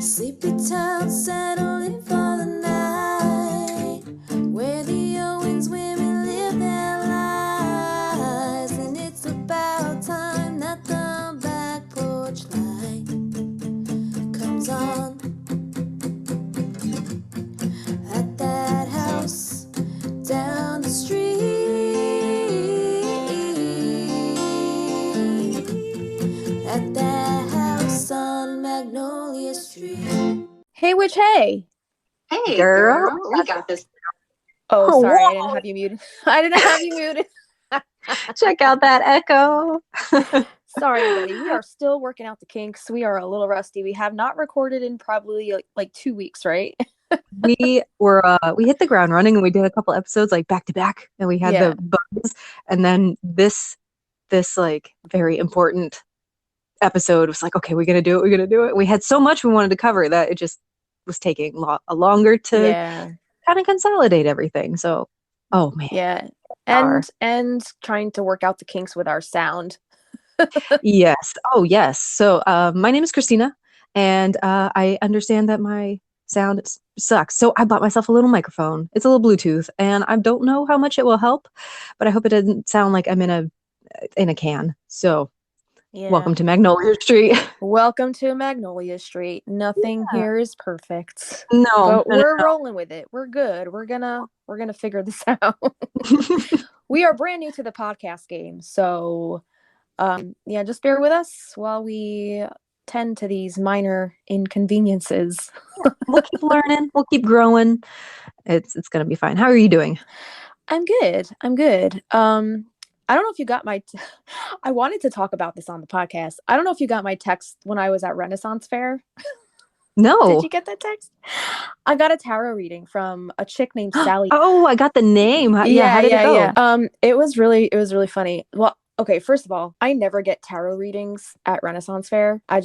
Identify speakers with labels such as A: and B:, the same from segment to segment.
A: Sleepy town settling for the night, where the Owens women live their lives. And it's about time that the back porch light comes on at that house down the street, at that house on Magnolia Street.
B: Hey, witch, hey.
C: Hey,
D: Girl.
C: we got this.
B: Oh, sorry, I
D: Whoa.
B: didn't have you muted. I didn't have you muted.
D: Check out that echo.
B: Sorry, everybody. We are still working out the kinks. We are a little rusty. We have not recorded in probably like 2 weeks, right?
D: We hit the ground running, and we did a couple episodes like back to back, and we had the bugs, and then this like very important episode was like, okay, we're gonna do it. We had so much we wanted to cover that it just was taking longer to kind of consolidate everything. So, oh man,
B: yeah,
D: Power.
B: and trying to work out the kinks with our sound.
D: Yes. Oh yes. So my name is Christina, and I understand that my sound sucks. So I bought myself a little microphone. It's a little Bluetooth, and I don't know how much it will help, but I hope it doesn't sound like I'm in a can. So welcome to Magnolia Street.
B: Welcome to Magnolia Street. Nothing here is perfect.
D: No,
B: but we're rolling with it. We're good. We're gonna figure this out. We are brand new to the podcast game, so just bear with us while we tend to these minor inconveniences.
D: We'll keep learning. We'll keep growing. It's gonna be fine. How are you doing?
B: I'm good. I don't know if you got my I wanted to talk about this on the podcast. I don't know if you got my text when I was at Renaissance Fair.
D: No.
B: Did you get that text? I got a tarot reading from a chick named Sally.
D: Oh, I got the name. How did it go?
B: Yeah. It was really funny. Well, okay, first of all, I never get tarot readings at Renaissance Fair. I'm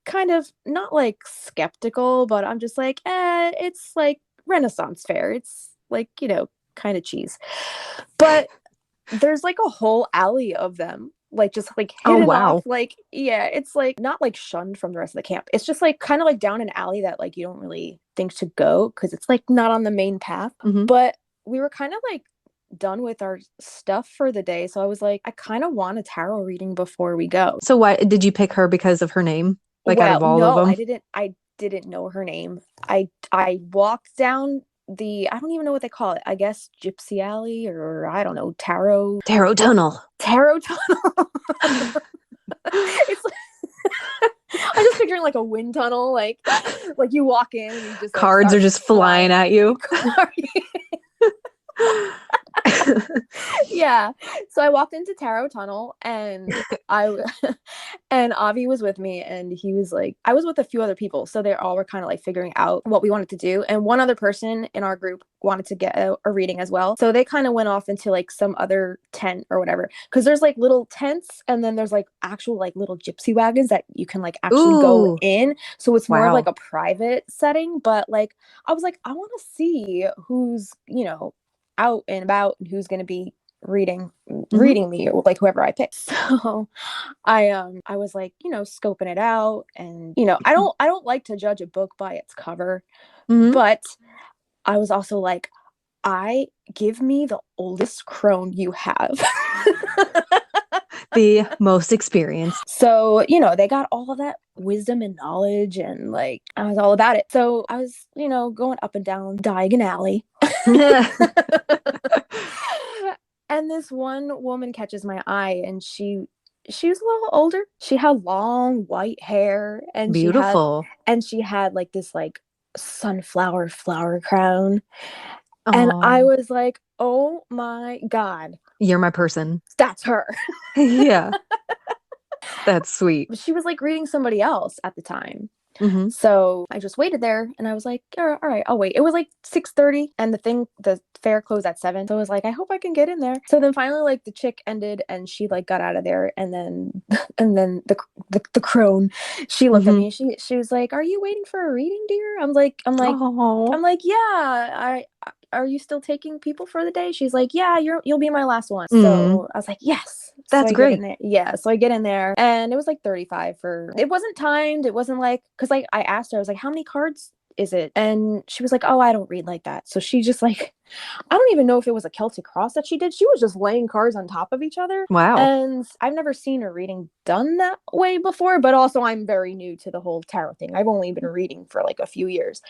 B: kind of not like skeptical, but I'm just like, it's like Renaissance Fair. It's like, kind of cheese. But there's like a whole alley of them, like just like hidden off, like it's like not like shunned from the rest of the camp. It's just like kind of like down an alley that like you don't really think to go because it's like not on the main path.
D: Mm-hmm.
B: But we were kind of like done with our stuff for the day, so I was like, I kind of want a tarot reading before we go.
D: So why did you pick her? Because of her name? Like out of all
B: no,
D: of them?
B: I didn't know her name. I walked down I don't even know what they call it. I guess Gypsy Alley, or I don't know, Tarot Tunnel. It's like, I'm just picturing like a wind tunnel, like you walk in and you just
D: cards are just flying at you.
B: Yeah, so I walked into Tarot Tunnel, and and Avi was with me, and he was like, I was with a few other people, so they all were kind of like figuring out what we wanted to do, and one other person in our group wanted to get a reading as well, so they kind of went off into like some other tent or whatever, because there's like little tents, and then there's like actual like little gypsy wagons that you can like actually go in, so it's more of like a private setting. But like I was like, I want to see who's out and about and who's going to be reading me, or like whoever I pick. So I was like, scoping it out, and I don't like to judge a book by its cover, but I was also like, give me the oldest crone you have.
D: The most experienced.
B: So, they got all of that wisdom and knowledge, and like I was all about it. So I was, going up and down Diagon Alley. And this one woman catches my eye, and she was a little older. She had long white hair, and
D: beautiful.
B: She had like this like sunflower flower crown. Aww. And I was like, oh my God.
D: You're my person.
B: That's her.
D: Yeah. That's sweet.
B: But she was like reading somebody else at the time. So I just waited there, and I was like, all right, I'll wait. It was like 6:30, and the fair closed at 7. So I was like, I hope I can get in there. So then finally, like the chick ended, and she like got out of there, and then the crone, she looked at me, and she was like, are you waiting for a reading, dear? I'm like, yeah. Are you still taking people for the day? She's like, yeah, you'll be my last one. So I was like, yes.
D: That's
B: I
D: great.
B: get in there. Yeah, so I get in there, and it was like 35 for. It wasn't timed. It wasn't like, because like I asked her, I was like, how many cards is it? And she was like, oh, I don't read like that. So she just like, I don't even know if it was a Celtic cross that she did. She was just laying cards on top of each other.
D: Wow.
B: And I've never seen a reading done that way before, but also I'm very new to the whole tarot thing. I've only been reading for like a few years.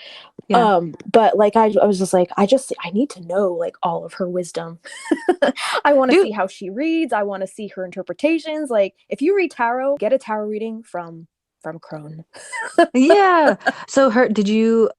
D: Yeah.
B: But like I was just like, I need to know like all of her wisdom. I want to see how she reads. I want to see her interpretations. Like, if you read tarot, get a tarot reading from Crone.
D: Yeah. So did you,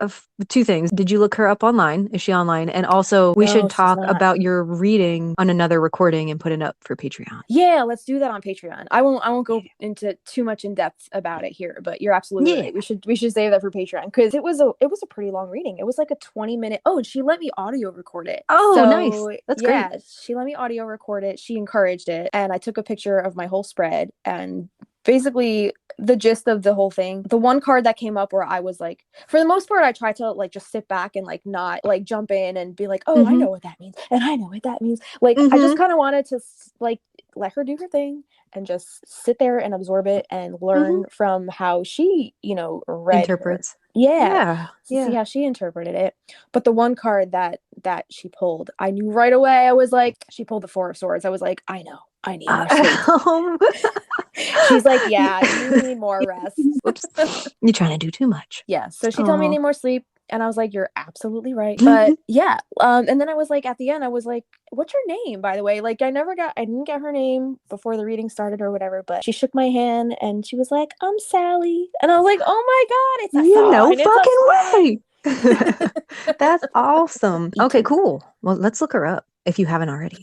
D: two things. Did you look her up online? Is she online? And also we should talk about your reading on another recording and put it up for Patreon.
B: Yeah, let's do that on Patreon. I won't go into too much in depth about it here, but you're absolutely right. We should save that for Patreon, because it was a pretty long reading. It was like a 20-minute. Oh, and she let me audio record it.
D: Oh, nice. That's great.
B: Yeah, she let me audio record it. She encouraged it, and I took a picture of my whole spread, and basically the gist of the whole thing, the one card that came up where I was like, for the most part, I tried to like just sit back and like not like jump in and be like, oh, I know what that means, and I know what that means. Like, I just kind of wanted to like let her do her thing and just sit there and absorb it and learn from how she, interprets. See how she interpreted it. But the one card that she pulled, I knew right away. I was like, she pulled the Four of Swords. I was like, I know, I need more sleep. She's like, yeah, you need more rest.
D: Oops. You're trying to do too much.
B: Yeah. So she told me I need more sleep. And I was like, you're absolutely right. But yeah. And then I was like, at the end, I was like, what's your name, by the way? Like, I didn't get her name before the reading started or whatever, but she shook my hand and she was like, I'm Sally. And I was like, oh my God, it's a sign.
D: No fucking way. That's awesome. Okay, cool. Well, let's look her up if you haven't already.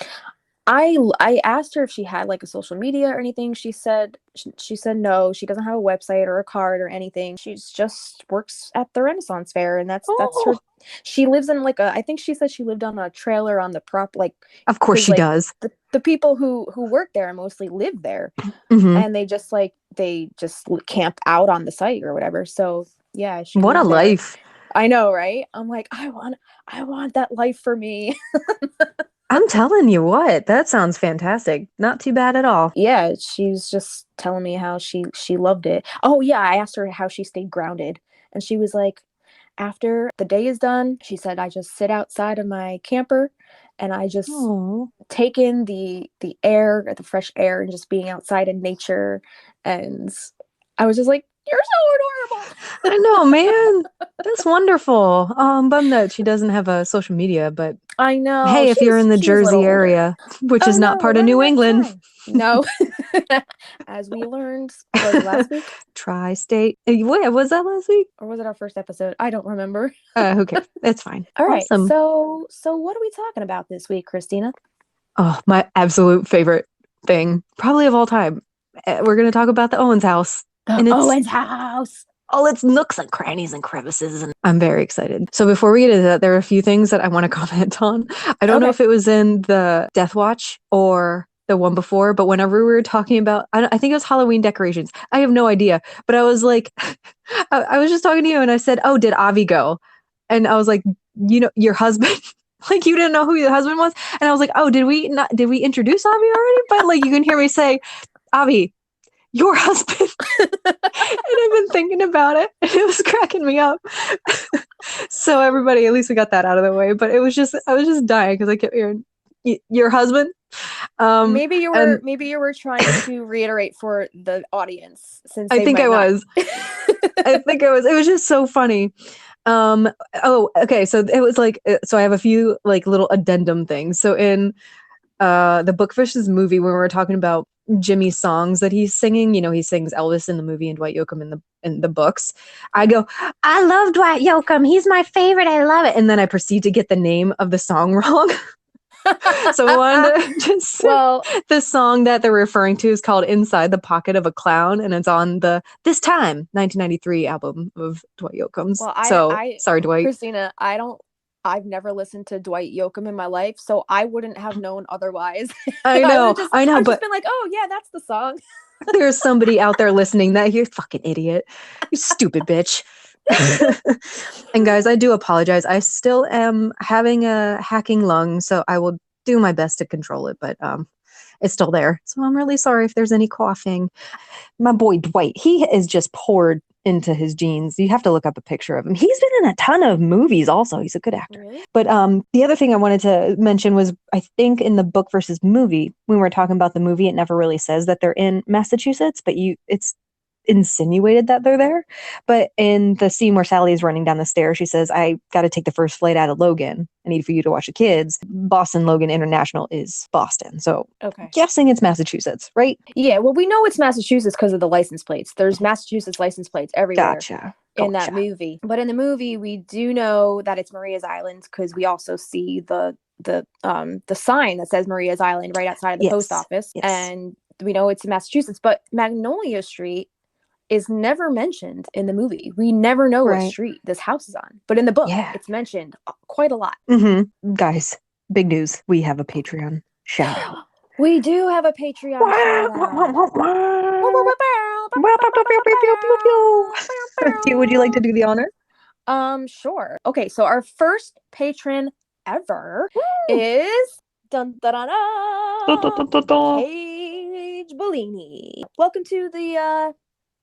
B: I asked her if she had like a social media or anything. She said no, she doesn't have a website or a card or anything. She just works at the Renaissance Fair, and that's her. She lives in like I think she said she lived on a trailer on the prop, like,
D: of course she does.
B: The people who work there mostly live there, and they just camp out on the site or whatever. So yeah,
D: what a life.
B: I know, right? I'm like, I want that life for me.
D: I'm telling you what, that sounds fantastic. Not too bad at all.
B: Yeah, she's just telling me how she loved it. Oh yeah, I asked her how she stayed grounded, and she was like, after the day is done, she said, I just sit outside of my camper and I just take in the air, the fresh air, and just being outside in nature. And I was just like, you're so adorable.
D: I know, man. That's wonderful. Bummed that she doesn't have a social media, but
B: I know.
D: Hey, if you're in the Jersey area, which is not part of New England.
B: No. As we learned, was it last week?
D: Tri-state. Wait, was that last week?
B: Or was it our first episode? I don't remember.
D: Who cares? It's fine.
B: All right. So what are we talking about this week, Christina?
D: Oh, my absolute favorite thing, probably of all time. We're going to talk about the Owens house.
B: Owens house.
D: All its nooks and crannies and crevices, and I'm very excited. So before we get into that, there are a few things that I want to comment on. I don't know if it was in the Death Watch or the one before, but whenever we were talking about, I think it was Halloween decorations. I have no idea, but I was like, I was just talking to you and I said, oh, did Avi go? And I was like, your husband, like you didn't know who your husband was. And I was like, oh, did we introduce Avi already? But like, you can hear me say, Avi, your husband. And I've been thinking about it and it was cracking me up. So everybody, at least we got that out of the way, but I was just dying because I kept hearing your husband.
B: Maybe you were trying to reiterate for the audience, since
D: I think I was. It was just so funny. Okay, so it was like, so I have a few like little addendum things. So in the Bookfish's movie, when we were talking about Jimmy's songs that he's singing, he sings Elvis in the movie and Dwight Yoakam in the books. I go, I love Dwight Yoakam. He's my favorite. I love it. And then I proceed to get the name of the song wrong. So I wanted to just say the song that they're referring to is called Inside the Pocket of a Clown, and it's on the This Time 1993 album of Dwight Yoakam's. Well, sorry, Dwight.
B: Christina, I've never listened to Dwight Yoakam in my life, so I wouldn't have known otherwise.
D: I know,
B: I've
D: but
B: just been like, oh yeah, that's the song.
D: There's somebody out there listening that you're fucking idiot, you stupid bitch. And guys, I do apologize. I still am having a hacking lung, so I will do my best to control it. But is still there. So I'm really sorry if there's any coughing. My boy Dwight, he is just poured into his jeans. You have to look up a picture of him. He's been in a ton of movies also. He's a good actor.
B: Really?
D: But the other thing I wanted to mention was, I think in the book versus movie, when we're talking about the movie, it never really says that they're in Massachusetts, but it's insinuated that they're there. But in the scene where Sally is running down the stairs, she says, I got to take the first flight out of Logan. I need for you to watch the kids. Boston Logan International is Boston. So
B: Okay.
D: guessing it's Massachusetts, right?
B: Yeah, well, we know it's Massachusetts because of the license plates. There's Massachusetts license plates everywhere
D: Gotcha.
B: in that movie. But in the movie, we do know that it's Maria's Island because we also see the sign that says Maria's Island right outside of the post office.
D: Yes.
B: And we know it's in Massachusetts. But Magnolia Street is never mentioned in the movie. We never know what street this house is on. But in the book, it's mentioned quite a lot.
D: Mm-hmm. Guys, big news. We have a Patreon shout out.
B: We do have a Patreon shout out.
D: Would you like to do the honor?
B: Sure. Okay, so our first patron ever is Paige Bellini. Welcome to the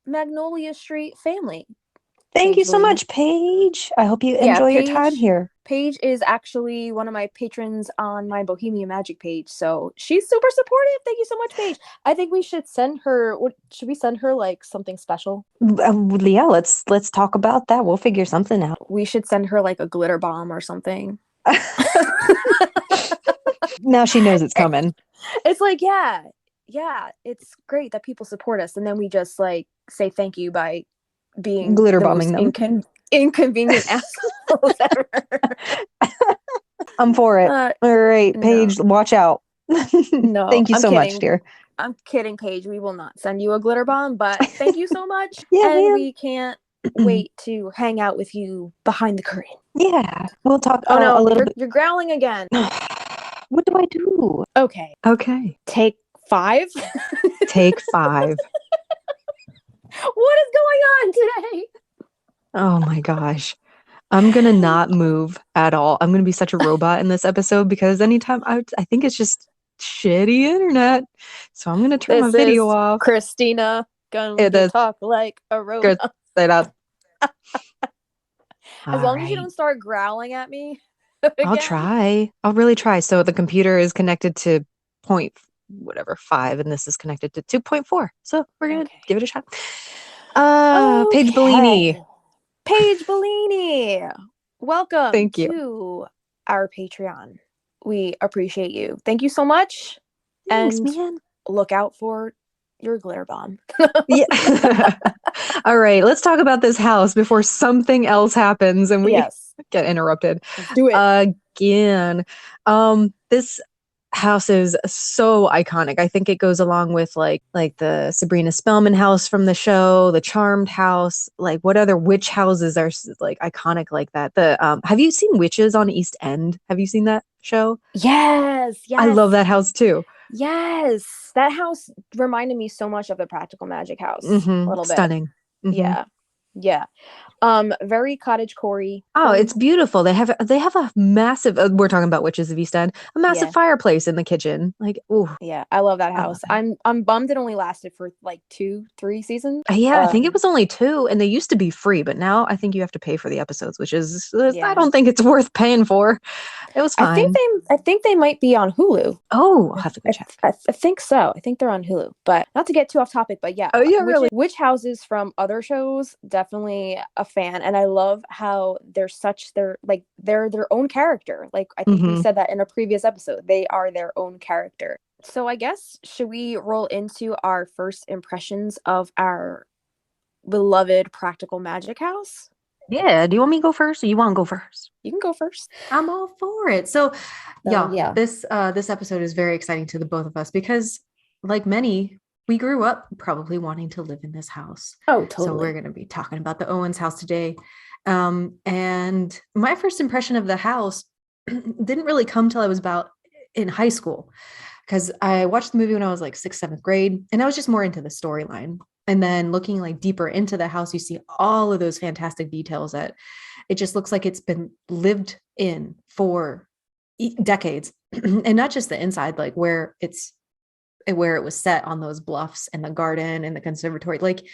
B: Magnolia Street family.
D: Thank you so much, Paige. I hope you enjoy your time here.
B: Paige is actually one of my patrons on my Bohemian Magic page, so she's super supportive. Thank you so much, Paige. I think we should send her. Should we send her like something special?
D: Yeah, let's talk about that. We'll figure something out.
B: We should send her like a glitter bomb or something.
D: Now she knows it's coming.
B: It's like, yeah, it's great that people support us, and then we just like say thank you by being
D: glitter bombing them.
B: Inconvenient assholes ever.
D: I'm for it. All right, Paige, watch out.
B: No,
D: thank you so much, dear.
B: I'm kidding, Paige. We will not send you a glitter bomb, but thank you so much. We can't wait to hang out with you behind the curtain.
D: Yeah, we'll talk
B: a little
D: bit.
B: You're growling again.
D: What do I do?
B: Okay. Take 5.
D: Take 5.
B: What is going on today?
D: Oh my gosh. I'm going to not move at all. I'm going to be such a robot in this episode because anytime I think it's just shitty internet. So I'm going to turn my video off.
B: Christina going to talk like a robot.
D: As
B: long as you don't start growling at me.
D: I'll try. I'll really try. So the computer is connected to 5 and this is connected to 2.4. So we're going to give it a shot. Paige Bellini.
B: Paige Bellini. Welcome
D: Thank you.
B: to our Patreon. We appreciate you. Thank you so much.
D: Thanks,
B: and
D: man.
B: Look out for your glitter bomb.
D: Yeah. All right. Let's talk about this house before something else happens and we get interrupted.
B: Let's do it.
D: Again. This house is so iconic. I think it goes along with like the Sabrina Spellman house from the show, the Charmed house. Like, what other witch houses are like iconic like that? Have you seen Witches on East End? Have you seen that show?
B: Yes.
D: I love that house too.
B: Yes, that house reminded me so much of the Practical Magic house. A little bit.
D: Stunning.
B: Yeah. Very cottagecore.
D: Oh, it's beautiful. They have a massive. We're talking about Witches of East End. A massive fireplace in the kitchen. Like, ooh.
B: Yeah, I love that house. I'm bummed it only lasted for like 2-3 seasons.
D: Yeah, I think it was only 2, and they used to be free, but now I think you have to pay for the episodes, which is I don't think it's worth paying for. It was fine.
B: I think they might be on Hulu.
D: Oh, I'll have to go check.
B: I think so. I think they're on Hulu. But not to get too off topic, but yeah.
D: Oh yeah, really.
B: Witch houses from other shows, definitely a fan, and I love how they're their own character. Like I think we said that in a previous episode. They are their own character. So I guess should we roll into our first impressions of our beloved Practical Magic house?
D: Yeah. Do you want me to go first, or you want to go first?
B: You can go first.
C: I'm all for it. So this episode is very exciting to the both of us because, like many, we grew up probably wanting to live in this house.
B: Oh, totally.
C: So we're going to be talking about the Owens house today. And my first impression of the house didn't really come till I was about in high school, because I watched the movie when I was like 6th, 7th grade, and I was just more into the storyline. And then looking like deeper into the house, you see all of those fantastic details that it just looks like it's been lived in for decades. And not just the inside, like where it's where it was set on those bluffs and the garden and the conservatory. Like,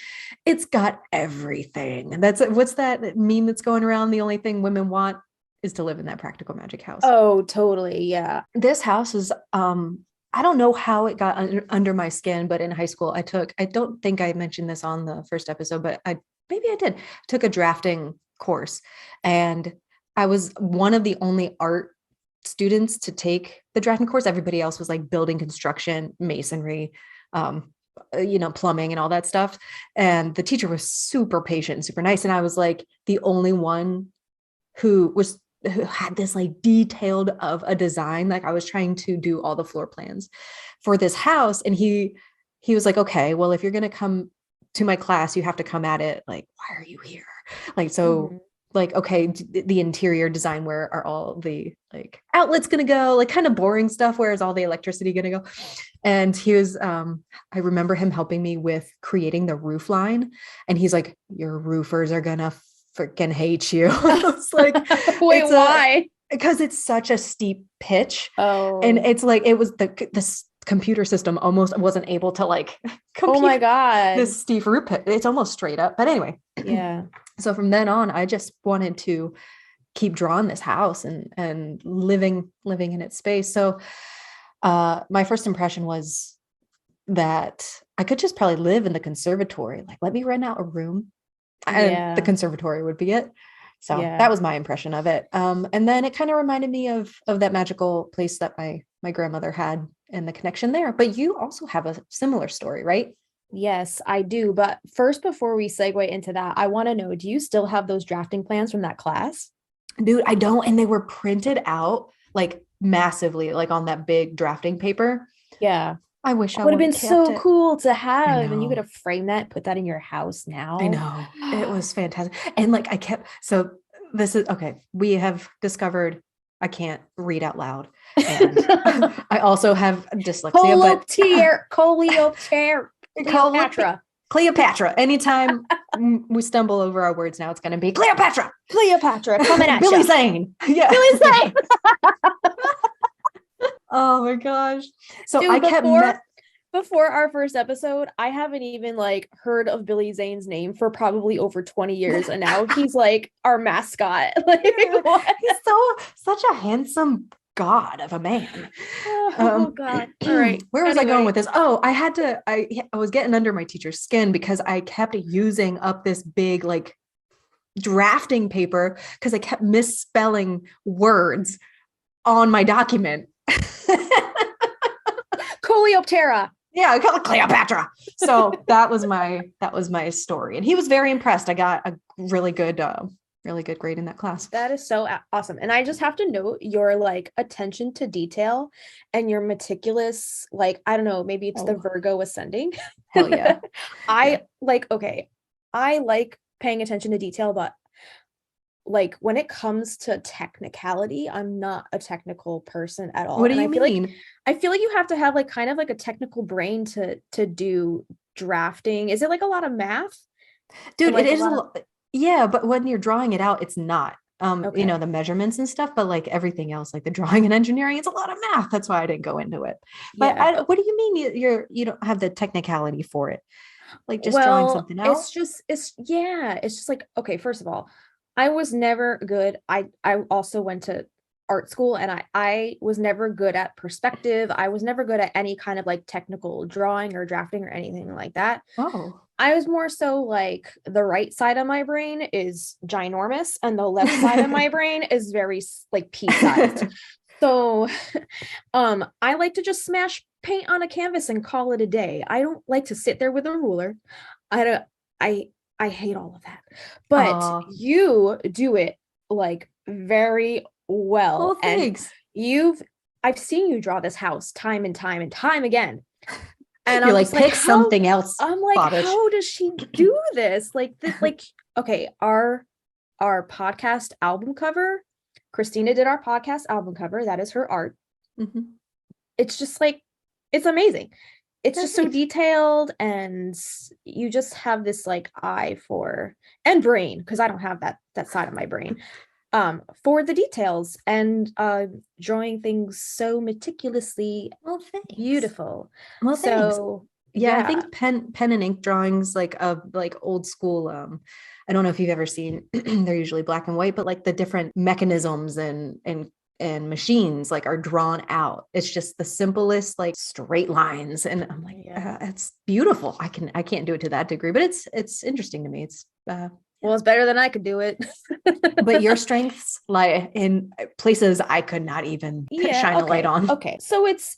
C: it's got everything. And what's that meme that's going around? The only thing women want is to live in that practical magic house.
B: Oh, totally. Yeah.
C: This house is, I don't know how it got under my skin, but in high school I don't think I mentioned this on the first episode, but maybe I did, took a drafting course, and I was one of the only art students to take the drafting course. Everybody else was like building, construction, masonry, plumbing and all that stuff. And the teacher was super patient and super nice. And I was like the only one who had this like detailed of a design. Like, I was trying to do all the floor plans for this house. And he was like, okay, well, if you're going to come to my class, you have to come at it like, why are you here? Like, so like, okay, the interior design, where are all the like outlets going to go? Like, kind of boring stuff. Where is all the electricity going to go? And he was, I remember him helping me with creating the roof line. And he's like, your roofers are going to freaking hate you. It's like,
B: wait, why?
C: Because it's such a steep pitch.
B: Oh,
C: and it's like, it was the computer system almost wasn't able to like compute
B: oh my God,
C: this steep roof pitch. It's almost straight up. But anyway,
B: yeah.
C: So from then on, I just wanted to keep drawing this house and living in its space. So my first impression was that I could just probably live in the conservatory. Like, let me rent out a room. And the conservatory would be it. So that was my impression of it. And then it kind of reminded me of that magical place that my grandmother had and the connection there. But you also have a similar story, right?
B: Yes, I do. But first, before we segue into that, I want to know, do you still have those drafting plans from that class?
C: Dude, I don't. And they were printed out like massively, like on that big drafting paper.
B: Yeah.
C: I wish I
B: would have been so
C: it.
B: cool to have, and you could have framed that, put that in your house now.
C: I know. It was fantastic. And like, this is okay. We have discovered I can't read out loud. And I also have dyslexia. Cleopatra. Anytime we stumble over our words now, it's going to be Cleopatra
B: coming at
C: Billy
B: you.
C: Zane. Yeah.
B: Billy Zane.
C: Oh my gosh. So
B: Dude,
C: I kept
B: before our first episode, I haven't even like heard of Billy Zane's name for probably over 20 years. And now he's like our mascot. Like, what?
C: He's such a handsome god of a man.
B: Oh God. All right.
C: Where was I going with this? Oh, I was getting under my teacher's skin because I kept using up this big like drafting paper because I kept misspelling words on my document.
B: Coleoptera.
C: Yeah, I call it Cleopatra. So that was my story. And he was very impressed. I got a really good grade in that class.
B: That is so awesome. And I just have to note your like attention to detail and your meticulous, like, I don't know, maybe it's the Virgo ascending.
C: Hell yeah.
B: I like paying attention to detail, but like when it comes to technicality, I'm not a technical person at all.
C: What do you mean?
B: I feel like you have to have like kind of like a technical brain to do drafting. Is it like a lot of math?
C: Dude,
B: like
C: it is yeah, but when you're drawing it out, it's not.
B: Okay.
C: The measurements and stuff, but like everything else, like the drawing and engineering, it's a lot of math. That's why I didn't go into it. But what do you mean you don't have the technicality for it? Like just drawing something out?
B: It's just like, okay, first of all, I was never good. I also went to art school, and I was never good at perspective. I was never good at any kind of like technical drawing or drafting or anything like that.
C: Oh.
B: I was more so like the right side of my brain is ginormous and the left side of my brain is very like pea-sized. So I like to just smash paint on a canvas and call it a day. I don't like to sit there with a ruler. I hate all of that. But you do it like very well.
C: Oh, thanks.
B: And I've seen you draw this house time and time and time again. And
C: you're like, pick something else.
B: I'm like, how does she do this? Like this, like, okay, our podcast album cover, Christina did our podcast album cover. That is her art.
C: Mm-hmm.
B: It's just like, it's amazing. It's just so detailed, and you just have this like eye for, and brain, because I don't have that side of my brain. for the details and drawing things so meticulously beautiful.
C: Well, thanks.
B: So
C: Yeah, I think pen and ink drawings like old school. I don't know if you've ever seen, they're usually black and white, but like the different mechanisms and machines like are drawn out. It's just the simplest like straight lines, and I'm like, it's beautiful. I can't do it to that degree, but it's interesting to me. It's
B: well, it's better than I could do it.
C: But your strengths lie in places I could not even shine a light on.
B: Okay, so it's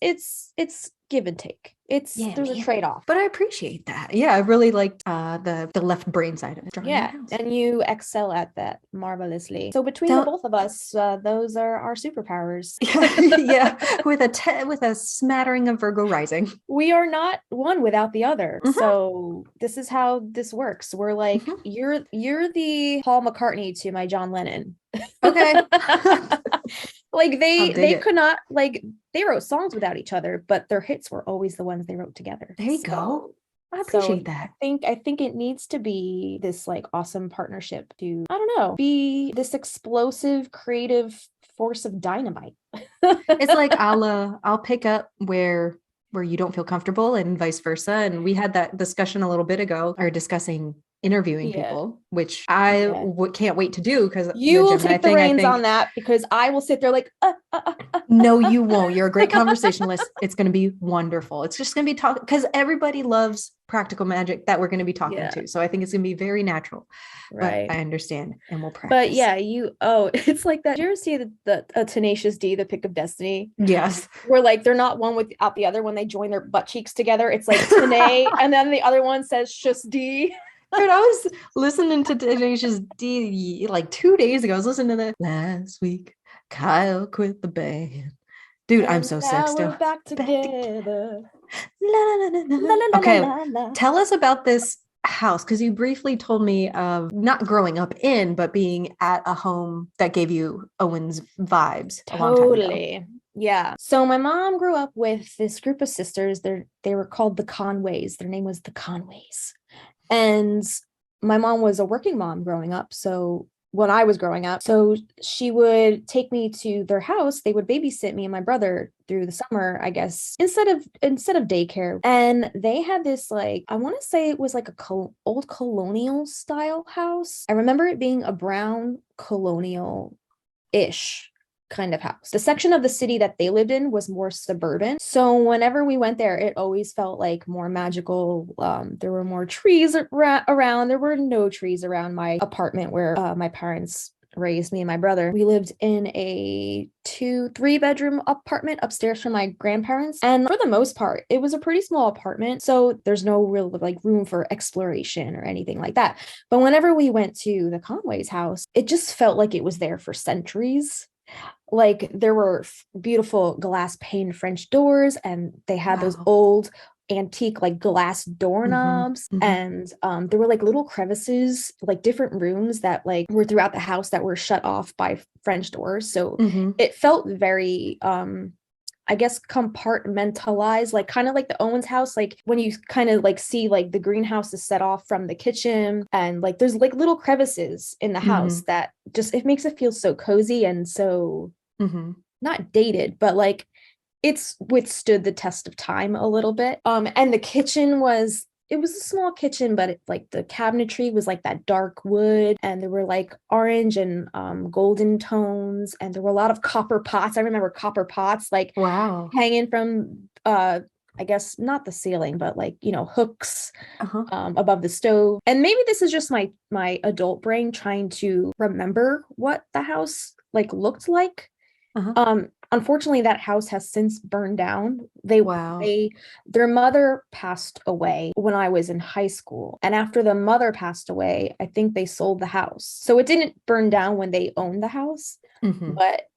B: give and take. There's a trade-off.
C: But I appreciate that. Yeah, I really liked the left brain side of it.
B: Yeah, and you excel at that marvelously. So between the both of us, those are our superpowers.
C: Yeah, with a smattering of Virgo rising.
B: We are not one without the other. So this is how this works. We're like, you're the Paul McCartney to my John Lennon.
C: Okay.
B: Like they could not, like, they wrote songs without each other, but their hits were always the ones they wrote together.
C: There you go. I appreciate that.
B: I think it needs to be this like awesome partnership to, I don't know, be this explosive creative force of dynamite.
C: It's like I'll pick up where you don't feel comfortable and vice versa. And we had that discussion a little bit ago, or discussing interviewing people, which I can't wait to do, because
B: you will take the reins on that, because I will sit there like
C: no, you won't. You're a great conversationalist. It's going to be wonderful. It's just going to be talk, because everybody loves practical magic that we're going to be talking to. So I think it's going to be very natural.
B: Right.
C: But I understand, and we'll practice.
B: But yeah, it's like that. Did you ever see the Tenacious D, the Pick of Destiny?
C: Yes.
B: Where like they're not one without the other when they join their butt cheeks together. It's like Tanae, and then the other one says just D.
C: Dude, I was listening to Tenacious D like 2 days ago. I was listening to that last week. Kyle quit the band. Dude, I'm so sick still.
B: We're back together.
C: Okay, tell us about this house, because you briefly told me of not growing up in, but being at a home that gave you Owens vibes.
B: Totally. Yeah. So my mom grew up with this group of sisters. They were called the Conways. Their name was the Conways. And my mom was a working mom growing up. So when I was growing up, so she would take me to their house. They would babysit me and my brother through the summer, I guess, instead of daycare. And they had this, like, I want to say it was like a old colonial style house. I remember it being a brown colonial-ish kind of house. The section of the city that they lived in was more suburban. So whenever we went there, it always felt like more magical. There were more trees around. There were no trees around my apartment where my parents raised me and my brother. We lived in a 2-3 bedroom apartment upstairs from my grandparents. And for the most part, it was a pretty small apartment. So there's no real like room for exploration or anything like that. But whenever we went to the Conway's house, it just felt like it was there for centuries. Like there were beautiful glass pane French doors, and they had those old antique like glass doorknobs, and there were like little crevices, like different rooms that like were throughout the house that were shut off by French doors. So it felt very I guess compartmentalized, like kind of like the Owens house, like when you kind of like see like the greenhouse is set off from the kitchen, and like there's like little crevices in the house that just, it makes it feel so cozy and so not dated, but like it's withstood the test of time a little bit. And the kitchen was a small kitchen, but it, like the cabinetry was like that dark wood, and there were like orange and golden tones, and there were a lot of copper pots. I remember copper pots like hanging from I guess not the ceiling, but like, you know, hooks above the stove. And maybe this is just my adult brain trying to remember what the house like looked like. Unfortunately, that house has since burned down. Their mother passed away when I was in high school. And after the mother passed away, I think they sold the house. So it didn't burn down when they owned the house, but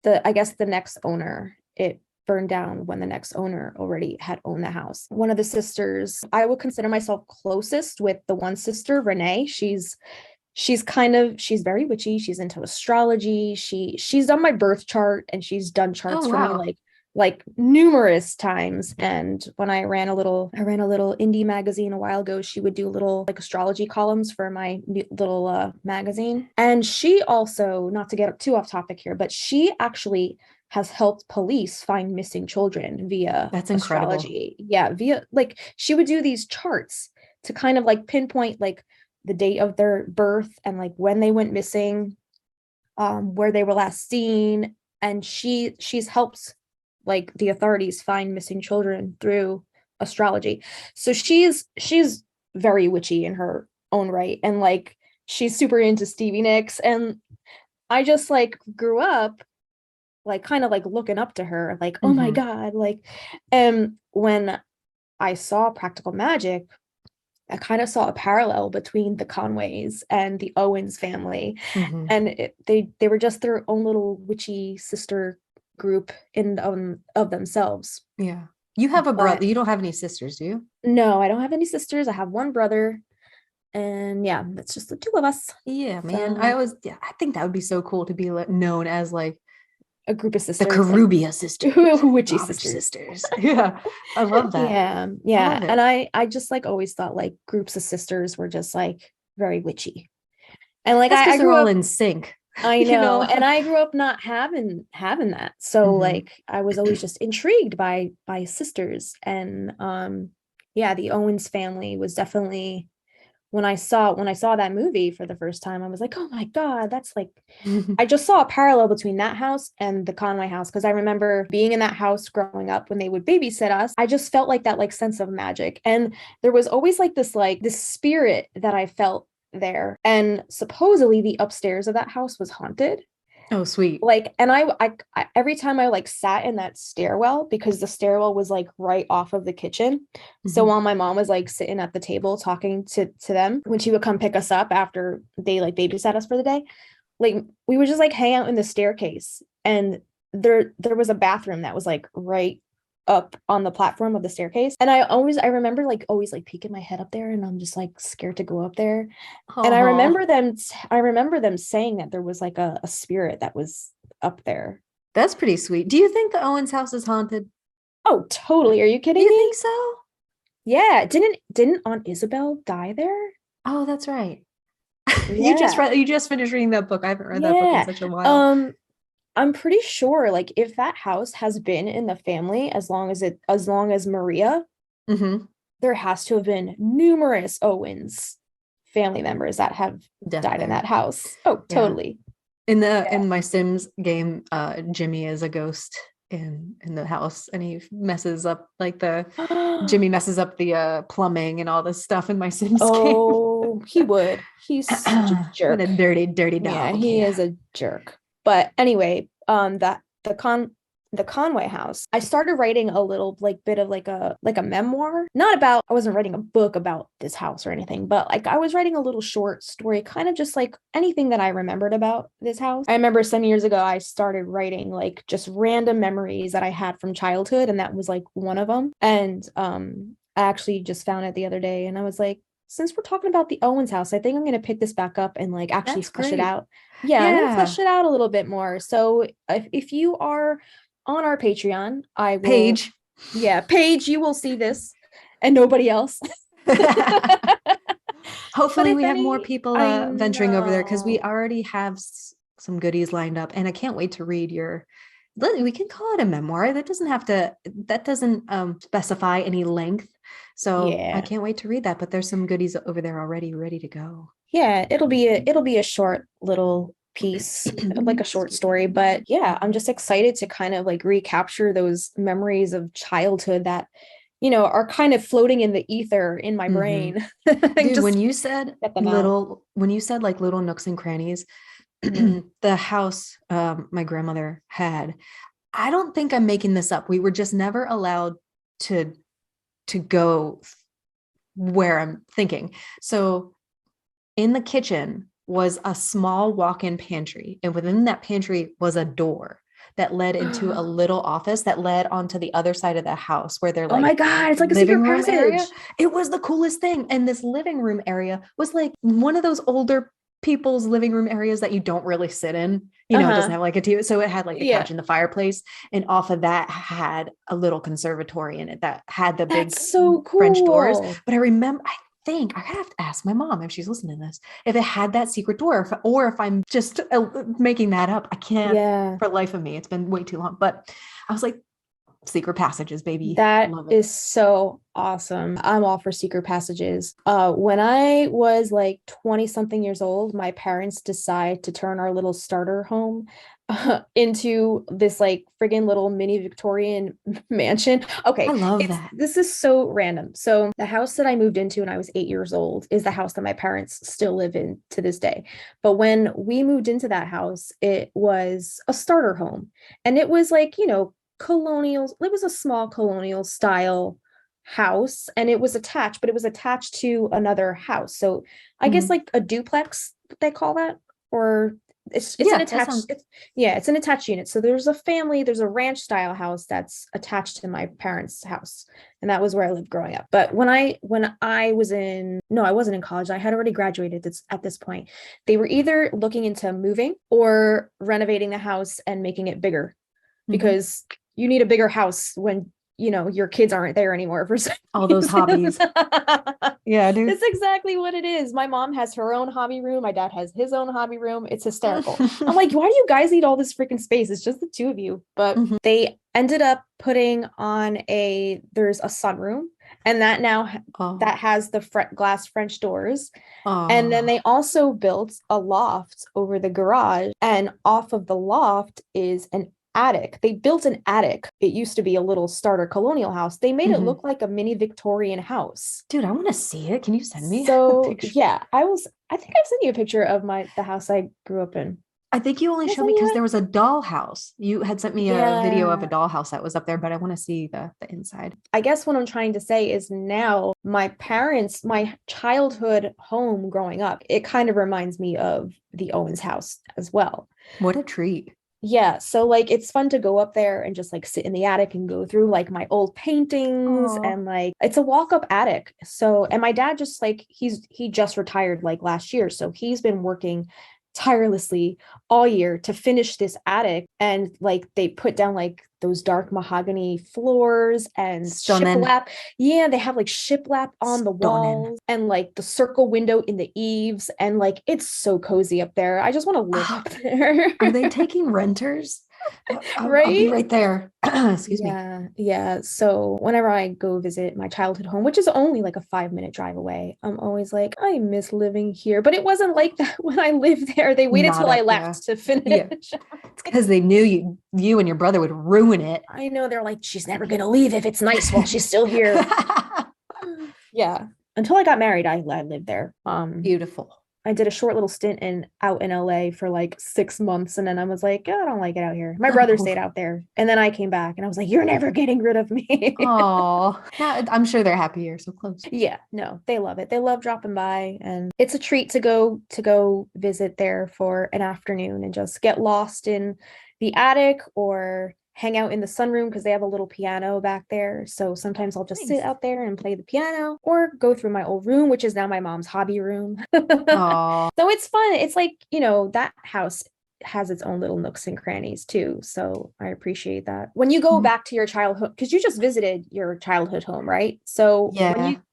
B: I guess the next owner, it burned down when the next owner already had owned the house. One of the sisters, I would consider myself closest with the one sister, Renee. She's very witchy. She's into astrology. She's done my birth chart, and she's done charts for me like like numerous times. And when I ran a little indie magazine a while ago, she would do little like astrology columns for my little magazine. And she also, not to get too off topic here, but she actually has helped police find missing children via
C: That's incredible.
B: astrology. Yeah, via like she would do these charts to kind of like pinpoint like the date of their birth and like when they went missing, where they were last seen. And she's helped like the authorities find missing children through astrology. So she's very witchy in her own right, and like she's super into Stevie Nicks. And I just like grew up like kind of like looking up to her, like, oh my God, like, and when I saw Practical Magic, I kind of saw a parallel between the Conways and the Owens family. And they were just their own little witchy sister group in of themselves.
C: Yeah. You have a brother. You don't have any sisters, do you?
B: No, I don't have any sisters. I have one brother. And yeah, it's just the two of us.
C: Yeah, man. I think that would be so cool to be known as like
B: a group of sisters.
C: The Karubia sisters.
B: Witchy sisters.
C: Yeah. I love that.
B: Yeah. And I just like always thought like groups of sisters were just like very witchy. And like I grew up
C: in sync.
B: I know. And I grew up not having that. So like I was always just intrigued by sisters. And the Owens family was definitely, when I saw that movie for the first time, I was like, oh my God, that's like, I just saw a parallel between that house and the Conway house. Cause I remember being in that house growing up when they would babysit us. I just felt like that like sense of magic. And there was always like this spirit that I felt there. And supposedly the upstairs of that house was haunted.
C: Oh, sweet.
B: Like, and I every time I like sat in that stairwell, because the stairwell was like right off of the kitchen. So while my mom was like sitting at the table talking to them, when she would come pick us up after they like babysat us for the day, like we would just like hang out in the staircase. And there was a bathroom that was like right up on the platform of the staircase. And I remember like always like peeking my head up there, and I'm just like scared to go up there. And I remember them saying that there was like a spirit that was up there.
C: That's pretty sweet. Do you think the Owens house is haunted?
B: Oh, totally. Are you kidding me?
C: You think so?
B: Yeah. Didn't Aunt Isabel die there?
C: Oh, that's right.
B: Yeah.
C: You just finished reading that book. I haven't read that book in such a while.
B: I'm pretty sure like if that house has been in the family as long as Maria, there has to have been numerous Owens family members that have died in that house. Oh, totally.
C: In my Sims game, Jimmy is a ghost in the house, and he messes up like Jimmy messes up the plumbing and all this stuff in my Sims game.
B: Oh, he would. He's such a jerk.
C: What a dirty dog.
B: Yeah, he is a jerk. But anyway, the Conway house, I started writing a little like bit of like a memoir. I wasn't writing a book about this house or anything, but like I was writing a little short story, kind of just like anything that I remembered about this house. I remember some years ago I started writing like just random memories that I had from childhood, and that was like one of them. And I actually just found it the other day, and I was like, since we're talking about the Owens house, I think I'm going to pick this back up and like actually flesh it out. Yeah, I'm going to flesh it out a little bit more. So if you are on our Patreon, Paige, you will see this and nobody else.
C: Hopefully we have more people venturing over there, because we already have some goodies lined up, and I can't wait to read we can call it a memoir. That doesn't specify any length. So I can't wait to read that, but there's some goodies over there already ready to go.
B: Yeah, it'll be a short little piece, like a short story, but yeah, I'm just excited to kind of like recapture those memories of childhood that, you know, are kind of floating in the ether in my brain.
C: Dude, when you said like little nooks and crannies, the house my grandmother had, I don't think I'm making this up. We were just never allowed to go where I'm thinking. So in the kitchen was a small walk-in pantry, and within that pantry was a door that led into a little office that led onto the other side of the house, where they're like,
B: oh my God, it's like a secret passage.
C: Area. It was the coolest thing. And this living room area was like one of those older people's living room areas that you don't really sit in. You know, it doesn't have like a TV. So it had like the couch and the fireplace. And off of that had a little conservatory in it that had the big
B: so cool.
C: French doors. But I remember, I think I have to ask my mom if she's listening to this, if it had that secret door, or if I'm just making that up. I can't for the life of me. It's been way too long. But I was like, secret passages, baby.
B: That is so awesome. I'm all for secret passages. When I was like 20 something years old, my parents decided to turn our little starter home into this like friggin' little mini Victorian mansion. Okay.
C: I love that.
B: This is so random. So the house that I moved into when I was 8 years old is the house that my parents still live in to this day. But when we moved into that house, it was a starter home. And it was like, you know, colonial. It was a small colonial style house, and it was attached, but it was attached to another house. So I guess like a duplex, they call that, or it's an attached. It's an attached unit. So there's a ranch style house that's attached to my parents' house, and that was where I lived growing up. But when I was I wasn't in college. I had already graduated at this point. They were either looking into moving or renovating the house and making it bigger, because you need a bigger house when, you know, your kids aren't there anymore for
C: all those hobbies. Yeah, dude.
B: It's exactly what it is. My mom has her own hobby room. My dad has his own hobby room. It's hysterical. I'm like, why do you guys need all this freaking space? It's just the two of you. But they ended up putting on there's a sunroom, and that now that has the glass French doors. And then they also built a loft over the garage, and off of the loft is an attic. They built an attic. It used to be a little starter colonial house. They made it look like a mini Victorian house.
C: Dude, I want to see it. Can you send me
B: a
C: picture?
B: Yeah, I think I've sent you a picture of the house I grew up in.
C: I think you only showed me because there was a dollhouse. You had sent me a video of a dollhouse that was up there, but I want to see the inside.
B: I guess what I'm trying to say is now my childhood home growing up, it kind of reminds me of the Owens house as well.
C: What a treat.
B: Yeah, so like it's fun to go up there and just like sit in the attic and go through like my old paintings. And like it's a walk-up attic. So, and my dad just like he just retired like last year, so he's been working tirelessly all year to finish this attic. And like they put down like those dark mahogany floors and shiplap. Yeah, they have like shiplap on the walls and like the circle window in the eaves, and like it's so cozy up there. I just want to live up there.
C: Are they taking renters? I'll be right there. Excuse me.
B: Yeah. So whenever I go visit my childhood home, which is only like a 5-minute drive away, I'm always like, I miss living here. But it wasn't like that when I lived there. They waited till I left to finish.
C: Yeah. It's because they knew you and your brother would ruin it.
B: I know. They're like, she's never gonna leave if it's nice while she's still here. Yeah. Until I got married, I lived there.
C: Beautiful.
B: I did a short little stint out in LA for like 6 months, and then I was like, I don't like it out here. My brother stayed out there, and then I came back, and I was like, you're never getting rid of me.
C: Oh, I'm sure they're happy you're so close.
B: Yeah, no, they love it. They love dropping by, and it's a treat to go visit there for an afternoon and just get lost in the attic or hang out in the sunroom because they have a little piano back there. So sometimes I'll just sit out there and play the piano, or go through my old room, which is now my mom's hobby room. So it's fun. It's like, you know, that house has its own little nooks and crannies too. So I appreciate that. When you go back to your childhood, because you just visited your childhood home, right? So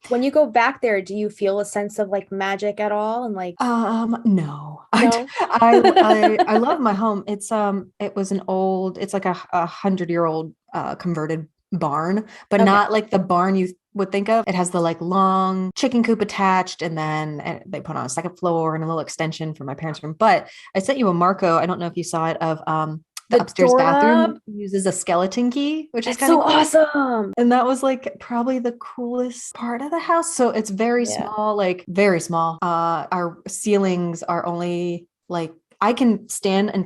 B: when you go back there, do you feel a sense of like magic at all? And like,
C: no. I love my home. It was it's like a 100-year-old converted barn, but not like the barn you would think of. It has the like long chicken coop attached, and then they put on a second floor and a little extension for my parents' room. But I sent you a Marco. I don't know if you saw it, of the upstairs bathroom uses a skeleton key, which is kind of
B: awesome.
C: And that was like probably the coolest part of the house. So it's very small, like very small. Our ceilings are only like, I can stand and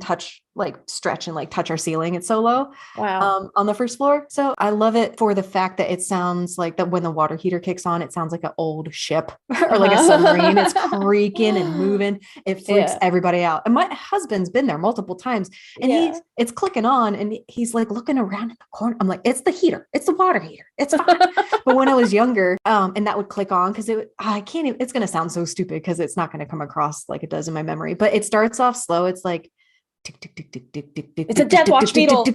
C: stretch and touch our ceiling. It's so low.
B: Wow.
C: On the first floor. So I love it for the fact that it sounds like that when the water heater kicks on, it sounds like an old ship or like a submarine. It's creaking and moving. It freaks everybody out. And my husband's been there multiple times and it's clicking on and he's like looking around in the corner. I'm like, it's the heater. It's the water heater. It's fine. But when I was younger, and that would click on because I can't even, it's going to sound so stupid because it's not going to come across like it does in my memory, but it starts off slow. It's like, tick, tick, tick, tick, tick, tick, tick,
B: it's a death watch beetle,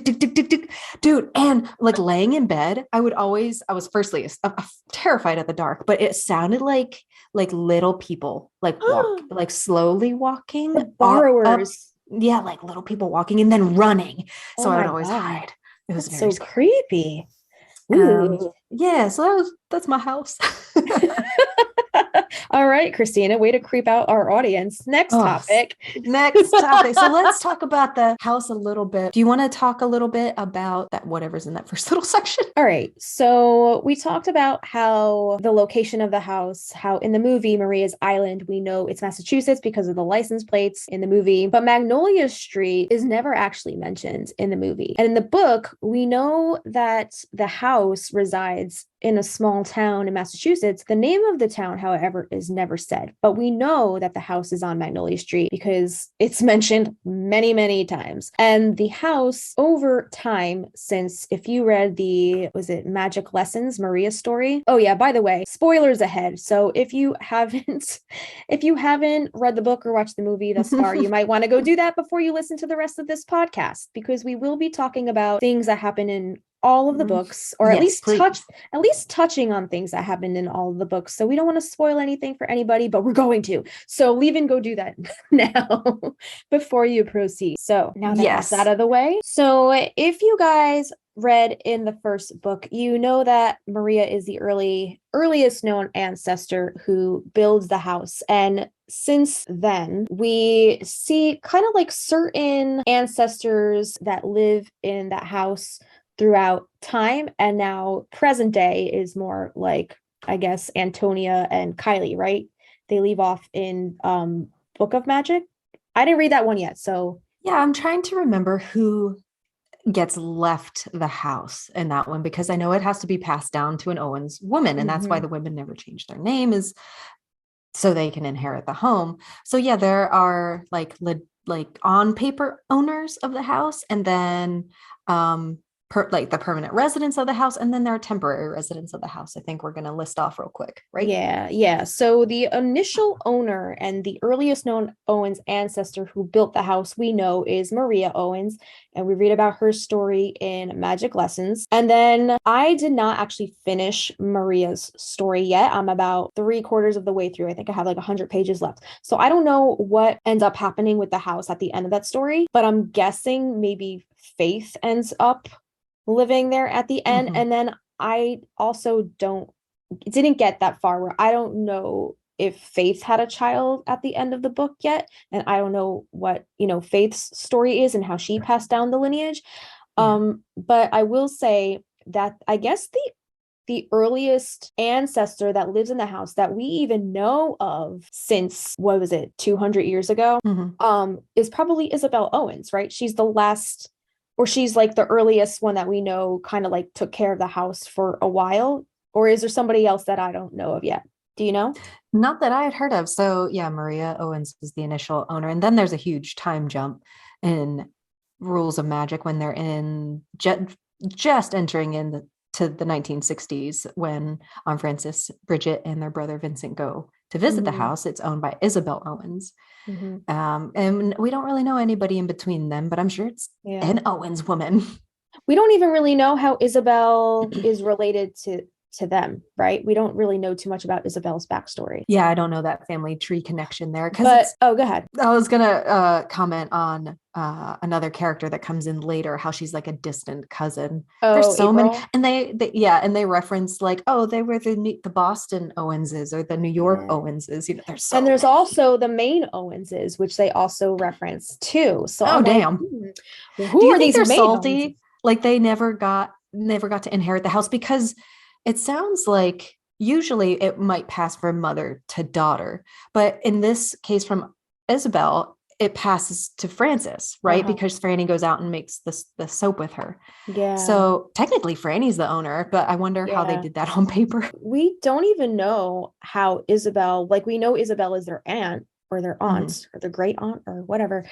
C: dude. And like laying in bed, I was firstly terrified at the dark, but it sounded like little people like slowly walking,
B: the borrowers.
C: Like little people walking and then running. So I would always hide. It was
B: so creepy.
C: So that's my house.
B: All right, Christina, way to creep out our audience. Next topic.
C: So let's talk about the house a little bit. Do you want to talk a little bit about that, whatever's in that first little section?
B: All right. So we talked about how the location of the house, how in the movie Maria's Island, we know it's Massachusetts because of the license plates in the movie, but Magnolia Street is never actually mentioned in the movie. And in the book, we know that the house resides in a small town in Massachusetts. The name of the town, however, is never said, but we know that the house is on Magnolia Street because it's mentioned many, many times. And the house over time, since if you read was it Magic Lessons, Maria's story? Oh yeah, by the way, spoilers ahead. So if you haven't read the book or watched the movie thus far, you might want to go do that before you listen to the rest of this podcast, because we will be talking about things that happen in all of the books, or at least touching on things that happened in all of the books. So we don't want to spoil anything for anybody, but we're going to. So leave and go do that now before you proceed. So now that that's out of the way. So if you guys read in the first book, you know that Maria is the earliest known ancestor who builds the house. And since then, we see kind of like certain ancestors that live in that house throughout time, and now present day is more like, I guess, Antonia and Kylie, right? They leave off in Book of Magic. I didn't read that one yet, so
C: yeah, I'm trying to remember who gets left the house in that one, because I know it has to be passed down to an Owens woman, and that's why the women never change their name, is so they can inherit the home. So yeah, there are like on paper owners of the house, and then the permanent residents of the house, and then there are temporary residents of the house. I think we're going to list off real quick, right?
B: Yeah. So the initial owner and the earliest known Owens ancestor who built the house we know is Maria Owens, and we read about her story in Magic Lessons. And then I did not actually finish Maria's story yet. I'm about 3/4 of the way through. I think I have like 100 pages left. So I don't know what ends up happening with the house at the end of that story, but I'm guessing maybe Faith ends up living there at the end. And then I also didn't get that far where I don't know if Faith had a child at the end of the book yet. And I don't know what, Faith's story is and how she passed down the lineage. But I will say that I guess the earliest ancestor that lives in the house that we even know of since, 200 years ago, is probably Isabel Owens, right? She's the last, or she's like the earliest one that we know kind of like took care of the house for a while. Or is there somebody else that I don't know of yet? Do you know?
C: Not that I had heard of. So yeah, Maria Owens is the initial owner. And then there's a huge time jump in Rules of Magic when they're in just entering into the 1960s, when Aunt Frances, Bridget, and their brother Vincent go to visit the house. It's owned by Isabel Owens. And we don't really know anybody in between them, but I'm sure it's an Owens woman.
B: We don't even really know how Isabel is related to them, right? We don't really know too much about Isabel's backstory.
C: Yeah, I don't know that family tree connection there.
B: But go ahead.
C: I was gonna comment on another character that comes in later, how she's like a distant cousin. There's so
B: April?
C: many, and they reference like, they were the Boston Owenses or the New York Owenses. There's
B: also the Maine Owenses, which they also reference too. So
C: damn.
B: Who are these
C: they're
B: Maine
C: salty?
B: Owenses?
C: Like they never got to inherit the house, because it sounds like usually it might pass from mother to daughter, but in this case from Isabel, it passes to Frances, right? Because Franny goes out and makes the soap with her.
B: Yeah.
C: So technically Franny's the owner, but I wonder how they did that on paper.
B: We don't even know how Isabel, like we know Isabel is their aunt or their aunt or their great aunt or whatever.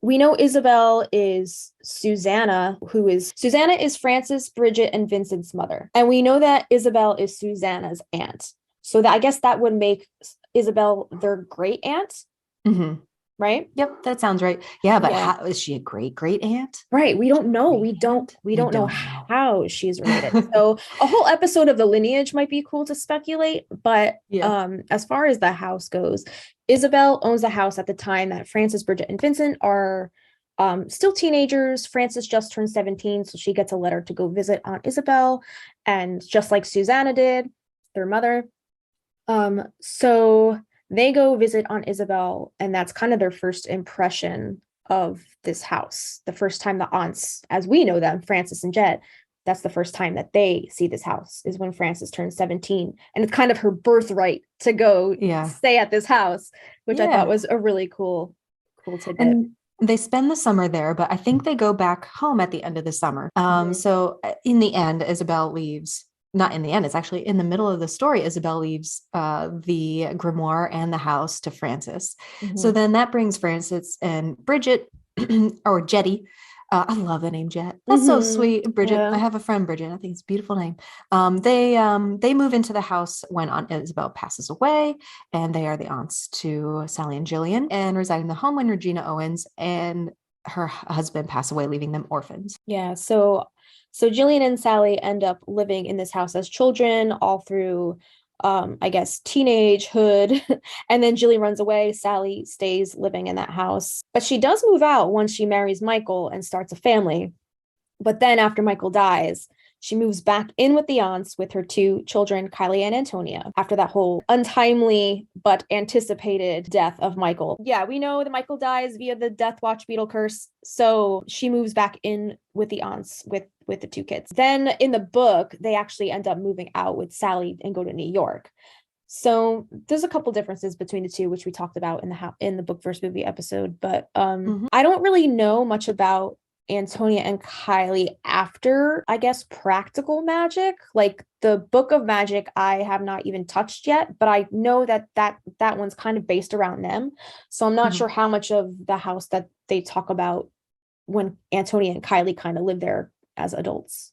B: We know Isabel is Susanna is Frances, Bridget, and Vincent's mother. And we know that Isabel is Susanna's aunt. So that I guess that would make Isabel their great aunt. Right?
C: Yep, that sounds right. Yeah, but how is she a great aunt?
B: Right. We don't know. We don't know how she's related. So a whole episode of the lineage might be cool to speculate, but as far as the house goes, Isabel owns the house at the time that Frances, Bridget, and Vincent are still teenagers. Frances just turned 17, so she gets a letter to go visit Aunt Isabel, and just like Susanna did, their mother. So they go visit Aunt Isabel, and that's kind of their first impression of this house. The first time the aunts, as we know them, Frances and Jet, that's the first time that they see this house is when Frances turns 17. And it's kind of her birthright to go stay at this house, which I thought was a really cool tidbit.
C: And they spend the summer there, but I think they go back home at the end of the summer. So in the end, Isabel leaves. Not in the end, it's actually in the middle of the story. Isabel leaves the grimoire and the house to Frances. So then that brings Frances and Bridget, or Jetty. I love the name Jet. That's so sweet. Bridget. I have a friend, Bridget. I think it's a beautiful name. They move into the house when Aunt Isabel passes away, and they are the aunts to Sally and Jillian, and reside in the home when Regina Owens and her husband pass away, leaving them orphans.
B: Yeah. So Jillian and Sally end up living in this house as children all through, I guess, teenagehood. And then Jillian runs away. Sally stays living in that house. But she does move out once she marries Michael and starts a family. But then after Michael dies, she moves back in with the aunts with her two children, Kylie and Antonia, after that whole untimely but anticipated death of Michael. Yeah, we know that Michael dies via the Death Watch beetle curse. So she moves back in with the aunts with the two kids. Then in the book, they actually end up moving out with Sally and go to New York. So there's a couple differences between the two, which we talked about in the book versus movie episode. But I don't really know much about Antonia and Kylie after, I guess, practical magic. Like the Book of Magic I have not even touched yet, but I know that one's kind of based around them. So I'm not sure how much of the house that they talk about when Antonia and Kylie kind of live there as adults.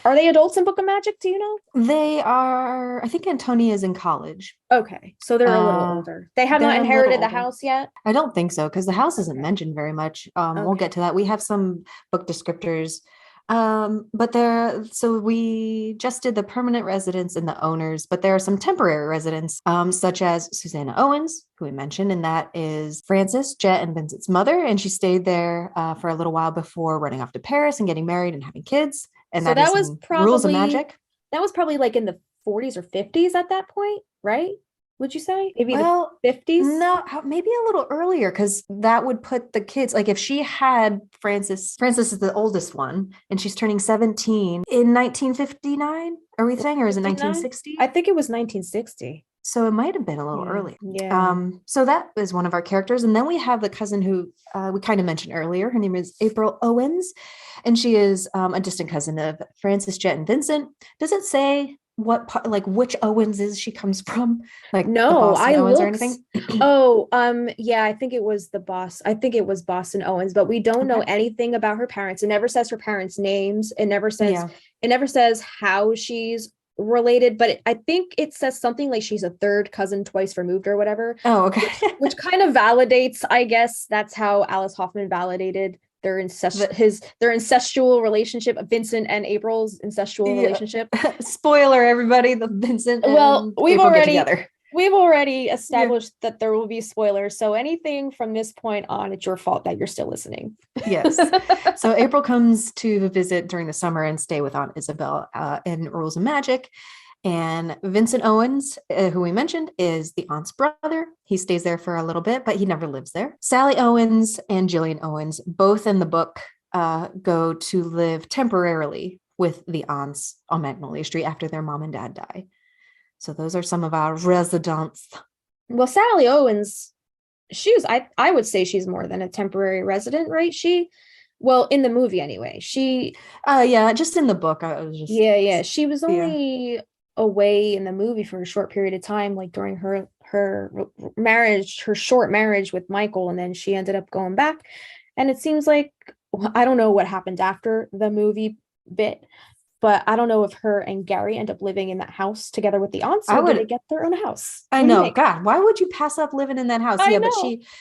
B: Are they adults in Book of Magic? Do you know?
C: They are. I think Antonia is in college.
B: Okay, so they're a little older. They have not inherited the house yet?
C: I don't think so, because the house isn't mentioned very much. We'll get to that. We have some book descriptors. So we just did the permanent residents and the owners, but there are some temporary residents, such as Susanna Owens, who we mentioned, and that is Frances, Jet, and Vincent's mother. And she stayed there for a little while before running off to Paris and getting married and having kids. And so that was probably Rules of Magic.
B: That was probably like in the 40s or 50s at that point, right? Would you say maybe the 50s?
C: No, maybe a little earlier, because that would put the kids, like if she had Frances is the oldest one, and she's turning 17 in 1959. Are we saying, or is it 1960?
B: I think it was 1960.
C: So it might have been a little early.
B: Yeah.
C: So that is one of our characters. And then we have the cousin who we kind of mentioned earlier. Her name is April Owens, and she is a distant cousin of Frances, Jet, and Vincent. Does it say which Owenses she comes from? Like
B: no,
C: I Owens or anything?
B: Yeah, I think it was the boss. I think it was Boston Owens, but we don't know anything about her parents. It never says her parents' names. It never says how she's related, but I think it says something like she's a third cousin twice removed or whatever.
C: Oh, okay.
B: which kind of validates, I guess that's how Alice Hoffman validated their incestual relationship, Vincent and April's incestual relationship.
C: Spoiler, everybody, the Vincent and
B: we've
C: April
B: already
C: get together.
B: We've already established that there will be spoilers. So anything from this point on, it's your fault that you're still listening.
C: Yes. So April comes to visit during the summer and stay with Aunt Isabel in Rules of Magic. And Vincent Owens, who we mentioned, is the aunt's brother. He stays there for a little bit, but he never lives there. Sally Owens and Jillian Owens, both in the book, go to live temporarily with the aunts on Magnolia Street after their mom and dad die. So those are some of our residents.
B: Well, Sally Owens, I would say she's more than a temporary resident, right? Well, in the movie anyway.
C: Yeah, just in the book. I was just
B: Yeah. She was only away in the movie for a short period of time, like during her marriage, her short marriage with Michael, and then she ended up going back. And it seems like, I don't know what happened after the movie bit, but I don't know if her and Gary end up living in that house together with the aunts, or do they get their own house?
C: I
B: What do you
C: know.
B: think?
C: God, why would you pass up living in that house?
B: I
C: But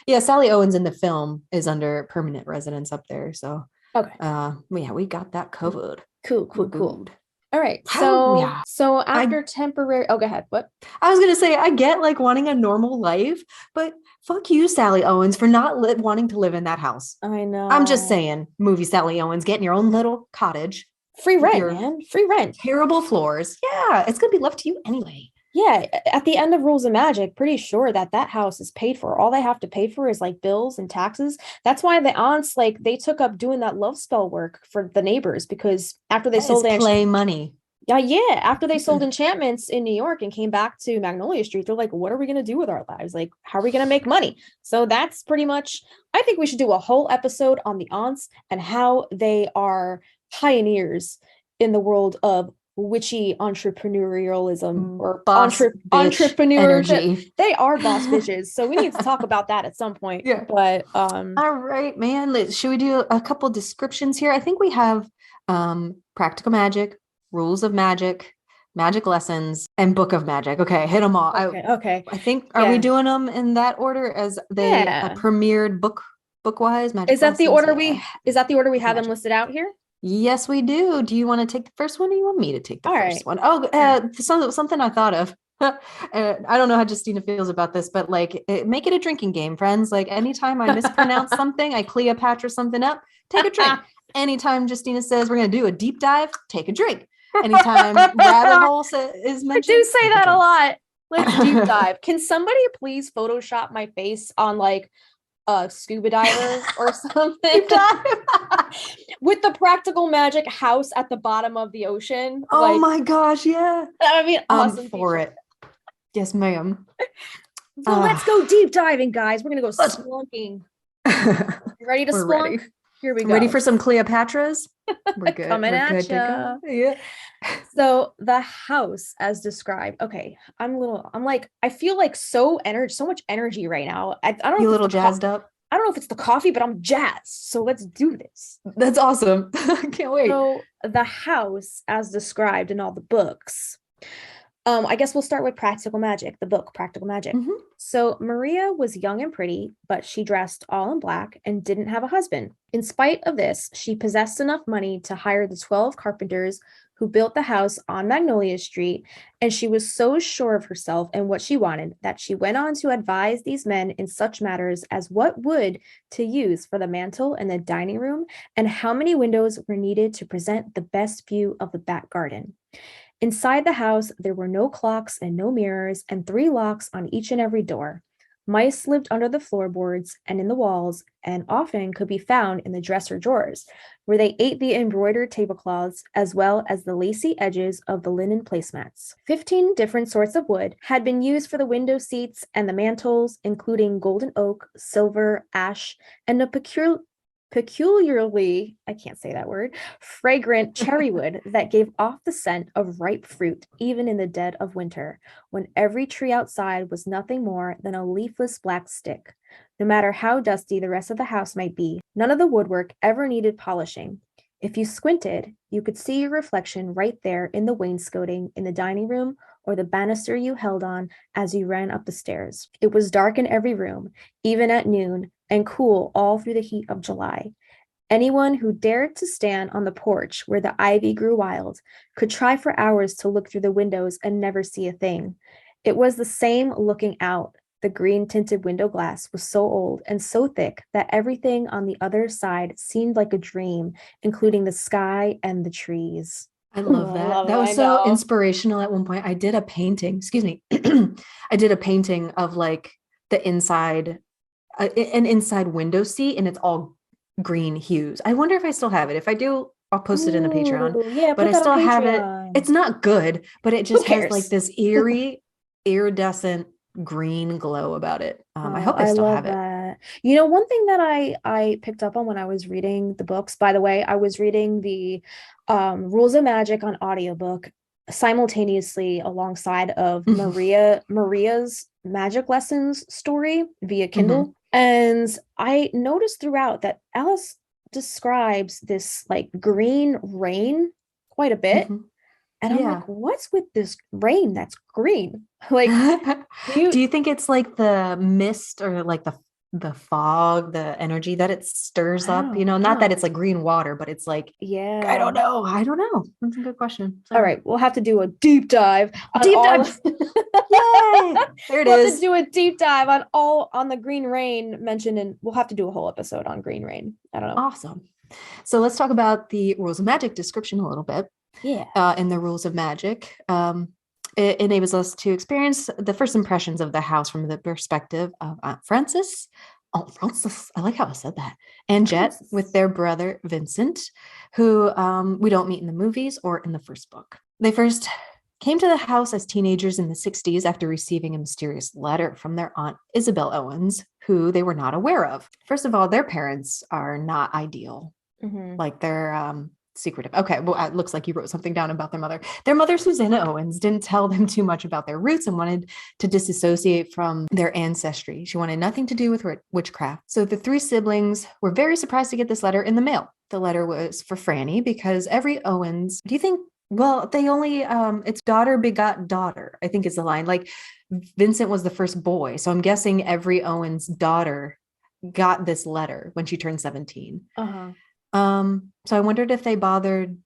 B: know.
C: Sally Owens in the film is under permanent residence up there. So
B: Okay.
C: yeah, we got that covered.
B: Cool.
C: Good.
B: All right.
C: How- yeah.
B: So after temporary, oh, go ahead. What?
C: I was gonna say, I get like wanting a normal life, but fuck you, Sally Owens, for not wanting to live in that house.
B: I know.
C: I'm just saying, movie Sally Owens, getting your own little cottage.
B: Free
C: with
B: rent,
C: your
B: man. Free rent.
C: Terrible floors. Yeah, it's gonna be left to you anyway.
B: Yeah, at the end of Rules of Magic, pretty sure that house is paid for. All they have to pay for is like bills and taxes. That's why the aunts, like, they took up doing that love spell work for the neighbors, because after they sold
C: play money.
B: Yeah, after they sold enchantments in New York and came back to Magnolia Street, they're like, what are we going to do with our lives? Like, how are we going to make money? So that's pretty much, I think we should do a whole episode on the aunts and how they are pioneers in the world of witchy entrepreneurialism or entrepreneurship.
C: Energy.
B: They are boss bitches. So we need to talk about that at some point.
C: Yeah.
B: But
C: all right, man. Should we do a couple descriptions here? I think we have practical magic, rules of magic, magic lessons, and book of magic. Okay, hit them all.
B: Okay.
C: I think, are we doing them in that order as they premiered book-wise? Magic
B: is that the order we have them
C: magic.
B: Listed out here?
C: Yes, we do. Do you want to take the first one, or you want me to take the first one? Something I thought of. I don't know how Justina feels about this, but like, make it a drinking game, friends. Like, anytime I mispronounce something, I Cleopatra something up, take a drink. Anytime Justina says we're going to do a deep dive, take a drink. Anytime rabbit hole is mentioned,
B: I do say that a lot. Let's deep dive. Can somebody please Photoshop my face on like a scuba diver or something with the practical magic house at the bottom of the ocean?
C: Oh my gosh, yeah.
B: I mean, awesome
C: for it. Yes, ma'am.
B: So let's go deep diving, guys. We're gonna go splunking. You ready to splunk?
C: Ready.
B: Here we go.
C: Ready for some Cleopatras? We're good.
B: Coming at ya.
C: Yeah.
B: So the house, as described. Okay, I feel like so much energy right now. I don't know.
C: You a little jazzed up?
B: I don't know if it's the coffee, but I'm jazzed. So let's do this.
C: That's awesome. Can't wait.
B: So the house, as described in all the books. I guess we'll start with Practical Magic, the book Practical Magic.
C: Mm-hmm.
B: So Maria was young and pretty, but she dressed all in black and didn't have a husband. In spite of this, she possessed enough money to hire the 12 carpenters who built the house on Magnolia Street, and she was so sure of herself and what she wanted that she went on to advise these men in such matters as what wood to use for the mantle and the dining room, and how many windows were needed to present the best view of the back garden. Inside the house, there were no clocks and no mirrors, and 3 locks on each and every door. Mice lived under the floorboards and in the walls, and often could be found in the dresser drawers, where they ate the embroidered tablecloths as well as the lacy edges of the linen placemats. 15 different sorts of wood had been used for the window seats and the mantles, including golden oak, silver, ash, and a peculiarly, I can't say that word, fragrant cherry wood that gave off the scent of ripe fruit, even in the dead of winter, when every tree outside was nothing more than a leafless black stick. No matter how dusty the rest of the house might be, none of the woodwork ever needed polishing. If you squinted, you could see your reflection right there in the wainscoting in the dining room or the banister you held on as you ran up the stairs. It was dark in every room, even at noon, and cool all through the heat of July. Anyone who dared to stand on the porch where the ivy grew wild could try for hours to look through the windows and never see a thing. It was the same looking out. The green-tinted window glass was so old and so thick that everything on the other side seemed like a dream, including the sky and the trees.
C: I love that. That was so inspirational. At one point, I did a painting. Excuse me. I did a painting of like the inside, an inside window seat, and it's all green hues. I wonder if I still have it. If I do, I'll post it in the Patreon.
B: Yeah,
C: but I still have it. It's not good, but it just has like this eerie, iridescent green glow about it. I hope I still
B: love
C: have it.
B: that. You know, one thing that I picked up on when I was reading the books, by the way, I was reading the Rules of Magic on audiobook simultaneously alongside of Maria's magic lessons story via Kindle. And I noticed throughout that Alice describes this like green rain quite a bit. And I'm like, what's with this rain that's green? Like,
C: do you think it's like the mist or like the fog, the energy that it stirs up? You know, not that it's like green water, but it's like, I don't know. That's a good question.
B: All right, we'll have to do a deep dive.
C: Yay! There it is.
B: We'll have to do a deep dive on the green rain mentioned, and we'll have to do a whole episode on green rain. I don't know.
C: Awesome. So let's talk about the rules of magic description a little bit.
B: Yeah.
C: In the rules of magic, it enables us to experience the first impressions of the house from the perspective of Aunt Frances. Aunt Frances, I like how I said that. And Jet with their brother Vincent, who we don't meet in the movies or in the first book. They first came to the house as teenagers in the 60s after receiving a mysterious letter from their aunt Isabel Owens, who they were not aware of. First of all, their parents are not ideal. Like they're secretive. Okay, well, it looks like you wrote something down about their mother. Their mother, Susanna Owens, didn't tell them too much about their roots and wanted to disassociate from their ancestry. She wanted nothing to do with witchcraft. So the three siblings were very surprised to get this letter in the mail. The letter was for Franny because every Owens, do you think, well, they only, it's daughter begot daughter, I think is the line. Like Vincent was the first boy. So I'm guessing every Owens daughter got this letter when she turned 17. So I wondered if they bothered.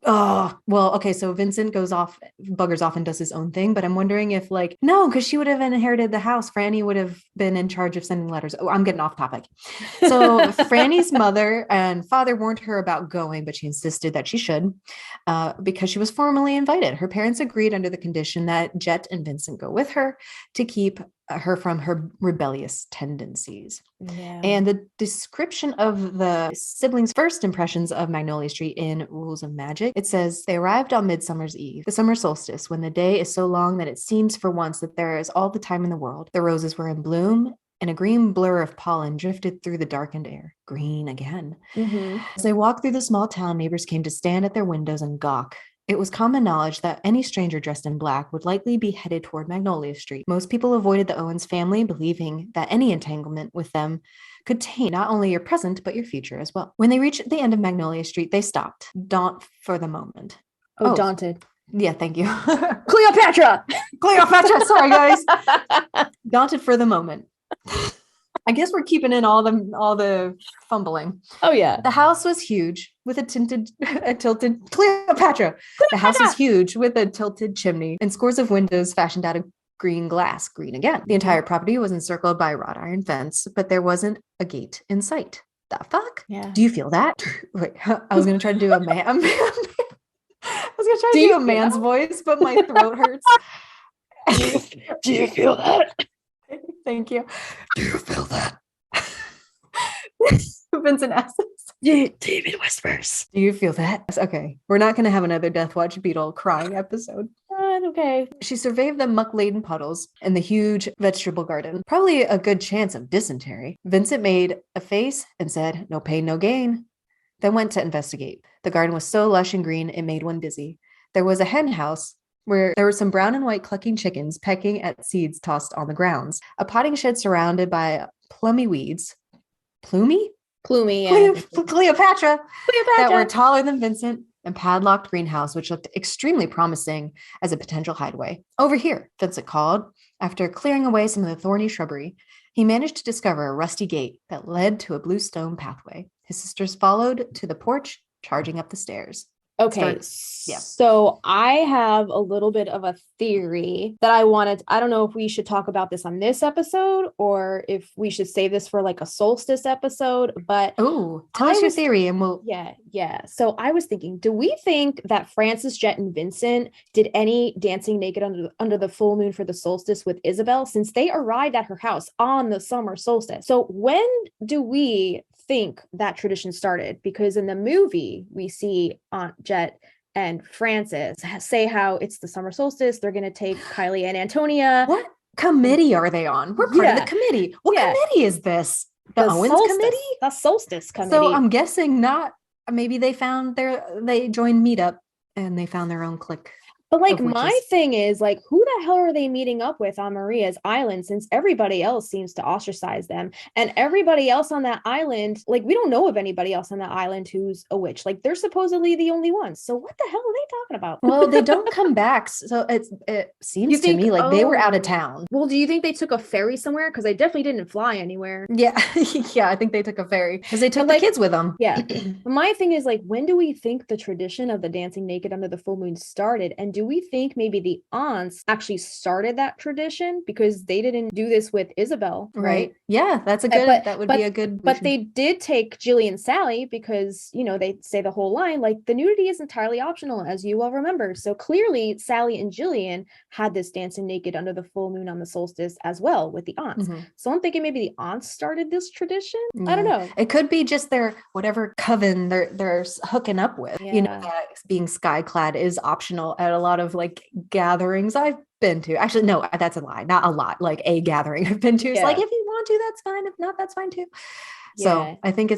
C: Oh, well, okay. So Vincent buggers off and does his own thing, but I'm wondering if no, because she would have inherited the house. Franny would have been in charge of sending letters. Oh, I'm getting off topic. So Franny's mother and father warned her about going, but she insisted that she should because she was formally invited. Her parents agreed under the condition that Jet and Vincent go with her to keep her from her rebellious tendencies. And the description of the siblings' first impressions of Magnolia Street in Rules of Magic, it says they arrived on Midsummer's Eve, the summer solstice, when the day is so long that it seems for once that there is all the time in the world. The roses were in bloom, and a green blur of pollen drifted through the darkened air. Green again. As they walked through the small town, neighbors came to stand at their windows and gawk. It was common knowledge that any stranger dressed in black would likely be headed toward Magnolia Street. Most people avoided the Owens family, believing that any entanglement with them could taint not only your present, but your future as well. When they reached the end of Magnolia Street, they stopped, daunted for the moment.
B: Daunted.
C: Yeah, thank you.
B: Cleopatra!
C: Sorry, guys. Daunted for the moment. I guess we're keeping in all the fumbling.
B: Oh yeah.
C: The house was huge with a tilted Cleopatra. The house was huge with a tilted chimney and scores of windows fashioned out of green glass. Green again. The entire property was encircled by a wrought iron fence, but there wasn't a gate in sight. The fuck?
B: Yeah.
C: Do you feel that? Wait, I was gonna try to do a man. I was gonna try to do a man's voice, but my throat hurts.
B: Do you feel that?
C: Thank you. Do you feel that? Vincent asks.
B: David whispers.
C: Do you feel that? Okay. We're not going to have another Death Watch Beetle crying episode.
B: Okay.
C: She surveyed the muck-laden puddles and the huge vegetable garden. Probably a good chance of dysentery. Vincent made a face and said, "No pain, no gain." Then went to investigate. The garden was so lush and green, it made one dizzy. There was a hen house where there were some brown and white clucking chickens pecking at seeds tossed on the grounds. A potting shed surrounded by plummy weeds. Plumy, yeah. Cleopatra. That were taller than Vincent, and padlocked greenhouse, which looked extremely promising as a potential hideaway. "Over here," Vincent called. After clearing away some of the thorny shrubbery, he managed to discover a rusty gate that led to a blue stone pathway. His sisters followed to the porch, charging up the stairs.
B: Okay. So I have a little bit of a theory that I don't know if we should talk about this on this episode or if we should save this for like a solstice episode, but
C: tell us your theory and we'll.
B: Yeah. So I was thinking, do we think that Frances, Jet, and Vincent did any dancing naked under the full moon for the solstice with Isabel, since they arrived at her house on the summer solstice? So when do we think that tradition started? Because in the movie we see Aunt Jet and Frances say how it's the summer solstice, they're going to take Kylie and Antonia.
C: What? committee are they on? We're part of the
B: Yeah.
C: committee. What
B: Yeah.
C: committee is this? The Owens committee?
B: The Solstice committee.
C: So I'm guessing not. Maybe they joined Meetup and they found their own clique.
B: But like
C: of
B: my
C: witches.
B: thing is like, who the hell are they meeting up with on Maria's island, since everybody else seems to ostracize them, and everybody else on that island, like we don't know of anybody else on that island who's a witch. Like they're supposedly the only ones. So what the hell are they talking about?
C: Well, they don't come back. So it seems to me like they were out of town.
B: Well, do you think they took a ferry somewhere? Because they definitely didn't fly anywhere.
C: Yeah. Yeah, I think they took a ferry because they took the kids with them.
B: Yeah. But my thing is like, when do we think the tradition of the dancing naked under the full moon started? And do we think maybe the aunts actually started that tradition because they didn't do this with Isabel, right?
C: Yeah, that's a good, that would be a good.
B: But they did take Jilly and Sally because, you know, they say the whole line, like the nudity is entirely optional, as you all remember. So clearly Sally and Jillian had this dancing naked under the full moon on the solstice as well with the aunts. So I'm thinking maybe the aunts started this tradition. I don't know.
C: It could be just their whatever coven they're hooking up with. You know, that being sky clad is optional at a lot of like gatherings I've been to. Actually, no, that's a lie. Not a lot. Like a gathering I've been to. It's like, if you want to, that's fine. If not, that's fine too. So I think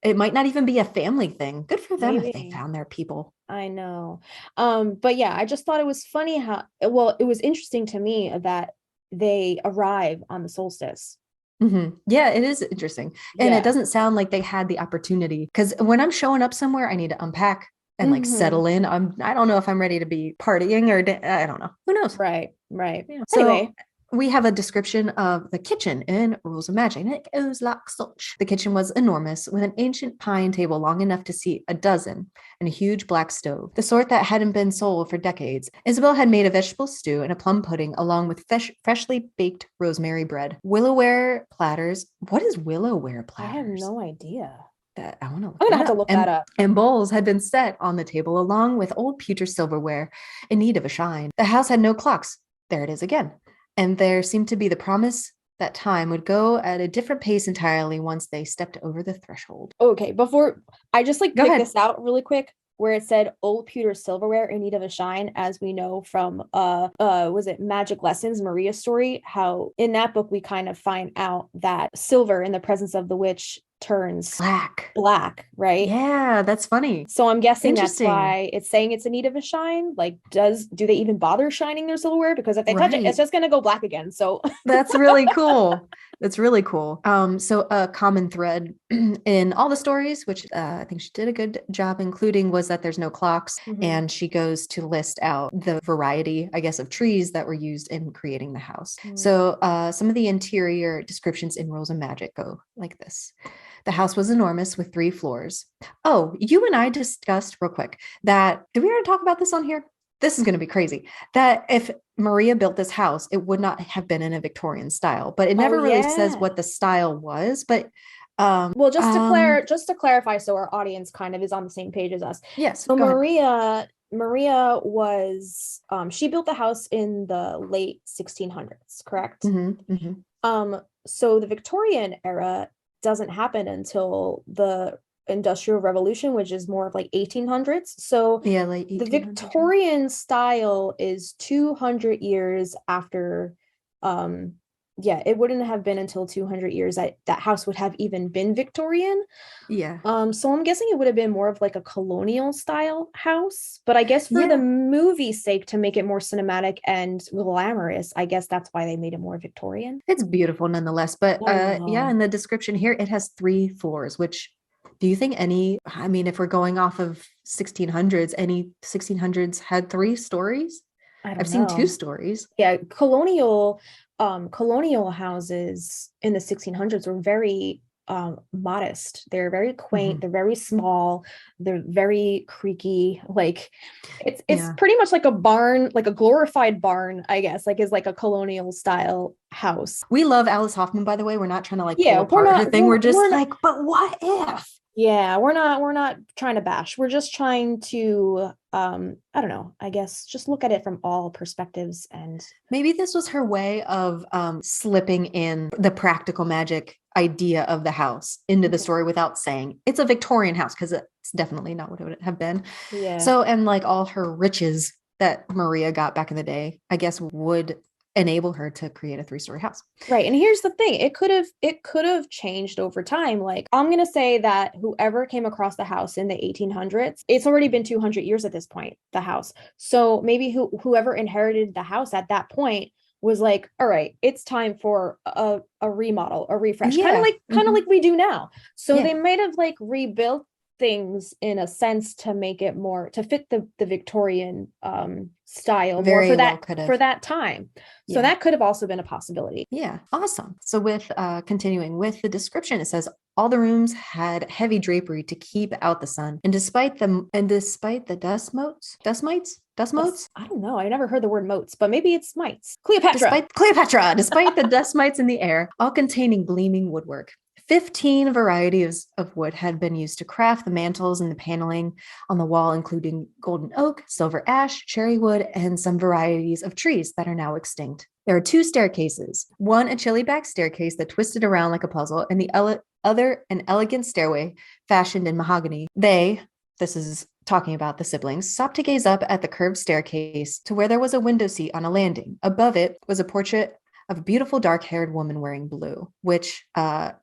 C: it might not even be a family thing. Good for them if they found their people.
B: I know. But yeah, I just thought it was funny it was interesting to me that they arrive on the solstice.
C: Yeah, it is interesting. And it doesn't sound like they had the opportunity, because when I'm showing up somewhere, I need to unpack and like settle in. I don't know if I'm ready to be partying or I don't know. Who knows?
B: Right.
C: Yeah.
B: Anyway,
C: we have a description of the kitchen in Rules of Magic, and it goes like such. The kitchen was enormous, with an ancient pine table long enough to seat a dozen, and a huge black stove, the sort that hadn't been sold for decades. Isabel had made a vegetable stew and a plum pudding, along with freshly baked rosemary bread. Willowware platters. What is willowware platters?
B: I have no idea.
C: I'm
B: gonna have to look that up.
C: And bowls had been set on the table, along with old pewter silverware in need of a shine. The house had no clocks. There it is again. And there seemed to be the promise that time would go at a different pace entirely once they stepped over the threshold.
B: Okay, before I just pick this out really quick, where it said old pewter silverware in need of a shine, as we know from was it Magic Lessons, Maria's story, how in that book we kind of find out that silver in the presence of the witch turns black, right?
C: Yeah, that's funny.
B: So I'm guessing that's why it's saying it's in need of a shine. Like, do they even bother shining their silverware? Because if they touch it, it's just gonna go black again. So
C: that's really cool. That's really cool. So a common thread in all the stories, which I think she did a good job including, was that there's no clocks, and she goes to list out the variety, I guess, of trees that were used in creating the house. So some of the interior descriptions in Rules of Magic go like this. The house was enormous with 3 floors. Oh, you and I discussed real quick that, did we already talk about this on here? This is going to be crazy. That if Maria built this house, it would not have been in a Victorian style, but it never really says what the style was. But
B: well, just to clarify, so our audience kind of is on the same page as us.
C: Yes.
B: So Maria was she built the house in the late 1600s, correct? So the Victorian era doesn't happen until the Industrial Revolution, which is more of like 1800s. So
C: late 1800s.
B: The Victorian style is 200 years after. It wouldn't have been until 200 years that house would have even been Victorian.
C: Yeah.
B: So I'm guessing it would have been more of like a colonial style house, but I guess for the movie's sake, to make it more cinematic and glamorous, I guess that's why they made it more Victorian.
C: It's beautiful nonetheless, but in the description here, it has 3 floors, which, do you think if we're going off of 1600s, any 1600s had 3 stories? I've seen 2 stories.
B: Yeah, colonial houses in the 1600s were very modest. They're very quaint. They're very small. They're very creaky. Like it's pretty much like a barn, like a glorified barn, I guess. Like is like a colonial style house.
C: We love Alice Hoffman, by the way. We're not trying to pull apart her thing. We're just but what if?
B: Yeah, we're not trying to bash. We're just trying to I don't know, I guess just look at it from all perspectives. And
C: maybe this was her way of slipping in the practical magic idea of the house into the story without saying it's a Victorian house, because it's definitely not what it would have been.
B: Yeah.
C: So, and like all her riches that Maria got back in the day, I guess would enable her to create a 3-story house.
B: Right. And here's the thing. It could have changed over time. Like, I'm going to say that whoever came across the house in the 1800s, it's already been 200 years at this point, the house. So maybe whoever inherited the house at that point was like, all right, it's time for a remodel, a refresh, kind of like we do now. So they might have like rebuilt things in a sense to make it more to fit the Victorian style more for that time. So that could have also been a possibility.
C: Yeah, awesome. So with continuing with the description, it says all the rooms had heavy drapery to keep out the sun, and despite the dust mites.
B: I don't know. I never heard the word motes, but maybe it's mites. Despite
C: the dust mites in the air, all containing gleaming woodwork. 15 varieties of wood had been used to craft the mantles and the paneling on the wall, including golden oak, silver ash, cherry wood, and some varieties of trees that are now extinct. There are 2 staircases, one a chili-back staircase that twisted around like a puzzle, and the other an elegant stairway fashioned in mahogany. This is talking about the siblings, stopped to gaze up at the curved staircase to where there was a window seat on a landing. Above it was a portrait of a beautiful dark-haired woman wearing blue, which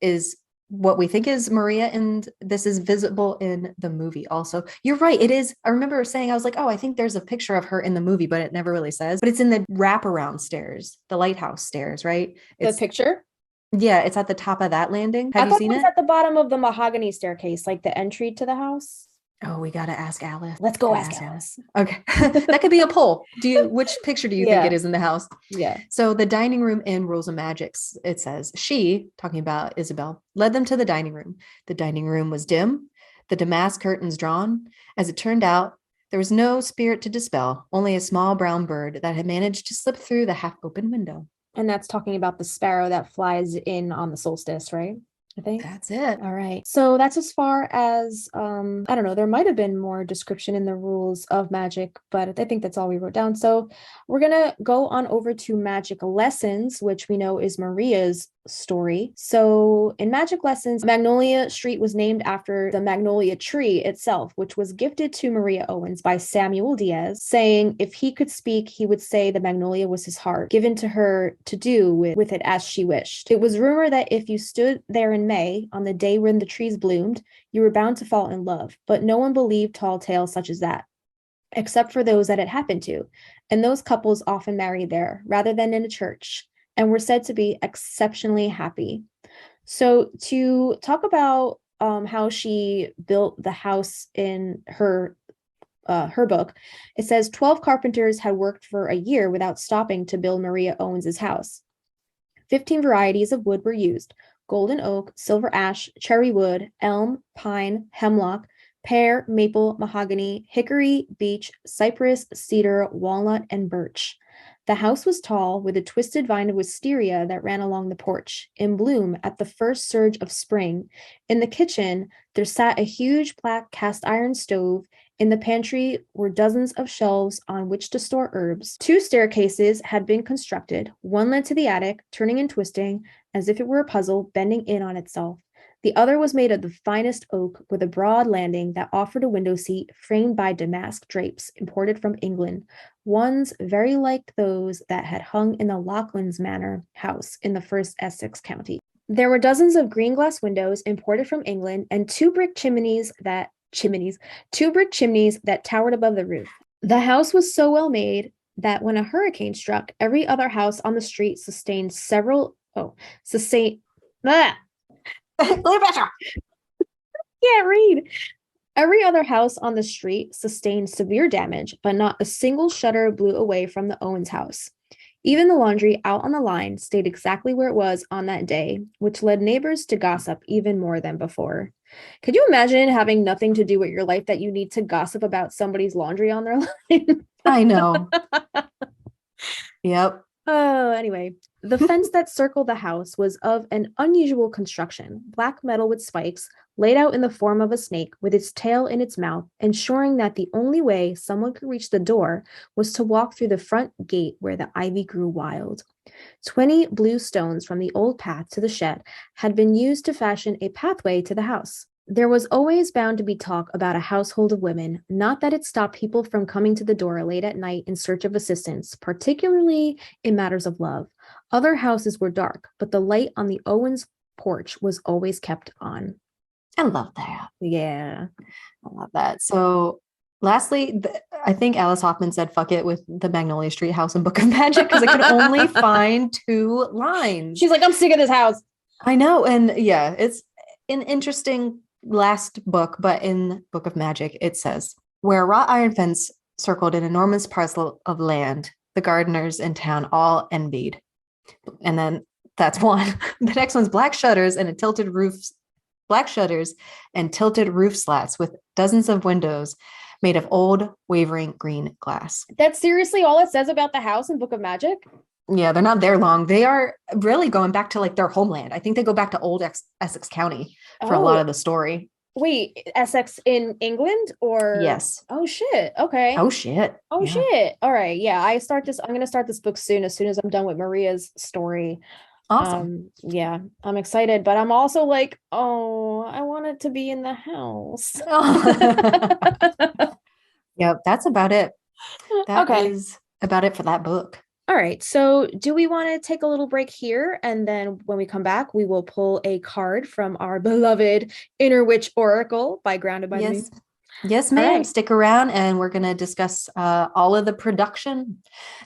C: is what we think is Maria, and this is visible in the movie also. You're right, it is. I remember saying, I was like, oh, I think there's a picture of her in the movie, but it never really says. But it's in the wraparound stairs, the lighthouse stairs, right?
B: The picture?
C: Yeah, it's at the top of that landing. Have you seen it?
B: It was at the bottom of the mahogany staircase, like the entry to the house.
C: Oh, we got to ask Alice.
B: Let's go ask Alice.
C: Okay. That could be a poll. Which picture do you think it is in the house?
B: Yeah.
C: So the dining room in Rules of Magic, it says, she, talking about Isabel, led them to the dining room. The dining room was dim, the damask curtains drawn. As it turned out, there was no spirit to dispel, only a small brown bird that had managed to slip through the half-open window.
B: And that's talking about the sparrow that flies in on the solstice, right? I think
C: that's it.
B: All right. So that's as far as, I don't know, there might have been more description in the rules of magic, but I think that's all we wrote down. So we're going to go on over to magic lessons, which we know is Maria's story. So in magic lessons, Magnolia Street was named after the magnolia tree itself, which was gifted to Maria Owens by Samuel Diaz, saying if he could speak, he would say the magnolia was his heart, given to her to do with it as she wished. It was rumored that if you stood there in May, on the day when the trees bloomed, you were bound to fall in love, but no one believed tall tales such as that, except for those that it happened to, and those couples often married there rather than in a church, and were said to be exceptionally happy. So to talk about how she built the house in her book, it says 12 carpenters had worked for a year without stopping to build Maria Owens's house. 15 varieties of wood were used: golden oak, silver ash, cherry wood, elm, pine, hemlock, pear, maple, mahogany, hickory, beech, cypress, cedar, walnut, and birch. The house was tall, with a twisted vine of wisteria that ran along the porch, in bloom at the first surge of spring. In the kitchen, there sat a huge black cast iron stove. In the pantry were dozens of shelves on which to store herbs. 2 staircases had been constructed. One led to the attic, turning and twisting, as if it were a puzzle, bending in on itself. The other was made of the finest oak, with a broad landing that offered a window seat framed by damask drapes imported from England, ones very like those that had hung in the Lauchlan's Manor house in the first Essex County. There were dozens of green glass windows imported from England, and 2 brick chimneys that towered above the roof. The house was so well made that when a hurricane struck, every other house on the street Can't read. Every other house on the street sustained severe damage, but not a single shutter blew away from the Owens house. Even the laundry out on the line stayed exactly where it was on that day, which led neighbors to gossip even more than before. Could you imagine having nothing to do with your life that you need to gossip about somebody's laundry on their line?
C: I know. Yep.
B: Oh, anyway, the fence that circled the house was of an unusual construction, black metal with spikes, laid out in the form of a snake with its tail in its mouth, ensuring that the only way someone could reach the door was to walk through the front gate where the ivy grew wild. 20 blue stones from the old path to the shed had been used to fashion a pathway to the house.
A: There was always bound to be talk about a household of women, not that it stopped people from coming to the door late at night in search of assistance, particularly in matters of love. Other houses were dark, but the light on the Owens porch was always kept on.
C: I love that.
A: Yeah.
C: I love that. So lastly, I think Alice Hoffman said, fuck it with the Magnolia Street house and Book of Magic because I could only find 2 lines.
A: She's like, I'm sick of this house.
C: I know. And yeah, it's an interesting last book, but in Book of Magic, it says, where a wrought iron fence circled an enormous parcel of land, the gardeners in town all envied. And then that's one. The next one's black shutters and tilted roof slats with dozens of windows made of old wavering green glass.
A: That's seriously all it says about the house in Book of Magic?
C: Yeah, they're not there long. They are really going back to like their homeland. I think they go back to old Essex County for a lot of the story.
A: Wait, Essex in England or?
C: Yes.
A: Oh shit. Okay.
C: Oh shit.
A: Oh
C: Yeah.
A: shit. All right. Yeah, I'm going to start this book soon as I'm done with Maria's story.
C: Awesome.
A: Yeah, I'm excited, but I'm also like, oh, I want it to be in the house.
C: Yep, that's about it. That
A: Okay.
C: is about it for that book.
A: All right. So do we want to take a little break here? And then when we come back, we will pull a card from our beloved Inner Witch Oracle by Grounded by the Moon.
C: Yes, ma'am.
A: Right.
C: Stick around and we're going to discuss all of the production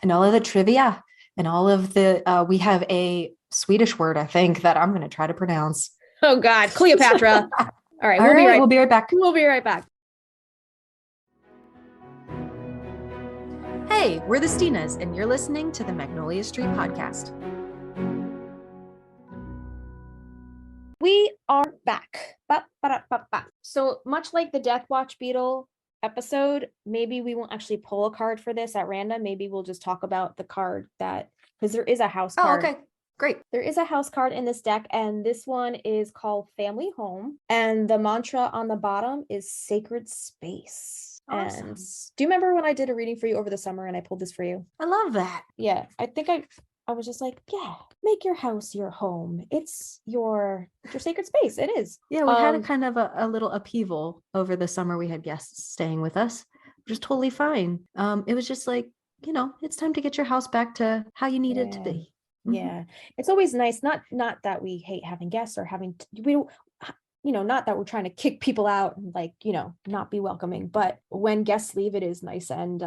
C: and all of the trivia and all of the, we have a Swedish word, I think, that I'm going to try to pronounce.
A: Oh God, Cleopatra. All right.
C: We'll be right back.
A: We'll be right back.
C: Hey, we're the Stinas, and you're listening to the Magnolia Street podcast.
A: We are back. Ba-ba-da-ba-ba. So much like the Death Watch Beetle episode, maybe we won't actually pull a card for this at random. Maybe we'll just talk about the card because there is a house card.
C: Oh, okay. Great.
A: There is a house card in this deck, and this one is called Family Home. And the mantra on the bottom is Sacred Space.
C: Awesome.
A: And do you remember when I did a reading for you over the summer and I pulled this for you?
C: I love that.
A: Yeah, I think I was just like, yeah, make your house your home. It's your sacred space. It is.
C: Yeah, we had a kind of a little upheaval over the summer. We had guests staying with us, which is totally fine. It was just like, it's time to get your house back to how you need it to be.
A: Yeah, it's always nice. Not that we hate having guests or not that we're trying to kick people out and not be welcoming, but when guests leave, it is nice. And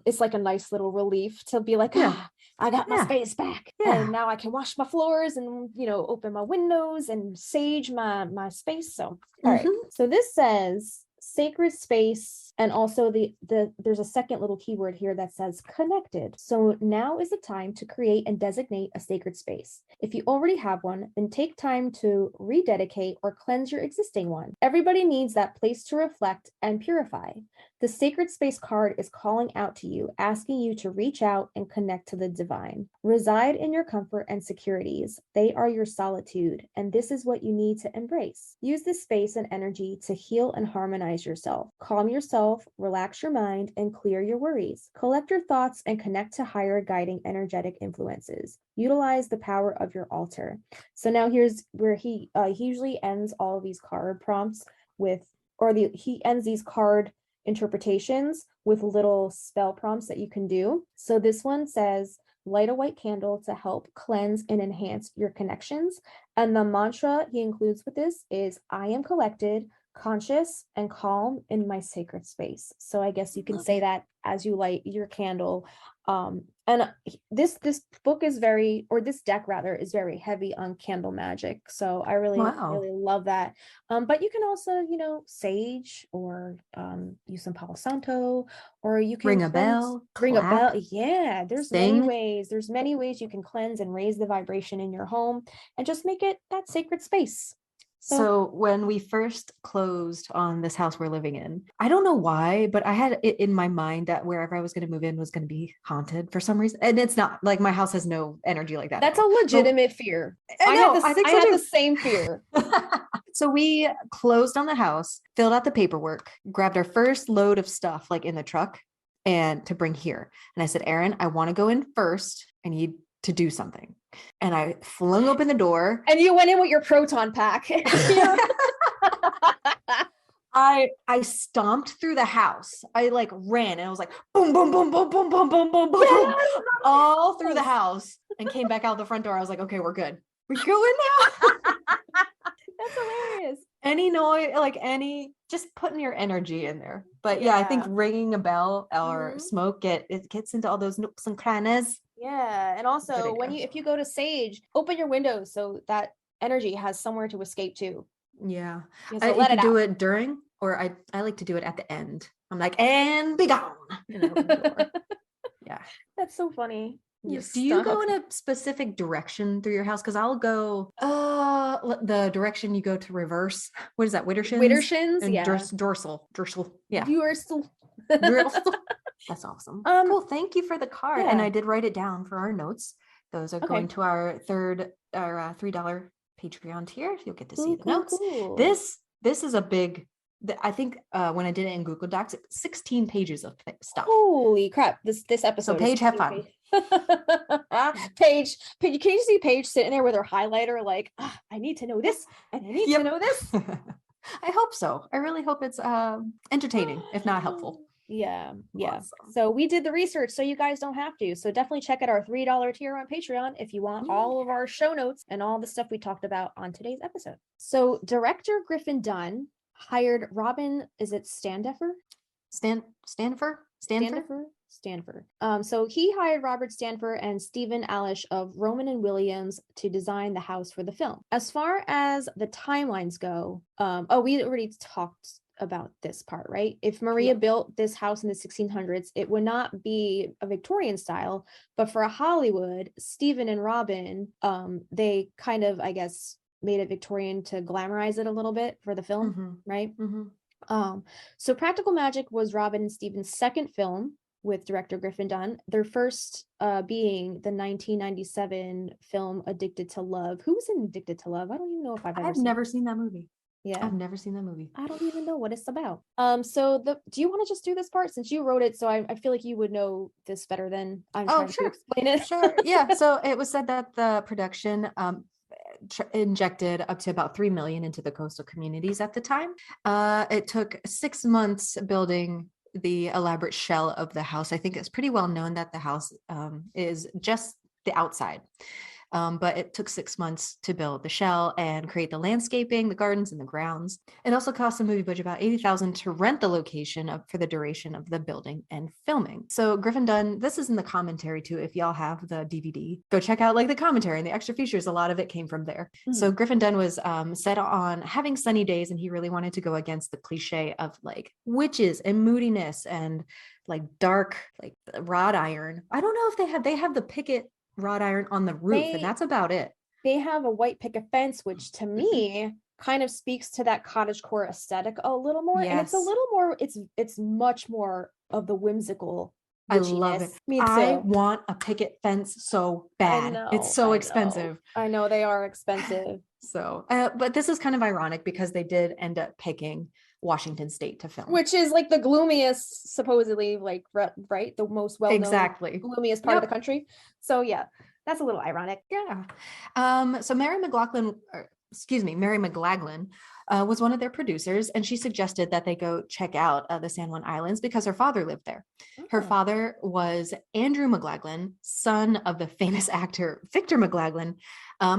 A: it's like a nice little relief to be like, I got my space back.
C: Yeah.
A: And now I can wash my floors and, open my windows and sage my space. So, all right. So this says sacred space. And also there's a second little keyword here that says connected. So now is the time to create and designate a sacred space. If you already have one, then take time to rededicate or cleanse your existing one. Everybody needs that place to reflect and purify. The sacred space card is calling out to you, asking you to reach out and connect to the divine. Reside in your comfort and securities. They are your solitude, and this is what you need to embrace. Use this space and energy to heal and harmonize yourself. Calm yourself, relax your mind, and clear your worries. Collect your thoughts and connect to higher guiding energetic influences. Utilize the power of your altar. So now here's where he usually ends all of these card prompts he ends these card interpretations with little spell prompts that you can do. So this one says, light a white candle to help cleanse and enhance your connections. And the mantra he includes with this is, I am collected, conscious, and calm in my sacred space. So I guess you can say that as you light your candle. And this book is this deck rather is very heavy on candle magic. So I really love that. But you can also, sage or use some Palo Santo, or you can
C: ring a bell.
A: Yeah, there's many ways. There's many ways you can cleanse and raise the vibration in your home and just make it that sacred space.
C: So when we first closed on this house we're living in, I don't know why, but I had it in my mind that wherever I was going to move in was going to be haunted for some reason. And it's not, like, my house has no energy like that.
A: That's a legitimate fear. I had the same fear.
C: So we closed on the house, filled out the paperwork, grabbed our first load of stuff like in the truck and to bring here. And I said, Erin, I want to go in first. I need to do something. And I flung open the door.
A: And you went in with your proton pack.
C: I stomped through the house. I like ran and I was like boom, boom, boom, boom, boom, boom, boom, boom, boom,
B: Yes!
C: all through the house and came back out the front door. I was like, okay, we're good. We're going now.
B: That's hilarious.
C: Any noise, like just putting your energy in there. But yeah, I think ringing a bell or smoke it gets into all those nooks and crannies.
B: Yeah, and also if you go to Sage, open your windows so that energy has somewhere to escape to.
C: Yeah,
B: You
C: you can do it during, or I like to do it at the end. I'm like, and be gone. And I open the door. Yeah,
B: that's so funny.
C: Yes. Do you go in a specific direction through your house? Because I'll go the direction you go to reverse. What is that?
B: Widdershins,
C: and
B: yeah.
C: Dorsal. Yeah.
B: Dorsal.
C: That's awesome. Cool. Thank you for the card.
B: Yeah.
C: And I did write it down for our notes. Those are going to our $3 Patreon tier. You'll get to see the notes. Cool. This is a big. I think when I did it in Google Docs, 16 pages of stuff.
B: Holy crap! This episode.
C: So Paige, have fun.
B: Paige, can you see Paige sitting there with her highlighter, like, I need to know this, and I need to know this.
C: I hope so. I really hope it's entertaining, if not helpful.
B: Yeah. Awesome. So we did the research, so you guys don't have to. So definitely check out our $3 tier on Patreon if you want all of our show notes and all the stuff we talked about on today's episode. So director Griffin Dunn hired Robin, is it Standeffer?
C: Stanford.
B: So he hired Robert Stanford and Stephen Alish of Roman and Williams to design the house for the film. As far as the timelines go, we already talked about this part, right? If Maria built this house in the 1600s, it would not be a Victorian style, but for a Hollywood, Stephen and Robin, they kind of, I guess, made it Victorian to glamorize it a little bit for the film, right? So Practical Magic was Robin and Stephen's second film with director Griffin Dunn. Their first being the 1997 film Addicted to Love. Who was in Addicted to Love? I don't even know if I've
C: never seen that movie.
B: Yeah,
C: I've never seen that movie.
B: I don't even know what it's about. So do you want to just do this part since you wrote it? So I feel like you would know this better than I'm trying to explain it.
C: Sure. Yeah. So it was said that the production injected up to about $3 million into the coastal communities at the time. It took 6 months building the elaborate shell of the house. I think it's pretty well known that the house is just the outside. But it took 6 months to build the shell and create the landscaping, the gardens, and the grounds. It also cost the movie budget about $80,000 to rent the location for the duration of the building and filming. So Griffin Dunn, this is in the commentary too. If y'all have the DVD, go check out like the commentary and the extra features. A lot of it came from there. So Griffin Dunn was set on having sunny days, and he really wanted to go against the cliche of like witches and moodiness and like dark, like wrought iron. I don't know if they have the picket wrought iron on the roof, and that's about it.
B: They have a white picket fence, which to me kind of speaks to that cottagecore aesthetic a little more. And it's a little more, it's much more of the whimsical witchiness.
C: I love it. Me too. I want a picket fence so bad. It's so expensive.
B: I know they are expensive.
C: So, but this is kind of ironic because they did end up picking Washington State to film,
B: which is like the gloomiest, supposedly, like right, the most well-known, gloomiest part of the country. So yeah, that's a little ironic.
C: Yeah. So Mary McLaughlin was one of their producers, and she suggested that they go check out the San Juan Islands because her father lived there. Her father was Andrew McLaughlin, son of the famous actor Victor McLaughlin.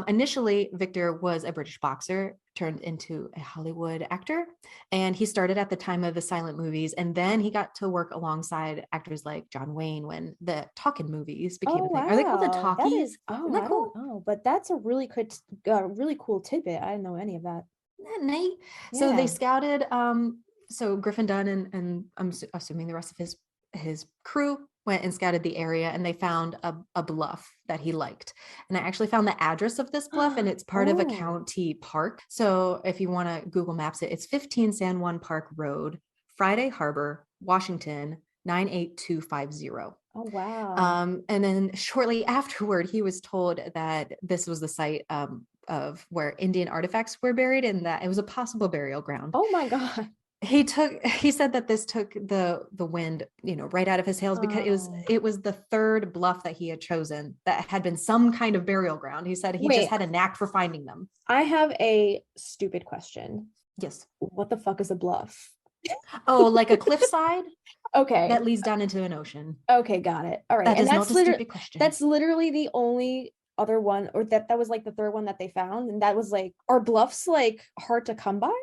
C: Initially, Victor was a British boxer turned into a Hollywood actor, and he started at the time of the silent movies, and then he got to work alongside actors like John Wayne when the talking movies became a thing. Are they called the talkies?
B: Isn't that cool? I don't know, but that's a really good, really cool tidbit. I didn't know any of that.
C: Isn't that neat? Yeah. So they scouted. So Griffin Dunn and I'm assuming the rest of his crew went and scouted the area, and they found a bluff that he liked. And I actually found the address of this bluff, and it's part of a county park. So if you want to Google Maps it, it's 15 San Juan Park Road, Friday Harbor, Washington, 98250.
B: Oh, wow.
C: And then shortly afterward, he was told that this was the site of where Indian artifacts were buried, and that it was a possible burial ground.
B: Oh my God.
C: He said that this took the wind, right out of his sails, because it was the third bluff that he had chosen that had been some kind of burial ground. He said he just had a knack for finding them.
B: I have a stupid question.
C: Yes.
B: What the fuck is a bluff?
C: Oh, like a cliffside
B: Okay.
C: that leads down into an ocean.
B: Okay, got it. All right.
C: That
B: And
C: is not a stupid question.
B: that's literally the only other one, or that was like the third one that they found. And that was like, are bluffs like hard to come by?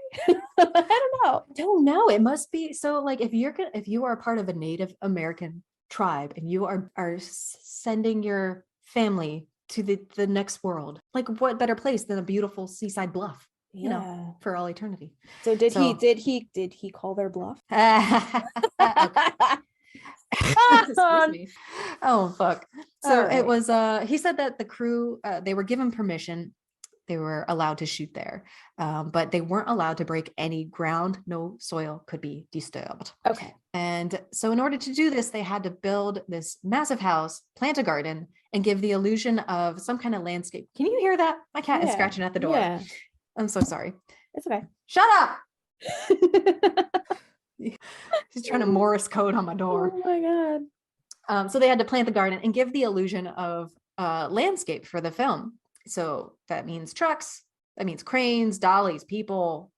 B: I
C: don't know. It must be. So like if you are part of a Native American tribe and you are sending your family to the next world, like what better place than a beautiful seaside bluff, you know, for all eternity.
B: So did he call their bluff?
C: Excuse me. Oh fuck. So it was he said that the crew they were given permission, they were allowed to shoot there, but they weren't allowed to break any ground. No soil could be disturbed.
B: Okay.
C: And so in order to do this, they had to build this massive house, plant a garden, and give the illusion of some kind of landscape. Can you hear that? My cat is scratching at the door.
B: Yeah.
C: I'm so sorry.
B: It's okay.
C: Shut up. She's trying to Morse code on my door.
B: Oh my
C: God. So they had to plant the garden and give the illusion of landscape for the film. So that means trucks, that means cranes, dollies, people,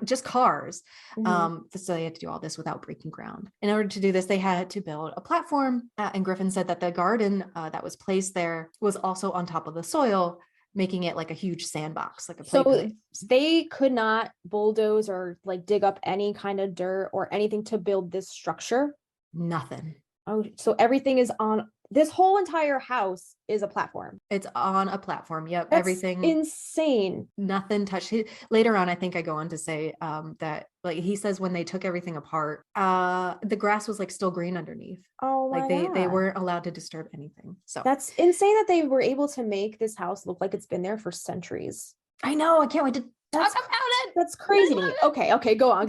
C: just cars. So they had to do all this without breaking ground. In order to do this, they had to build a platform. And Griffin said that the garden that was placed there was also on top of the soil, making it like a huge sandbox, like a play place.
B: They could not bulldoze or like dig up any kind of dirt or anything to build this structure.
C: Nothing.
B: Oh, so everything is on. This whole entire house is a platform.
C: It's on a platform. Yep.
B: That's
C: everything
B: insane.
C: Nothing touched. Later on, I think I go on to say that like he says when they took everything apart, the grass was like still green underneath.
B: Oh my
C: God. They
B: God.
C: weren't allowed to disturb anything. So
B: that's insane that they were able to make this house look like it's been there for centuries.
C: I know. I can't wait to talk about it.
B: That's crazy to me. Okay. Go on.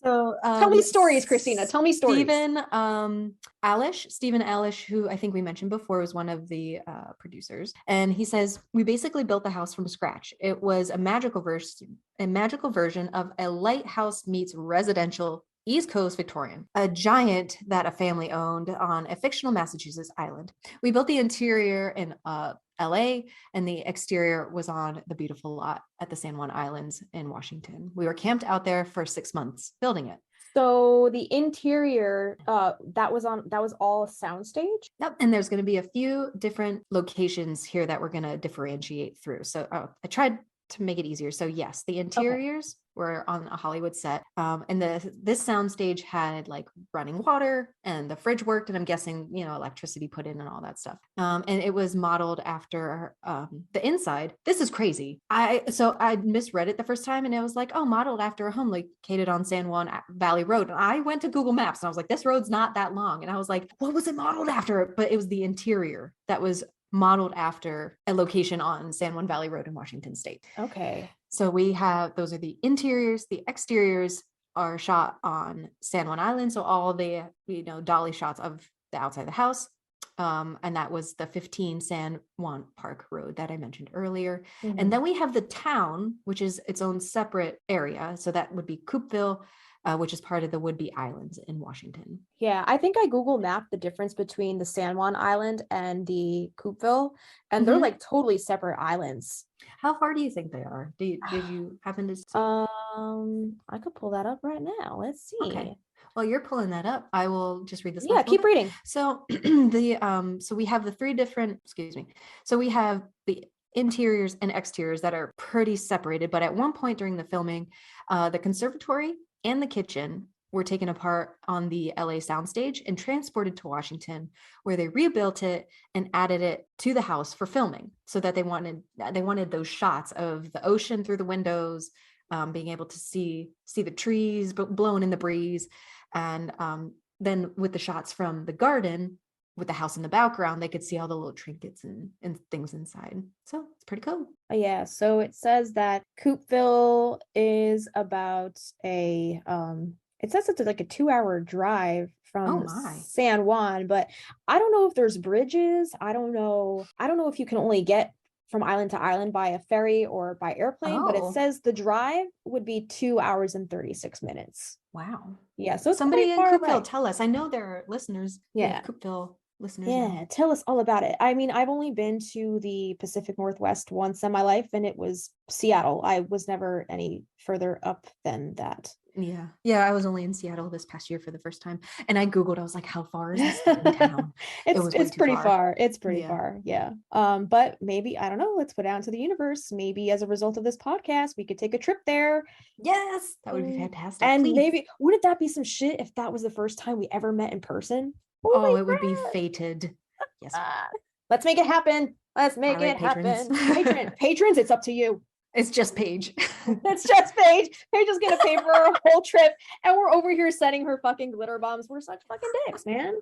C: So
B: tell me stories, Christina. Tell me stories.
C: Stephen Alish, who I think we mentioned before, was one of the producers, and he says we basically built the house from scratch. It was a magical version of a lighthouse meets residential East Coast Victorian, a giant that a family owned on a fictional Massachusetts island. We built the interior in LA, and the exterior was on the beautiful lot at the San Juan Islands in Washington. We were camped out there for 6 months building it.
B: So the interior, that was all a soundstage?
C: Yep. And there's going to be a few different locations here that we're going to differentiate through. So I tried to make it easier. So yes, the interiors were on a Hollywood set. And this soundstage had like running water, and the fridge worked, and I'm guessing, electricity put in and all that stuff. And it was modeled after the inside. This is crazy. I misread it the first time, and it was like, oh, modeled after a home located on San Juan Valley Road. And I went to Google Maps and I was like, this road's not that long. And I was like, what was it modeled after? But it was the interior that was modeled after a location on San Juan Valley Road in Washington State.
B: Okay.
C: So those are the interiors. The exteriors are shot on San Juan Island. So all the, dolly shots of the outside of the house. And that was the 15 San Juan Park Road that I mentioned earlier. Mm-hmm. And then we have the town, which is its own separate area. So that would be Coopville, which is part of the Woodby Islands in Washington.
B: Yeah, I think I Google mapped the difference between the San Juan Island and the Coopville, and they're like totally separate islands.
C: How far do you think they are? Did you happen to see?
B: I could pull that up right now. Let's see.
C: Okay. While you're pulling that up, I will just read this.
B: Yeah, keep reading.
C: So so we have the three different. So we have the interiors and exteriors that are pretty separated, but at one point during the filming, the conservatory and the kitchen were taken apart on the LA soundstage and transported to Washington, where they rebuilt it and added it to the house for filming, so that they wanted those shots of the ocean through the windows, being able to see the trees blowing in the breeze, and then with the shots from the garden with the house in the background, they could see all the little trinkets and things inside. So it's pretty cool.
B: Yeah. So it says that Coopville is about it says it's like a 2-hour drive from San Juan, but I don't know if there's bridges. I don't know if you can only get from island to island by a ferry or by airplane, but it says the drive would be 2 hours and 36 minutes.
C: Wow.
B: Yeah. So
C: somebody in Coopville, tell us. I know there are listeners in Coopville listeners
B: Yeah,
C: know.
B: tell us all about it. I mean, I've only been to the Pacific Northwest once in my life, and it was Seattle. I was never any further up than that.
C: Yeah, I was only in Seattle this past year for the first time, and I googled. I was like, how far is this fucking town? It was way
B: It's
C: too
B: pretty
C: far.
B: far. It's pretty
C: Yeah.
B: far. Yeah. But maybe, I don't know, let's put out into the universe. Maybe as a result of this podcast, we could take a trip there.
C: Yes, that would be
B: Mm,
C: fantastic.
B: And
C: Please.
B: maybe, wouldn't that be some shit if that was the first time we ever met in person?
C: Oh,
B: Holy
C: it would be
B: crap.
C: fated. Yes.
B: Let's make it happen. Let's make
C: All right,
B: it happen.
C: patrons.
B: Patrons, it's up to you.
C: It's just Paige.
B: It's just Paige. Paige is gonna pay for our whole trip, and we're over here sending her fucking glitter bombs. We're such fucking dicks, man.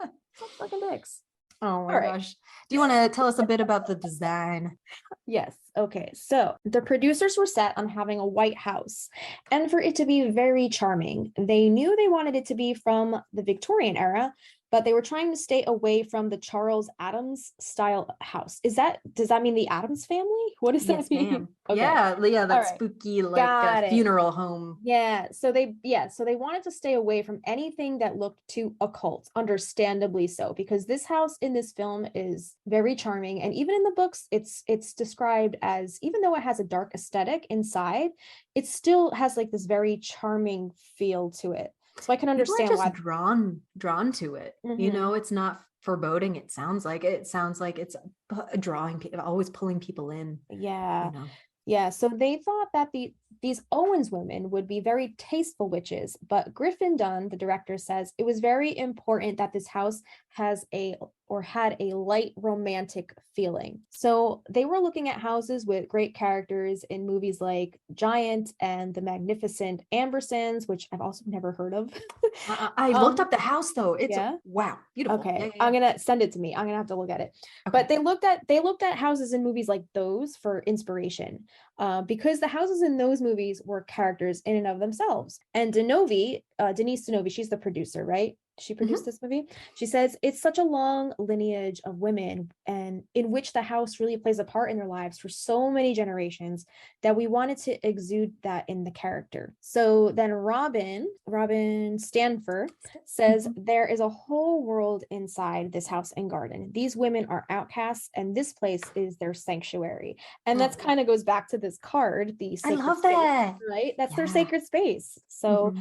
B: Such fucking dicks.
C: Oh my
B: All right.
C: gosh. Do you want to tell us a bit about the design?
B: Yes. Okay. So the producers were set on having a white house and for it to be very charming. They knew they wanted it to be from the Victorian era, but they were trying to stay away from the Charles Adams style house. Does that mean the Adams family? What does that
C: Yes,
B: mean?
C: ma'am.
B: Okay.
C: Yeah, that
B: All right.
C: spooky
B: Got it.
C: funeral home.
B: Yeah, so they wanted to stay away from anything that looked too occult, understandably so, because this house in this film is very charming, and even in the books, it's described as, even though it has a dark aesthetic inside, it still has like this very charming feel to it. So I can understand
C: People are
B: why
C: just drawn to it. You know, it's not foreboding. It sounds like it's drawing people, always pulling people in.
B: Yeah.
C: You know.
B: Yeah, so they thought that these Owens women would be very tasteful witches, but Griffin Dunn, the director, says it was very important that this house had a light romantic feeling. So they were looking at houses with great characters in movies like Giant and The Magnificent Ambersons, which I've also never heard of.
C: I looked up the house though. It's wow, beautiful.
B: Okay,
C: Yeah.
B: I'm gonna send it to me. I'm gonna have to look at it.
C: Okay.
B: But they looked at houses in movies like those for inspiration, because the houses in those movies were characters in and of themselves. And Denise Denovi, she's the producer, right? She produced this movie. She says it's such a long lineage of women, and in which the house really plays a part in their lives for so many generations, that we wanted to exude that in the character. So then Robin Stanford says there is a whole world inside this house and garden. These women are outcasts, and this place is their sanctuary. And that's kind of goes back to this card, the sacred
C: I love
B: space,
C: that.
B: right? That's their sacred space. So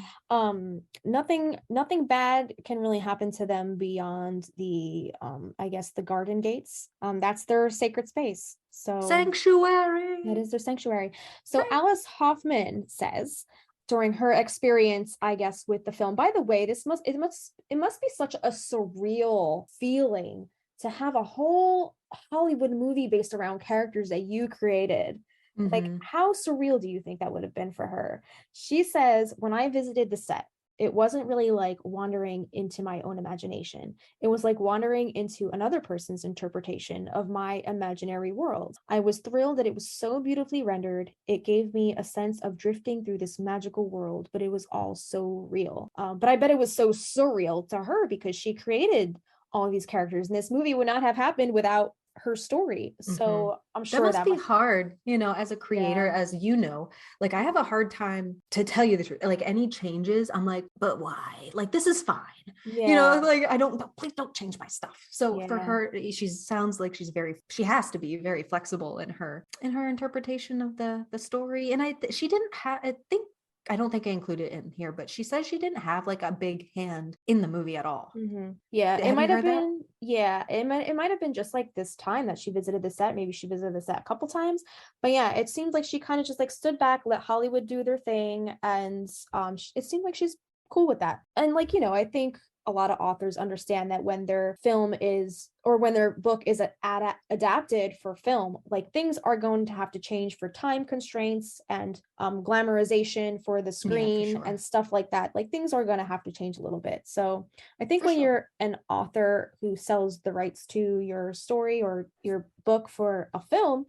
B: nothing bad can really happen to them beyond the I guess the garden gates. That's their sacred space. So
C: sanctuary.
B: That is their sanctuary. So Alice Hoffman says during her experience, I guess, with the film, by the way, it must be such a surreal feeling to have a whole Hollywood movie based around characters that you created. Like, how surreal do you think that would have been for her? She says, when I visited the set, it wasn't really like wandering into my own imagination. It was like wandering into another person's interpretation of my imaginary world. I was thrilled that it was so beautifully rendered. It gave me a sense of drifting through this magical world, but it was all so real. But I bet it was so surreal to her because she created all of these characters, and this movie would not have happened without her story. So I'm sure
C: that must be hard, you know, as a creator, as you know, like I have a hard time to tell you the truth. Like any changes, I'm like, but why? Like this is fine. You know, like please don't change my stuff. So for her, she sounds like she has to be very flexible in her interpretation of the story. And I don't think I included it in here, but she says she didn't have like a big hand in the movie at all.
B: Yeah, it might have been. Yeah, it might have been just like this time that she visited the set. Maybe she visited the set a couple times, but yeah, it seems like she kind of just like stood back, let Hollywood do their thing, and it seemed like she's cool with that. And like, you know, I think a lot of authors understand that when their film is, or when their book is adapted for film, like things are going to have to change for time constraints and glamorization for the screen and stuff like that. Like things are going to have to change a little bit. So I think when you're an author who sells the rights to your story or your book for a film,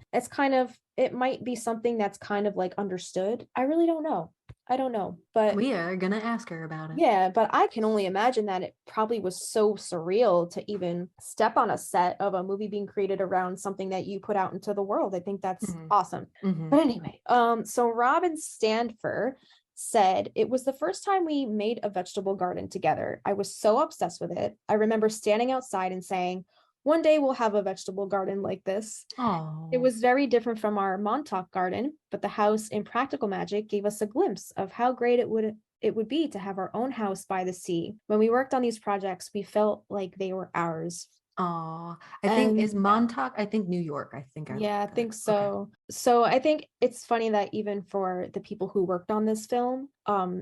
B: it might be something that's kind of like understood. I really don't know. I don't know, but
C: we are gonna ask her about it.
B: Yeah, but I can only imagine that it probably was so surreal to even step on a set of a movie being created around something that you put out into the world. I think that's awesome. But anyway, so Robin Stanford said, "It was the first time we made a vegetable garden together. I was so obsessed with it. I remember standing outside and saying, one day we'll have a vegetable garden like this.
C: Oh,
B: It was very different from our Montauk garden, but the house in Practical Magic gave us a glimpse of how great it would be to have our own house by the sea. When we worked on these projects, we felt like they were ours."
C: oh, I think is
B: And
C: Montauk. I think New York. I think I
B: yeah, I
C: looked that.
B: think
C: Okay.
B: so. So I think it's funny that even for the people who worked on this film,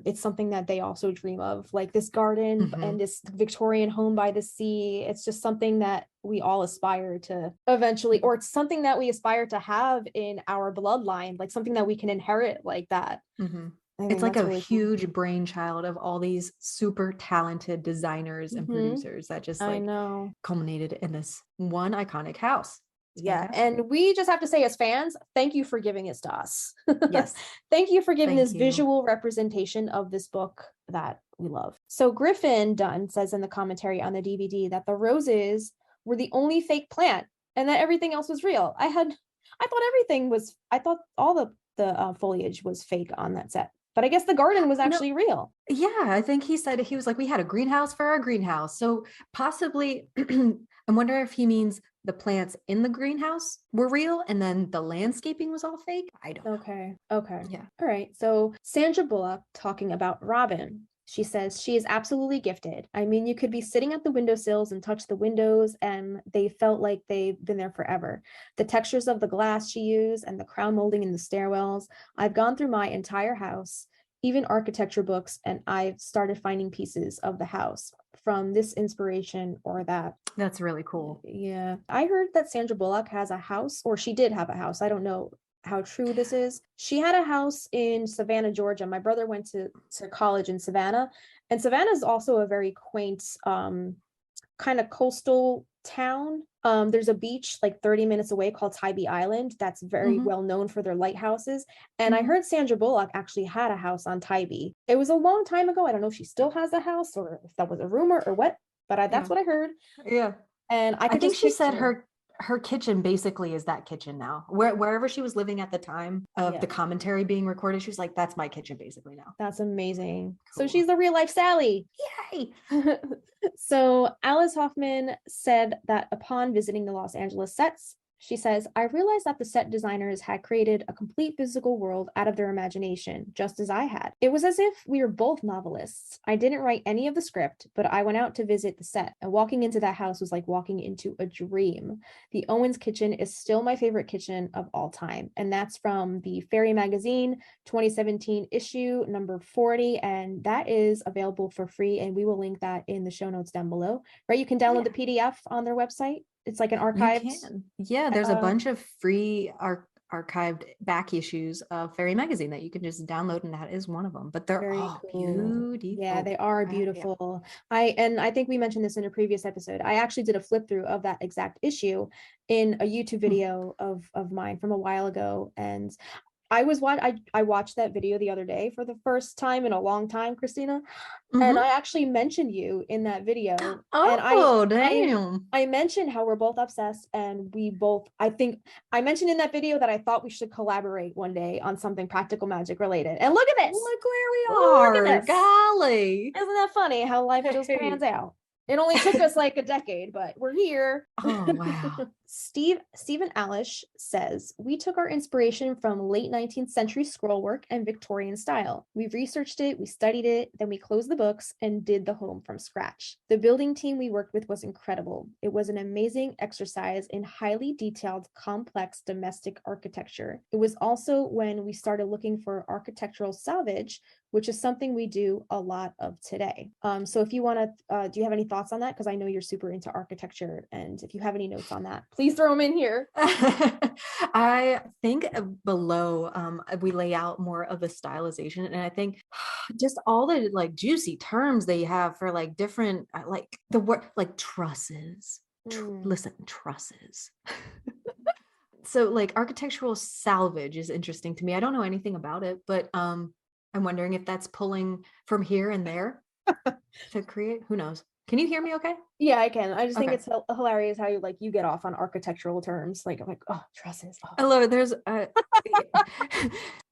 B: it's something that they also dream of, like this garden
C: Mhm.
B: and this Victorian home by the sea. It's just something that we all aspire to eventually, or it's something that we aspire to have in our bloodline, like something that we can inherit like that.
C: Mhm.
B: I
C: It's
B: think
C: like
B: that's
C: a
B: really cool.
C: huge brainchild of all these super talented designers and
B: Mhm.
C: producers that just
B: I
C: like
B: know.
C: culminated in this one iconic house. It's
B: Yeah,
C: fantastic.
B: and we just have to say as fans, thank you for giving this to us.
C: Yes.
B: Thank you for giving
C: Thank
B: this
C: you.
B: visual representation of this book that we love. So Griffin Dunn says in the commentary on the DVD that the roses were the only fake plant and that everything else was real. I thought all the foliage was fake on that set, but I guess the garden was
C: No,
B: actually real.
C: yeah, I think he said he was like, we had a greenhouse for our greenhouse. So possibly, I'm wondering if he means the plants in the greenhouse were real and then the landscaping was all fake. I don't know.
B: Okay.
C: Yeah.
B: All right. So Sandra Bullock talking about Robin. She says she is absolutely gifted. I mean, you could be sitting at the windowsills and touch the windows, and they felt like they've been there forever. The textures of the glass she used and the crown molding in the stairwells. I've gone through my entire house, even architecture books, and I've started finding pieces of the house from this inspiration or that.
C: That's really cool.
B: Yeah. I heard that Sandra Bullock has a house, or she did have a house. I don't know how true this is. She had a house in Savannah, Georgia. My brother went to college in Savannah, and Savannah is also a very quaint kind of coastal town. There's a beach like 30 minutes away called Tybee Island that's very
C: Mhm.
B: well known for their lighthouses. And I
C: Mhm.
B: heard Sandra Bullock actually had a house on Tybee. It was a long time ago. I don't know if she still has a house or if that was a rumor or what, but that's
C: Yeah.
B: what I heard.
C: Yeah.
B: And I
C: I
B: could
C: think
B: just
C: she said
B: picture.
C: her kitchen basically is that kitchen now. Wherever she was living at the time of
B: Yeah.
C: the commentary being recorded, she was like, that's my kitchen basically now.
B: That's amazing. So
C: Cool.
B: she's the real life Sally.
C: Yay.
B: So Alice Hoffman said that upon visiting the Los Angeles sets, she says, I realized that the set designers had created a complete physical world out of their imagination, just as I had. It was as if we were both novelists. I didn't write any of the script, but I went out to visit the set, and walking into that house was like walking into a dream. The Owens kitchen is still my favorite kitchen of all time, and that's from the Fairy Magazine 2017 issue number 40, and that is available for free, and we will link that in the show notes down below. Right, you can download the PDF on their website. It's like an archived.
C: You can. Yeah, there's a bunch of free archived back issues of Fairy Magazine that you can just download, and that is one of them. But they're
B: Very
C: all
B: cool.
C: beautiful.
B: Yeah, they are
C: Yeah.
B: beautiful. I think we mentioned this in a previous episode. I actually did a flip through of that exact issue in a YouTube video of mine from a while ago, and I watched that video the other day for the first time in a long time, Christina. And
C: Mhm.
B: I actually mentioned you in that video. And
C: Oh, damn.
B: I mentioned how we're both obsessed, and I think I mentioned in that video that I thought we should collaborate one day on something practical magic related. And look at this.
C: Look where we
B: Look
C: are.
B: at this.
C: Golly.
B: Isn't that funny how life just
C: Hey.
B: pans out? It only took us like a decade, but we're here.
C: Oh, wow.
B: Stephen Alish says, we took our inspiration from late 19th century scrollwork and Victorian style. We researched it, we studied it, then we closed the books and did the home from scratch. The building team we worked with was incredible. It was an amazing exercise in highly detailed, complex domestic architecture. It was also when we started looking for architectural salvage, which is something we do a lot of today. So if you want to, do you have any thoughts on that? Because I know you're super into architecture, and if you have any notes on that, please throw them in here.
C: I think below we lay out more of the stylization, and I think just all the like juicy terms they have for like different like the word like trusses. Listen, trusses. So like architectural salvage is interesting to me. I don't know anything about it, but I'm wondering if that's pulling from here and there to create. Who knows? Can you hear me okay?
B: Yeah, I can. I just think
C: Okay.
B: it's hilarious how you get off on architectural terms. Like, I'm like, oh, trusses. Oh.
C: I love it. There's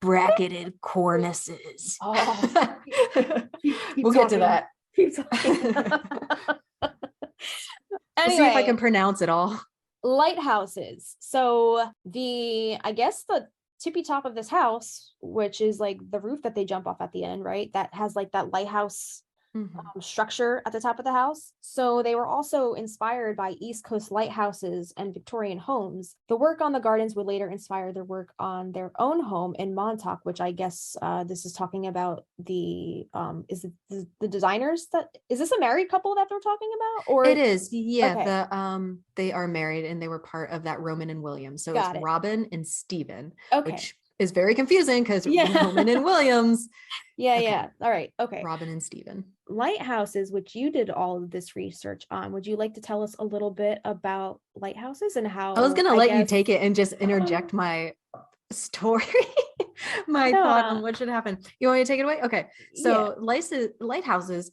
C: bracketed cornices.
B: Oh. Keep
C: We'll get to
B: talking.
C: that.
B: Keep talking.
C: We'll see if I
B: Anyway,
C: can pronounce it all.
B: lighthouses. So I guess the tippy top of this house, which is like the roof that they jump off at the end, right? That has like that lighthouse structure at the top of the house. So they were also inspired by East Coast lighthouses and Victorian homes. The work on the gardens would later inspire their work on their own home in Montauk, which I guess this is talking about the is it the designers that is this a married couple that they're talking about? Or
C: It is, yeah.
B: Okay.
C: They are married and they were part of that Roman and Williams. So
B: Got
C: it's
B: it.
C: Robin and Stephen,
B: Okay.
C: which is very confusing because
B: Yeah.
C: Roman and Williams.
B: Yeah,
C: Okay.
B: yeah. All right. Okay.
C: Robin and Stephen.
B: Lighthouses, which you did all of this research on. Would you like to tell us a little bit about lighthouses and how
C: I was gonna let you take it and just interject my story, my thought on what should happen. You want me to take it away? Okay. So lighthouses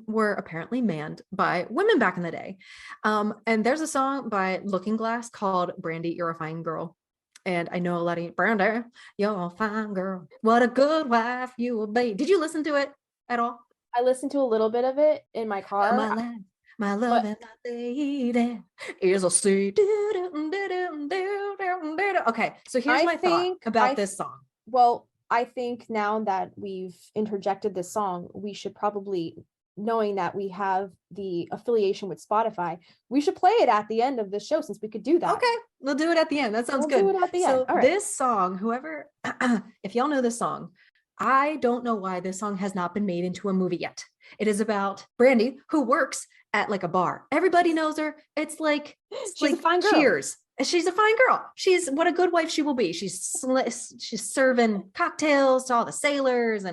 C: were apparently manned by women back in the day. And there's a song by Looking Glass called Brandy, You're a Fine Girl. And I know a lot of Brandy, you're a fine girl. What a good wife you will be. Did you listen to it at all?
B: I listened to a little bit of it in my car.
C: My life, my love, and my lady is a sea. Okay, so here's my thought about this song.
B: Well, I think now that we've interjected this song, we should probably, knowing that we have the affiliation with Spotify, we should play it at the end of the show since we could do that.
C: Okay, we'll do it at the end. That sounds
B: We'll
C: good.
B: do it at the end. All right.
C: This song, whoever, if y'all know this song, I don't know why this song has not been made into a movie yet. It is about Brandy, who works at like a bar. Everybody knows her. It's like
B: she's a fine girl.
C: Cheers. She's a fine girl. She's what a good wife she will be. She's serving cocktails to all the sailors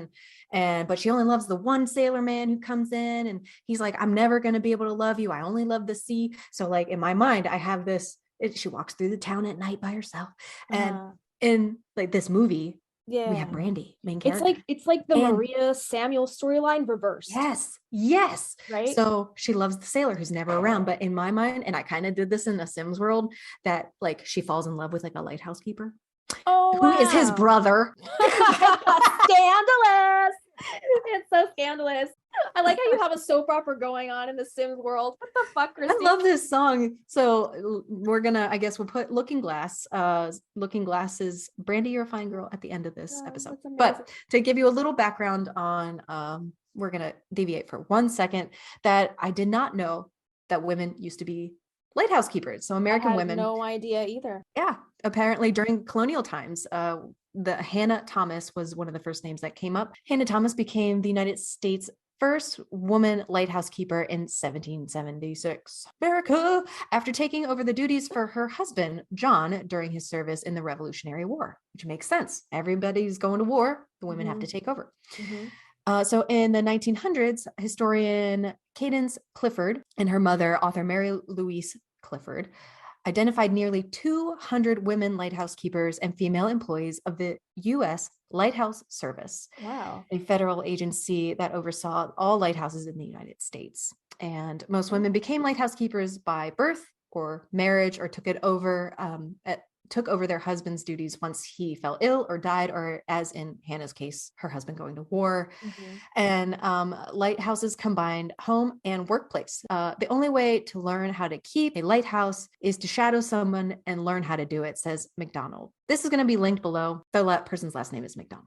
C: but she only loves the one sailor man who comes in and he's like, I'm never going to be able to love you. I only love the sea. So like in my mind, I have this, she walks through the town at night by herself. And in like this movie, we have Brandy, main character.
B: It's like the Maria Samuel storyline reversed.
C: Yes.
B: Right.
C: So she loves the sailor who's never around. But in my mind, and I kind of did this in a Sims world, that like she falls in love with like a lighthouse keeper.
B: Oh,
C: who is his brother.
B: Scandalous. It's so scandalous. I like how you have a soap opera going on in the Sims world. What the fuck, Christy?
C: I love this song. So we're gonna, I guess we'll put Looking Glass's Brandy, You're a Fine Girl at the end of this episode. But to give you a little background on, we're gonna deviate for 1 second, that I did not know that women used to be lighthouse keepers. So American women.
B: No idea either.
C: Yeah. Apparently during colonial times, the Hannah Thomas was one of the first names that came up. Hannah Thomas became the United States' first woman lighthouse keeper in 1776. America, after taking over the duties for her husband, John, during his service in the Revolutionary War, which makes sense. Everybody's going to war. The women have to take over. So in the 1900s, historian Cadence Clifford and her mother, author Mary Louise Clifford, identified nearly 200 women lighthouse keepers and female employees of the U.S. Lighthouse Service, a federal agency that oversaw all lighthouses in the United States. And most women became lighthouse keepers by birth or marriage, or took over their husband's duties once he fell ill or died, or as in Hannah's case, her husband going to war. And lighthouses combined home and workplace. The only way to learn how to keep a lighthouse is to shadow someone and learn how to do it, says McDonald. This is going to be linked below. The person's last name is McDonald.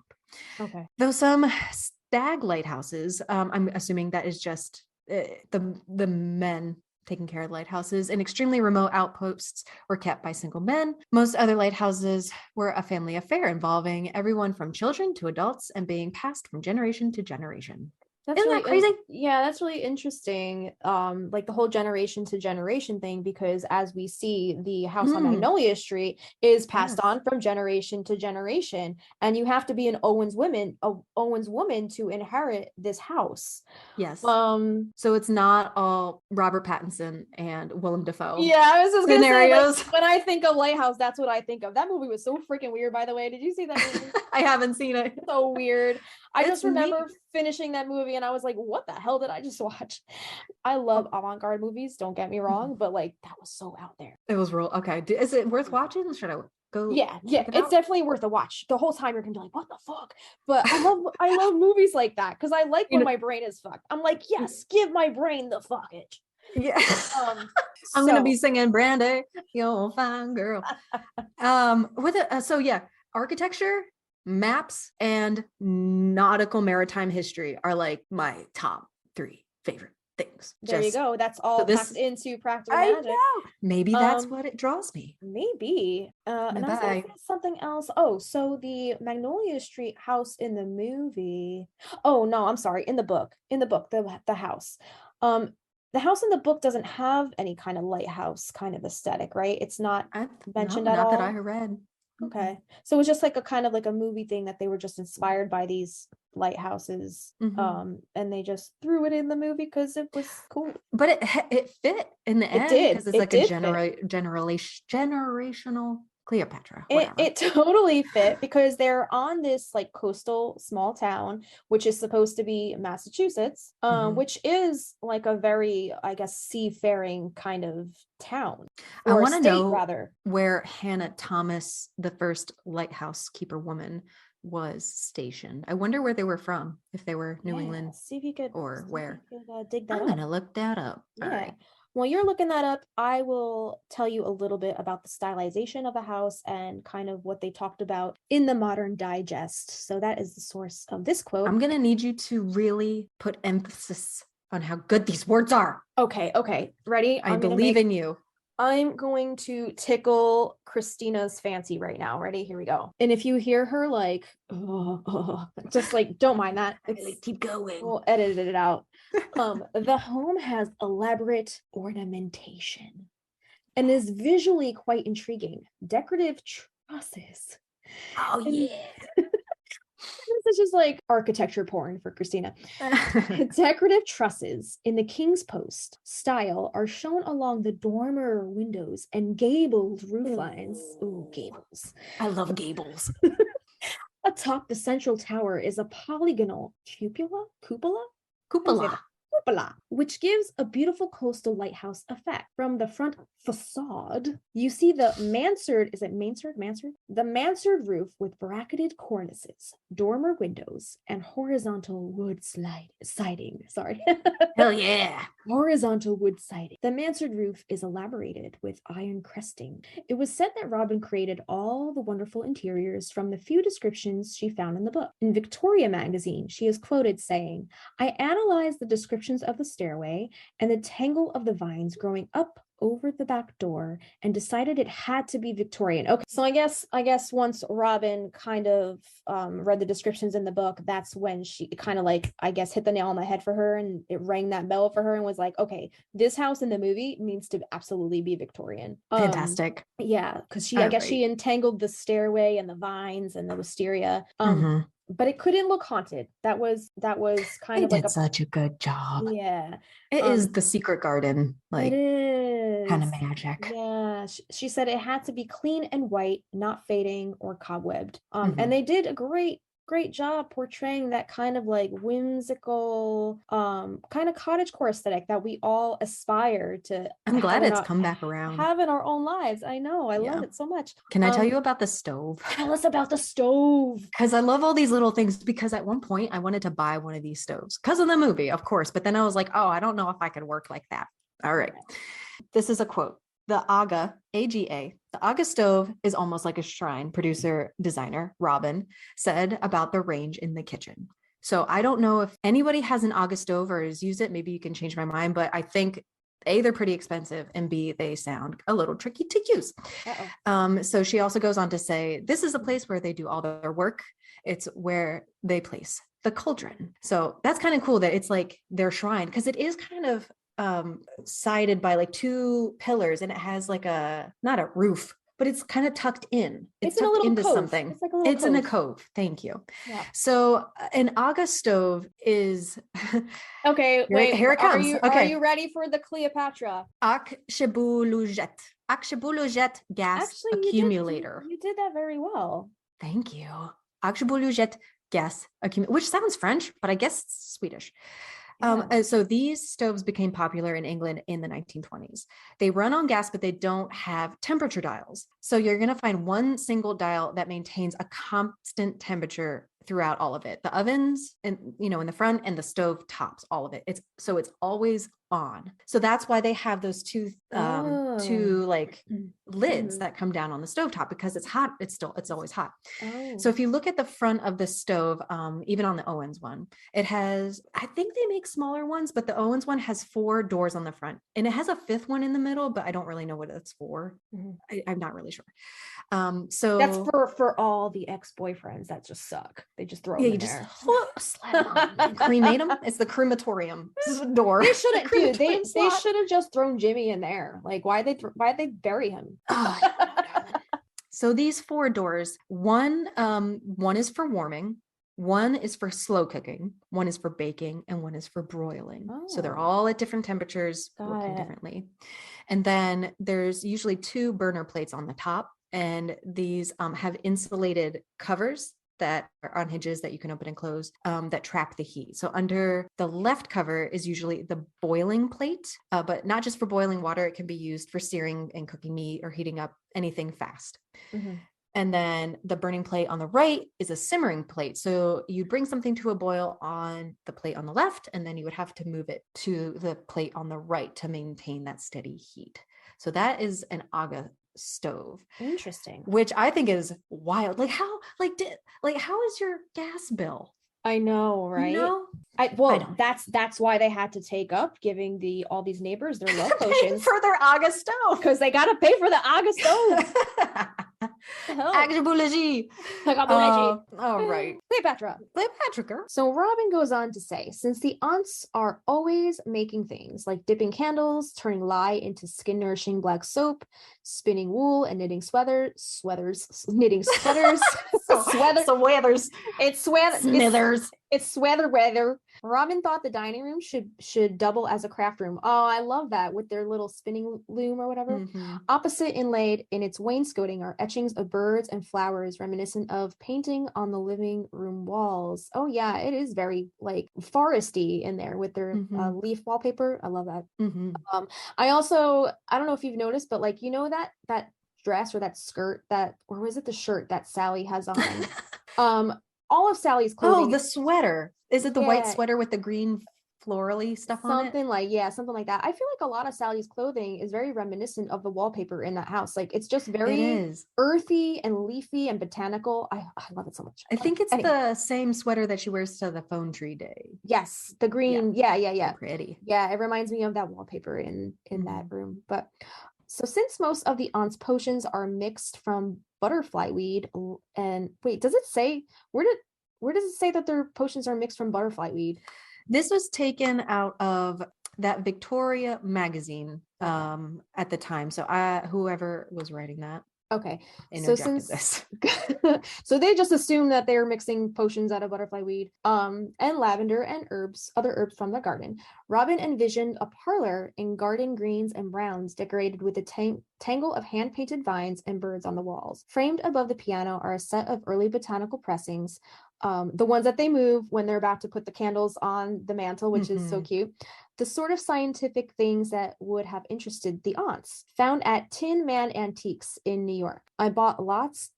C: Okay. Though some stag lighthouses, I'm assuming that is just the men taking care of lighthouses, and extremely remote outposts were kept by single men. Most other lighthouses were a family affair involving everyone from children to adults and being passed from generation to generation. Isn't that crazy?
B: Yeah, that's really interesting. Like the whole generation to generation thing, because as we see, the house on Magnolia Street is passed on from generation to generation, and you have to be an Owens woman to inherit this house.
C: Yes. So it's not all Robert Pattinson and Willem Dafoe.
B: Yeah, I was just
C: scenarios.
B: Gonna say, like, when I think of Lighthouse, that's what I think of. That movie was so freaking weird, by the way. Did you see that movie?
C: I haven't seen it.
B: So weird. I just remember finishing that movie and I was like, what the hell did I just watch? I love avant-garde movies, don't get me wrong, but like that was so out there.
C: It was real. Okay. Is it worth watching? Should I go?
B: Yeah,
C: check it
B: it's
C: out?
B: definitely worth a watch. The whole time you're gonna be like, what the fuck? But I love movies like that because I like when my brain is fucked. I'm like, yes, give my brain the fuckage.
C: Yeah. I'm gonna be singing Brandy, you're a fine girl. So yeah, architecture, maps, and nautical maritime history are like my top 3 favorite things.
B: There you go. That's all packed into practical magic.
C: Know. Maybe that's what it draws me.
B: Maybe. And I was gonna say something else. Oh, so the Magnolia Street house in the movie. Oh no, I'm sorry. In the book, the house. The house in the book doesn't have any kind of lighthouse kind of aesthetic, right? It's not mentioned at all.
C: Not that I read.
B: Okay. So it was just like a kind of like a movie thing that they were just inspired by these lighthouses. And they just threw it in the movie because it was cool.
C: But it fit in the end because it's like a generational Cleopatra.
B: It totally fit because they're on this like coastal small town, which is supposed to be Massachusetts, which is like a very, I guess, seafaring kind of town.
C: I want to know where Hannah Thomas, the first lighthouse keeper woman, was stationed. I wonder where they were from, if they were New England,
B: see if you could,
C: or where.
B: Dig that
C: I'm gonna look that up.
B: Yeah.
C: All right.
B: While you're looking that up, I will tell you a little bit about the stylization of the house and kind of what they talked about in the Modern Digest. So that is the source of this quote.
C: I'm gonna need you to really put emphasis on how good these words are.
B: Okay. Ready?
C: I believe in you.
B: I'm going to tickle Christina's fancy right now. Ready? Here we go. And if you hear her like, just like, don't mind that.
C: Keep going.
B: We'll edit it out. The home has elaborate ornamentation and is visually quite intriguing. Decorative trusses.
C: Oh, yeah.
B: This is just like architecture porn for Christina. Decorative trusses in the King's Post style are shown along the dormer windows and gabled roof lines. Ooh, gables.
C: I love gables.
B: Atop the central tower is a polygonal cupola, which gives a beautiful coastal lighthouse effect. From the front facade, you see the mansard, is it mansard? The mansard roof with bracketed cornices, dormer windows, and horizontal wood siding. Sorry.
C: Hell yeah.
B: Horizontal wood siding. The mansard roof is elaborated with iron cresting. It was said that Robin created all the wonderful interiors from the few descriptions she found in the book. In Victoria magazine, she is quoted saying, "I analyzed the descriptions of the stairway and the tangle of the vines growing up over the back door and decided it had to be Victorian." Okay, so I guess once Robin kind of read the descriptions in the book, that's when she kind of like, I guess, hit the nail on the head for her, and it rang that bell for her and was like, okay, this house in the movie needs to absolutely be Victorian.
C: Fantastic.
B: Yeah, because I guess she entangled the stairway and the vines and the wisteria. But it couldn't look haunted. That was kind of like
C: such a good job.
B: Yeah.
C: It is the secret garden, like,
B: it is
C: kind of magic.
B: Yeah. She said it had to be clean and white, not fading or cobwebbed. And they did a great job portraying that kind of like whimsical kind of cottagecore aesthetic that we all aspire to.
C: I'm glad it's come back around.
B: Have in our own lives. I know. I love it so much.
C: Can I tell you about the stove?
B: Tell us about the stove.
C: Because I love all these little things, because at one point I wanted to buy one of these stoves because of the movie, of course. But then I was like, oh, I don't know if I could work like that. All right. This is a quote. The AGA, AGA, the AGA stove is almost like a shrine, producer, designer, Robin, said about the range in the kitchen. So I don't know if anybody has an AGA stove or has used it. Maybe you can change my mind, but I think A, they're pretty expensive, and B, they sound a little tricky to use. So she also goes on to say, this is a place where they do all their work. It's where they place the cauldron. So that's kind of cool that it's like their shrine, because it is kind of sided by like 2 pillars, and it has like not a roof, but it's kind of tucked in. It's tucked into cove. Something. It's like a little cove. In a cove. Thank you. Yeah. So an AGA stove is
B: okay. Wait,
C: here it comes.
B: Are you ready for the Cleopatra?
C: Akshebulujet gas accumulator.
B: You did that very well.
C: Thank you. Akshebulujet gas which sounds French, but I guess it's Swedish. So these stoves became popular in England in the 1920s. They run on gas, but they don't have temperature dials. So you're going to find one single dial that maintains a constant temperature throughout all of it. The ovens and, you know, in the front, and the stove tops, all of it. It's always on. So that's why they have those two like lids that come down on the stovetop, because it's hot. It's always hot. So if you look at the front of the stove, even on the Owens one, it has, I think they make smaller ones, but the Owens one has 4 doors on the front, and it has a 5th one in the middle, but I don't really know what it's for. I'm not really sure. So
E: that's for all the ex-boyfriends that just suck. They just throw them in there.
C: Slap them, cremate them. It's the crematorium door.
E: They shouldn't, dude. They should have just thrown Jimmy in there. Like, why'd they bury him?
C: So these 4 doors, one is for warming, one is for slow cooking, one is for baking, and one is for broiling. So they're all at different temperatures, working differently. And then there's usually 2 burner plates on the top, and these have insulated covers that are on hinges that you can open and close, that trap the heat. So under the left cover is usually the boiling plate, but not just for boiling water. It can be used for searing and cooking meat or heating up anything fast. And then the burning plate on the right is a simmering plate. So you bring something to a boil on the plate on the left, and then you would have to move it to the plate on the right to maintain that steady heat. So that is an Aga stove.
E: Interesting.
C: Which I think is wild. Like how is your gas bill?
E: I know, right?
C: You know?
E: That's why they had to take up giving all these neighbors their love potions
C: for their Aga stove,
E: because they got to pay for the Aga stove.
C: All right.
E: Cleopatra girl. So Robin goes on to say, since the aunts are always making things like dipping candles, turning lye into skin nourishing black soap, spinning wool, and knitting sweaters. It's sweater weather. Robin thought the dining room should double as a craft room. Oh, I love that, with their little spinning loom or whatever. Opposite, inlaid in its wainscoting, are etchings of birds and flowers reminiscent of painting on the living room walls. Oh yeah, it is very like foresty in there with their leaf wallpaper. I love that. I don't know if you've noticed, but like, you know, that dress or that skirt or was it the shirt that Sally has on? All of Sally's clothing.
C: Oh, the sweater. Is it the white sweater with the green florally stuff on it?
E: Something like that. I feel like a lot of Sally's clothing is very reminiscent of the wallpaper in that house. Like, it's just very earthy and leafy and botanical. I love it so much.
C: I think it's the same sweater that she wears to the phone tree day.
E: Yes, the green. Yeah.
C: Pretty.
E: Yeah, it reminds me of that wallpaper in that room. But so since most of the aunt's potions are mixed from butterfly weed, and wait, does it say where does it say that their potions are mixed from butterfly weed?
C: This was taken out of that Victoria magazine at the time. So whoever was writing that.
E: Okay.
C: Interjected this.
E: So they just assume that they're mixing potions out of butterfly weed, and lavender and other herbs from the garden. Robin envisioned a parlor in garden greens and browns, decorated with a tangle of hand-painted vines and birds on the walls. Framed above the piano are a set of early botanical pressings, the ones that they move when they're about to put the candles on the mantle, which is so cute. The sort of scientific things that would have interested the aunts, found at Tin Man Antiques in New York. I bought lots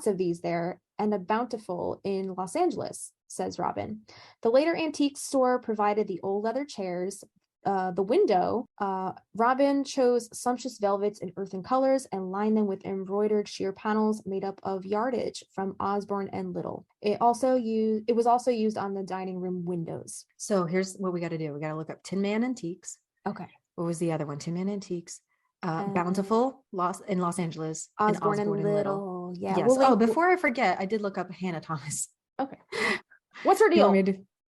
E: of these there, and a bountiful in Los Angeles, says Robin. The later antique store provided the old leather chairs. The window, Robin chose sumptuous velvets in earthen colors and lined them with embroidered sheer panels made up of yardage from Osborne and Little. It was also used on the dining room windows.
C: So here's what we got to do. We got to look up Tin Man Antiques.
E: Okay.
C: What was the other one? Tin Man Antiques. Bountiful in Los Angeles.
E: Osborne and Little. Yeah.
C: Yes. Before I forget, I did look up Hannah Thomas.
E: Okay. What's her deal?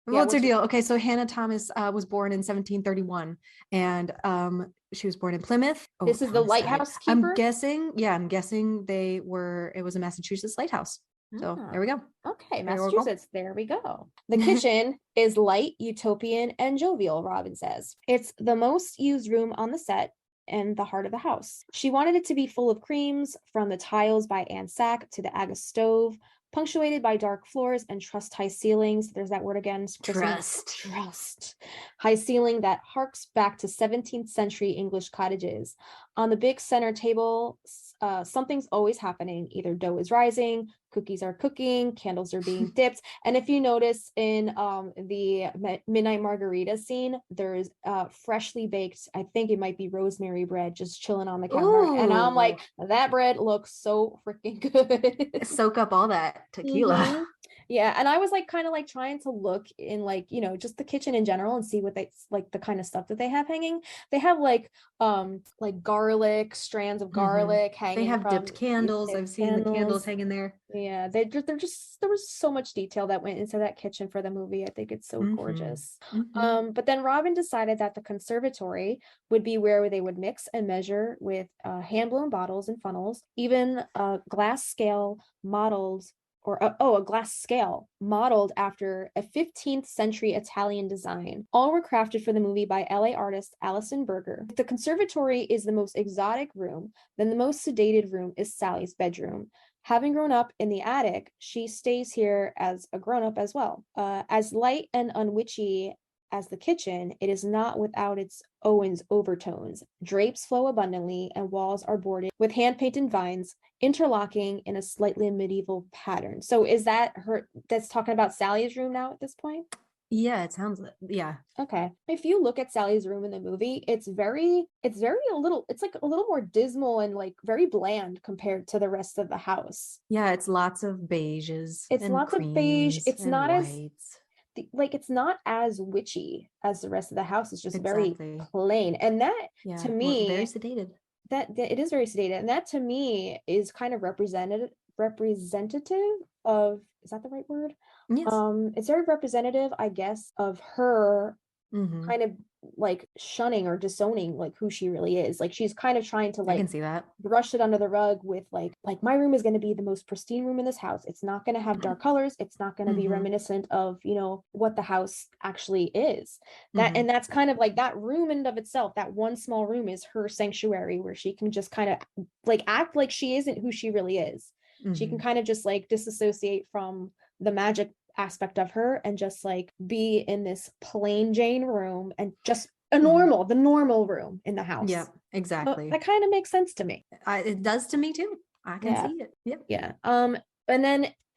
C: What's her deal? Okay, so Hannah Thomas was born in 1731, and she was born in Plymouth.
E: This is the lighthouse keeper?
C: I'm guessing it was a Massachusetts lighthouse. So there we go.
E: Okay, Massachusetts. There we go. The kitchen is light, utopian, and jovial, Robin says. It's the most used room on the set and the heart of the house. She wanted it to be full of creams, from the tiles by Anne Sack to the Aga stove, punctuated by dark floors and trust-high ceilings. There's that word again. Trust. High ceiling that harks back to 17th century English cottages. On the big center table, something's always happening. Either dough is rising, cookies are cooking, candles are being dipped. And if you notice in the Midnight Margarita scene, there's freshly baked, I think it might be rosemary bread, just chilling on the counter. And I'm like, that bread looks so freaking good.
C: Soak up all that tequila.
E: Yeah, and I was like kind of like trying to look in like, you know, just the kitchen in general and see what they like the kind of stuff that they have hanging. They have like garlic, strands of garlic hanging.
C: They have
E: from
C: dipped candles. I've seen the candles hanging there.
E: Yeah, they're just there was so much detail that went into that kitchen for the movie. I think it's so gorgeous. But then Robin decided that the conservatory would be where they would mix and measure with hand-blown bottles and funnels, even a glass scale modeled a glass scale modeled after a 15th century Italian design. All were crafted for the movie by LA artist Alison Berger. If the conservatory is the most exotic room, then the most sedated room is Sally's bedroom. Having grown up in the attic, she stays here as a grown-up as well. As light and unwitchy as the kitchen, it is not without its Owens overtones. Drapes flow abundantly and walls are bordered with hand-painted vines, interlocking in a slightly medieval pattern. So is that that's talking about Sally's room now at this point?
C: Yeah, it sounds like, yeah.
E: Okay. If you look at Sally's room in the movie, it's like a little more dismal and like very bland compared to the rest of the house.
C: Yeah, it's lots of beiges.
E: It's
C: and
E: lots of beige. It's not
C: whites.
E: it's not as witchy as the rest of the house. It's just very plain. And that to me,
C: very sedated.
E: That it is very sedated. And that to me is kind of representative of, is that the right word?
C: Yes.
E: It's very representative, I guess, of her kind of like shunning or disowning like who she really is. Like she's kind of trying to like,
C: I can see that,
E: brush it under the rug with like my room is going to be the most pristine room in this house. It's not going to have dark colors. It's not going to be reminiscent of, you know, what the house actually is. That and that's kind of like that room in and of itself. That one small room is her sanctuary where she can just kind of like act like she isn't who she really is. She can kind of just like disassociate from the magic aspect of her and just like be in this plain Jane room and just the normal room in the house.
C: Yeah, exactly.
E: So that kind of makes sense to me.
C: It does to me too. I can see it. Yep.
E: Yeah.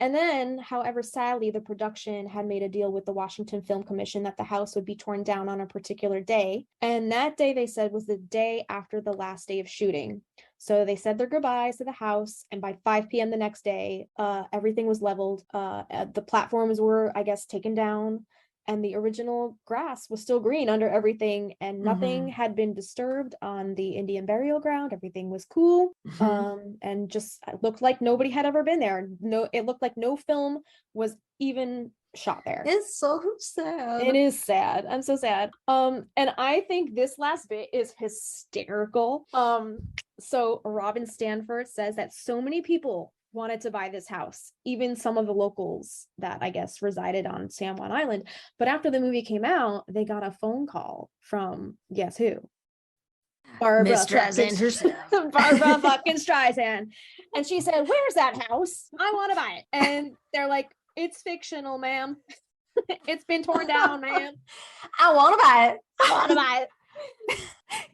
E: And then, however, sadly, the production had made a deal with the Washington Film Commission that the house would be torn down on a particular day. And that day, they said, was the day after the last day of shooting. So they said their goodbyes to the house. And by 5 p.m. the next day, everything was leveled. The platforms were, I guess, taken down. And the original grass was still green under everything, and nothing had been disturbed on the Indian burial ground. Everything was cool, and just looked like nobody had ever been there. No, it looked like no film was even shot there.
C: It's so sad.
E: It is sad. I'm so sad. And I think this last bit is hysterical. So Robin Stanford says that so many people wanted to buy this house, even some of the locals that I guess resided on San Juan Island. But after the movie came out, they got a phone call from guess who? Barbara
C: Streisand herself.
E: Barbara fucking Streisand. And she said, "Where's that house? I want to buy it." And they're like, "It's fictional, ma'am. It's been torn down, ma'am.
C: I want to buy it.
E: I want to buy it.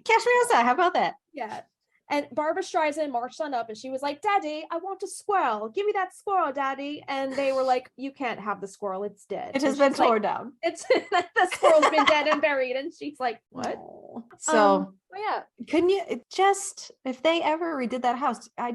C: Cash me outside. How about that?"
E: Yeah. And Barbara Streisand marched on up and she was like, "Daddy, I want a squirrel. Give me that squirrel, Daddy." And they were like, "You can't have the squirrel. It's dead.
C: It has been torn down.
E: It's the squirrel's been dead and buried." And she's like, "What?"
C: Oh. So
E: yeah.
C: Couldn't you just, if they ever redid that house, I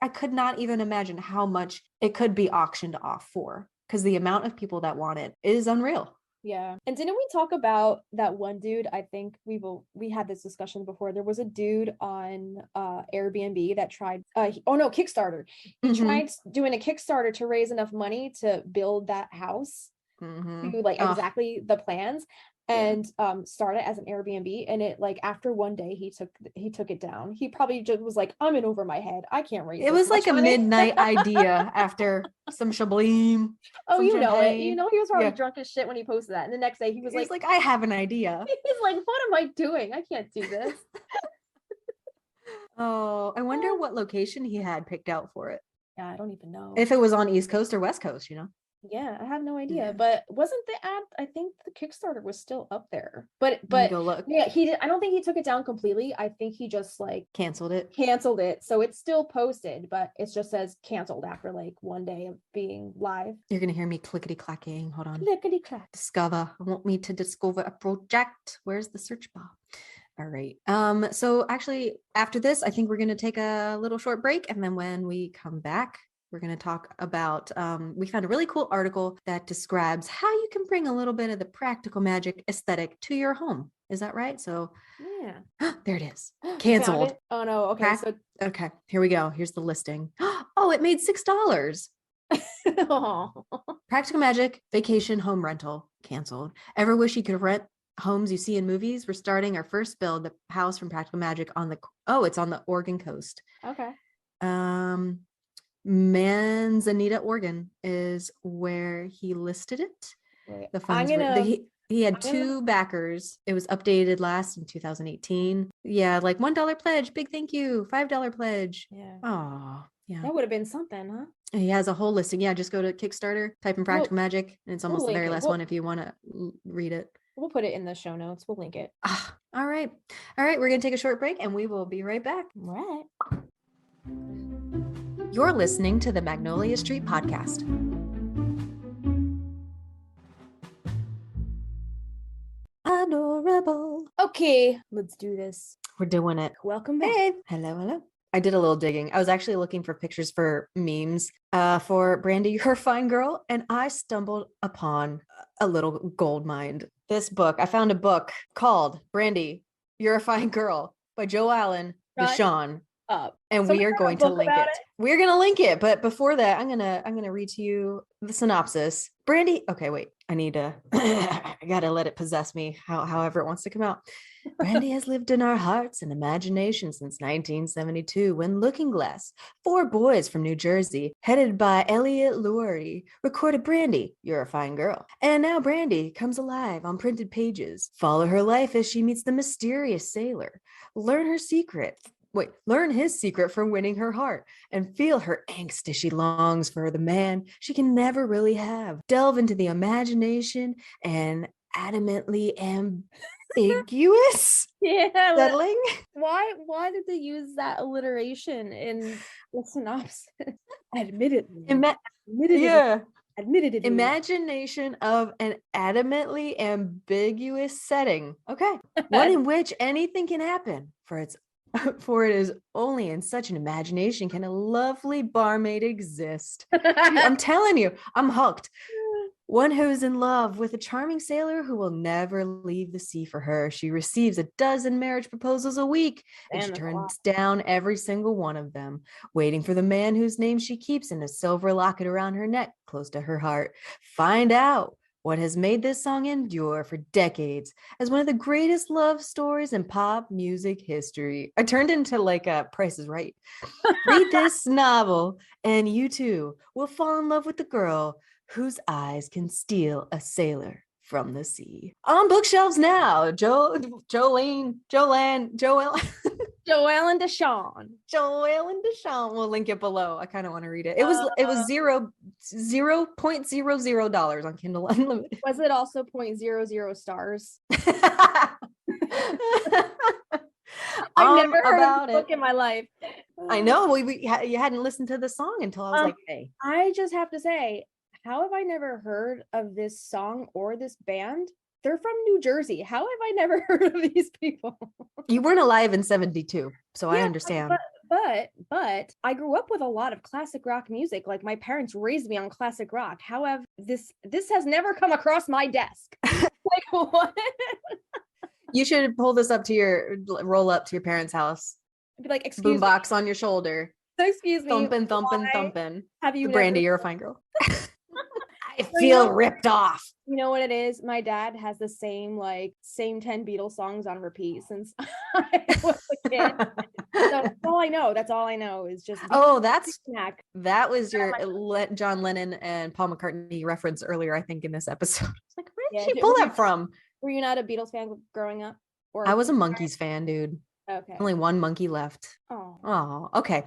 C: could not even imagine how much it could be auctioned off for, because the amount of people that want it is unreal.
E: Yeah. And didn't we talk about that one dude? I think we had this discussion before. There was a dude on Airbnb that tried Kickstarter. He tried doing a Kickstarter to raise enough money to build that house to like exactly the plans, and started as an Airbnb. And it like after one day he took it down. He probably just was like, "I'm in over my head. I can't raise
C: it." Was like a midnight idea after some shablim.
E: Oh, you know it. You know he was probably drunk as shit when he posted that. And the next day he was like,
C: "I have an idea."
E: He's like, "What am I doing? I can't do this."
C: Oh, I wonder what location he had picked out for it.
E: Yeah, I don't even know.
C: If it was on East Coast or West Coast,
E: Yeah, I have no idea.
C: Yeah.
E: But wasn't the ad? I think the Kickstarter was still up there. But
C: Let me go look.
E: yeah, he did. I don't think he took it down completely. I think he just like
C: Canceled it.
E: canceled it. So it's still posted, but it just says canceled after like one day of being live.
C: You're gonna hear me clickety clacking. Hold on.
E: Clickety clack.
C: Discover. I want me to discover a project. Where's the search bar? All right. So actually after this, I think we're gonna take a little short break, and then when we come back, we're going to talk about, we found a really cool article that describes how you can bring a little bit of the practical magic aesthetic to your home. Is that right? So
E: Yeah.
C: there it is.
E: Found
C: Canceled.
E: it? Oh no. Okay. So
C: Okay, here we go. Here's the listing. Oh, it made $6. Practical magic, vacation, home rental, canceled. Ever wish you could rent homes you see in movies? We're starting our first build, the house from Practical Magic on the, it's on the Oregon coast.
E: Okay.
C: Manzanita, Oregon is where he listed it.
E: Wait,
C: The funds he had two backers. It was updated last in 2018. Yeah, like $1 pledge, big thank you, $5 pledge.
E: Yeah.
C: Oh, yeah.
E: That would have been something, huh?
C: He has a whole listing. Yeah, just go to Kickstarter, type in Practical Magic, and it's almost the very last one if you want to read it.
E: We'll put it in the show notes. We'll link it.
C: All right. We're going to take a short break and we will be right back.
E: Right.
C: You're listening to the Magnolia Street Podcast. Adorable.
E: Okay, let's do this.
C: We're doing it.
E: Welcome back.
C: Hey. Hello. I did a little digging. I was actually looking for pictures for memes for Brandy, You're a Fine Girl, and I stumbled upon a little gold mine. This book, I found a book called Brandy, You're a Fine Girl by Joe Allen, Deshawn.
E: Up.
C: And we are going to link it. We're going to link it, but before that, I'm going to read to you the synopsis. Brandy, okay, wait. I need to I got to let it possess me however it wants to come out. Brandy has lived in our hearts and imagination since 1972 when Looking Glass, 4 boys from New Jersey, headed by Elliot Lurie, recorded Brandy, You're a Fine Girl. And now Brandy comes alive on printed pages. Follow her life as she meets the mysterious sailor. Learn his secret from winning her heart and feel her angst as she longs for the man she can never really have. Delve into the imagination and adamantly ambiguous settling.
E: Why did they use that alliteration in the synopsis? Admittedly. Admittedly.
C: Imagination of an adamantly ambiguous setting. Okay. One in which anything can happen, for it is only in such an imagination can a lovely barmaid exist. I'm telling you, I'm hooked. One who is in love with a charming sailor who will never leave the sea for her. She receives a dozen marriage proposals a week, and she turns down every single one of them, waiting for the man whose name she keeps in a silver locket around her neck, close to her heart. Find out what has made this song endure for decades as one of the greatest love stories in pop music history. I turned into like a Price is Right. Read this novel and you too will fall in love with the girl whose eyes can steal a sailor from the sea. On bookshelves now, Joelle and Deshawn. We'll link it below. I kind of want to read it. It was $0.00 on Kindle Unlimited.
E: Was it also 0.00 stars? I've never heard of a book in my life.
C: I know. You hadn't listened to the song until I was like, hey.
E: I just have to say, how have I never heard of this song or this band? They're from New Jersey. How have I never heard of these people?
C: You weren't alive in 72, so I understand.
E: But I grew up with a lot of classic rock music. Like my parents raised me on classic rock. However, this has never come across my desk. Like what?
C: You should roll up to your parents' house.
E: Be like, excuse me.
C: Boombox on your shoulder.
E: Excuse me.
C: Thumping.
E: Have you
C: Brandy, You're a Fine Girl. I feel ripped off.
E: You know what it is? My dad has the same 10 Beatles songs on repeat since I was a kid. So that's all I know. That's all I know is just.
C: That was your John Lennon and Paul McCartney reference earlier, I think, in this episode. Like, where did you pull that from?
E: Were you not a Beatles fan growing up? Or
C: I was a Monkees fan, dude.
E: Okay.
C: Only one monkey left.
E: Oh.
C: Oh, okay.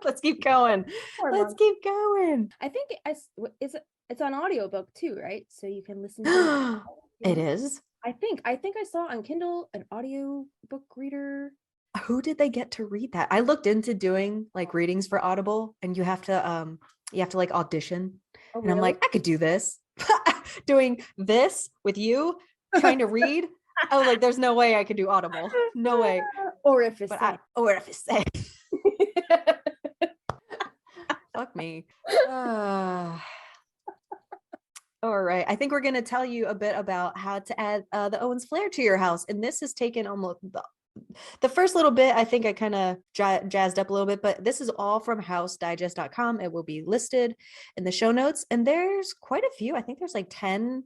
C: Let's keep going. Let's keep going.
E: I think it's on audiobook too, right? So you can listen to
C: it. Is.
E: I think I saw on Kindle an audio book reader.
C: Who did they get to read that? I looked into doing like readings for Audible, and you have to like audition.
E: Oh,
C: and I'm like, I could do this. Doing this with you, trying to read. I was like, there's no way I could do Audible. No way.
E: Or if it's
C: safe. Fuck me. All right. I think we're going to tell you a bit about how to add the Owens flair to your house. And this has taken almost the first little bit. I think I kind of jazzed up a little bit, but this is all from housedigest.com. It will be listed in the show notes. And there's quite a few. I think there's like 10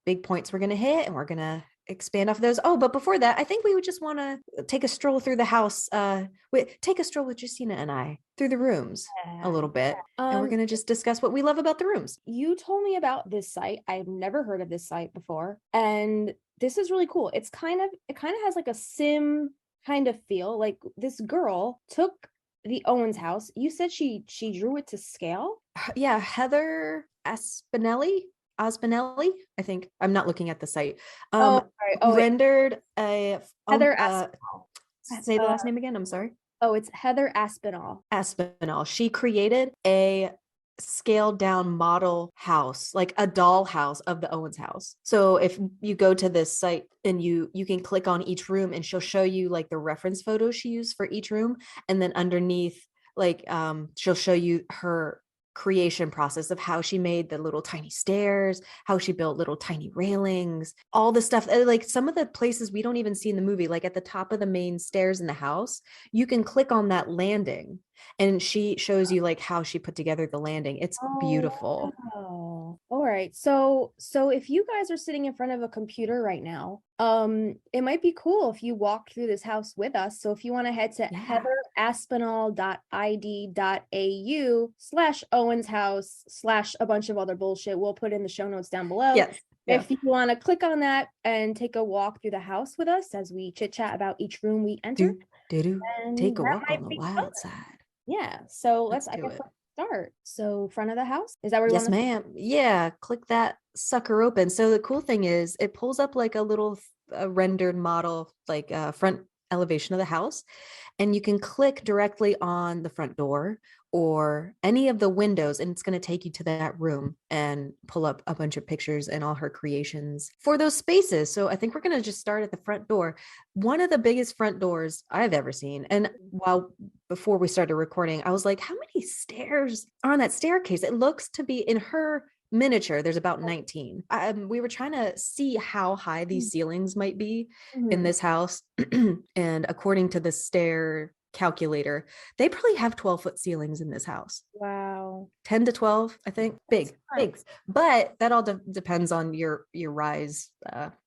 C: big points we're going to hit, and we're going to expand off of those. Oh, but before that, I think we would just want to take a stroll through the house. Take a stroll with Justina and I through the rooms a little bit. And we're going to just discuss what we love about the rooms.
E: You told me about this site. I've never heard of this site before. And this is really cool. It kind of has like a sim kind of feel. Like this girl took the Owens house. You said she drew it to scale?
C: Yeah, Heather Aspinelli, I think. I'm not looking at the site. Rendered a
E: Heather Aspinall.
C: Say the last name again. I'm sorry.
E: Oh, it's Heather Aspinall.
C: She created a scaled down model house, like a doll house of the Owens house. So if you go to this site and you can click on each room, and she'll show you like the reference photos she used for each room, and then underneath, like she'll show you her creation process of how she made the little tiny stairs, how she built little tiny railings, all the stuff, like some of the places we don't even see in the movie, like at the top of the main stairs in the house, you can click on that landing, and she shows you like how she put together the landing. It's beautiful.
E: Wow. All right. So if you guys are sitting in front of a computer right now, it might be cool if you walked through this house with us. So if you want to head to heatheraspinall.id.au/Owens house / a bunch of other bullshit, we'll put in the show notes down below.
C: Yes.
E: If you want to click on that and take a walk through the house with us as we chit chat about each room we enter,
C: take a walk on the wild side.
E: Yeah. So let's start. So front of the house, is that where you want to?
C: Yes, ma'am. Yeah, click that sucker open. So the cool thing is it pulls up like a little rendered model, like front elevation of the house, and you can click directly on the front door or any of the windows, and it's going to take you to that room and pull up a bunch of pictures and all her creations for those spaces. So I think we're going to just start at the front door. One of the biggest front doors I've ever seen. And before we started recording, I was like, how many stairs are on that staircase? It looks to be, in her miniature, there's about 19. We were trying to see how high these ceilings might be in this house. And according to the stair calculator, they probably have 12-foot ceilings in this house.
E: Wow.
C: 10 to 12, I think. Big. But that all depends on your rise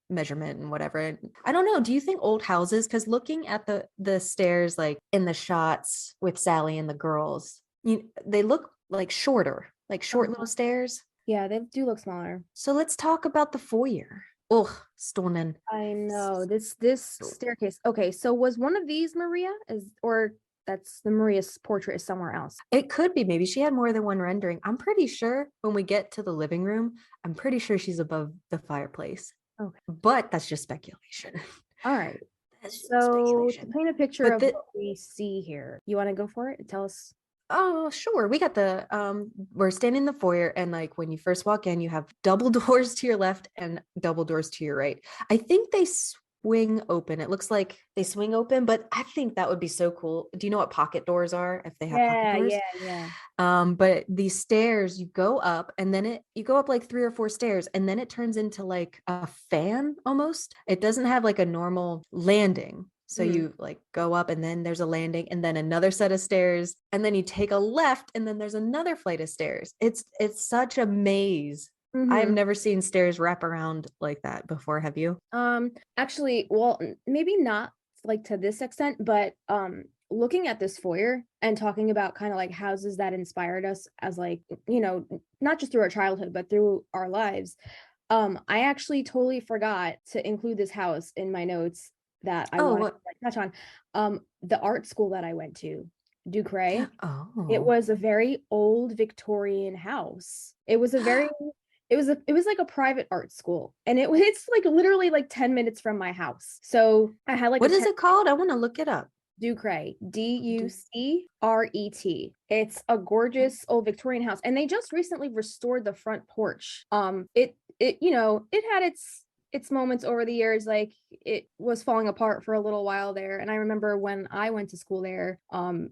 C: measurement and whatever. And I don't know, do you think old houses, because looking at the stairs, like in the shots with Sally and the girls, they look like shorter, like short little stairs.
E: Yeah, they do look smaller.
C: So let's talk about the foyer. Oh, stunning.
E: I know this staircase. Okay, so was one of these Maria, or that's the Maria's portrait is somewhere else?
C: It could be. Maybe she had more than one rendering. I'm pretty sure when we get to the living room, I'm pretty sure she's above the fireplace.
E: Okay,
C: but that's just speculation.
E: All right. So to paint a picture of what we see here, you want to go for it? Tell us.
C: Oh, sure. We got we're standing in the foyer, and like when you first walk in, you have double doors to your left and double doors to your right. I think they swing open. It looks like they swing open, but I think that would be so cool. Do you know what pocket doors are? If they have pocket doors?
E: Yeah.
C: But these stairs, you go up, and then you go up like 3 or 4 stairs, and then it turns into like a fan almost. It doesn't have like a normal landing. So you like go up, and then there's a landing, and then another set of stairs, and then you take a left, and then there's another flight of stairs. It's such a maze. I've never seen stairs wrap around like that before. Have you?
E: Actually, well, maybe not like to this extent, but looking at this foyer and talking about kind of like houses that inspired us as, like, you know, not just through our childhood, but through our lives. I actually totally forgot to include this house in my notes that I want to touch on. The art school that I went to Ducray.
C: Oh.
E: It was a very old Victorian house. It was like a private art school, and it's like literally like 10 minutes from my house. So I had like
C: What is it called? I want to look it up.
E: Ducray, Ducret. It's a gorgeous old Victorian house, and they just recently restored the front porch. It had its moments over the years, like it was falling apart for a little while there. And I remember when I went to school there,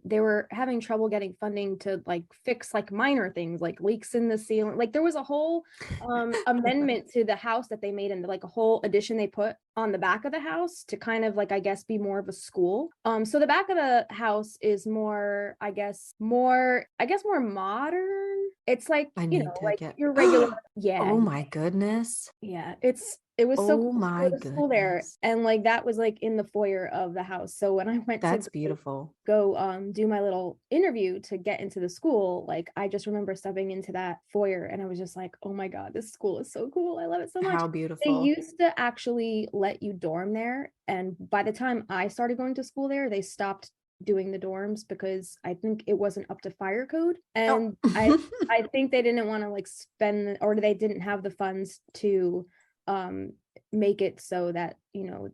E: they were having trouble getting funding to like fix like minor things like leaks in the ceiling. Like there was a whole amendment to the house that they made, and like a whole addition they put on the back of the house to kind of like, I guess, be more of a school. So the back of the house is more modern. It's like, like your regular. Yeah.
C: Oh my goodness.
E: Yeah. It was so cool
C: my
E: to go to school there.
C: goodness.
E: And like that was like in the foyer of the house. So when I went
C: That's
E: to
C: beautiful.
E: go do my little interview to get into the school, like I just remember stepping into that foyer and I was just like, oh my God, this school is so cool. I love it so much.
C: How
E: They
C: beautiful.
E: used to actually let you dorm there. And by the time I started going to school there, they stopped doing the dorms because I think it wasn't up to fire code. And I think they didn't want to like spend, or they didn't have the funds to make it so that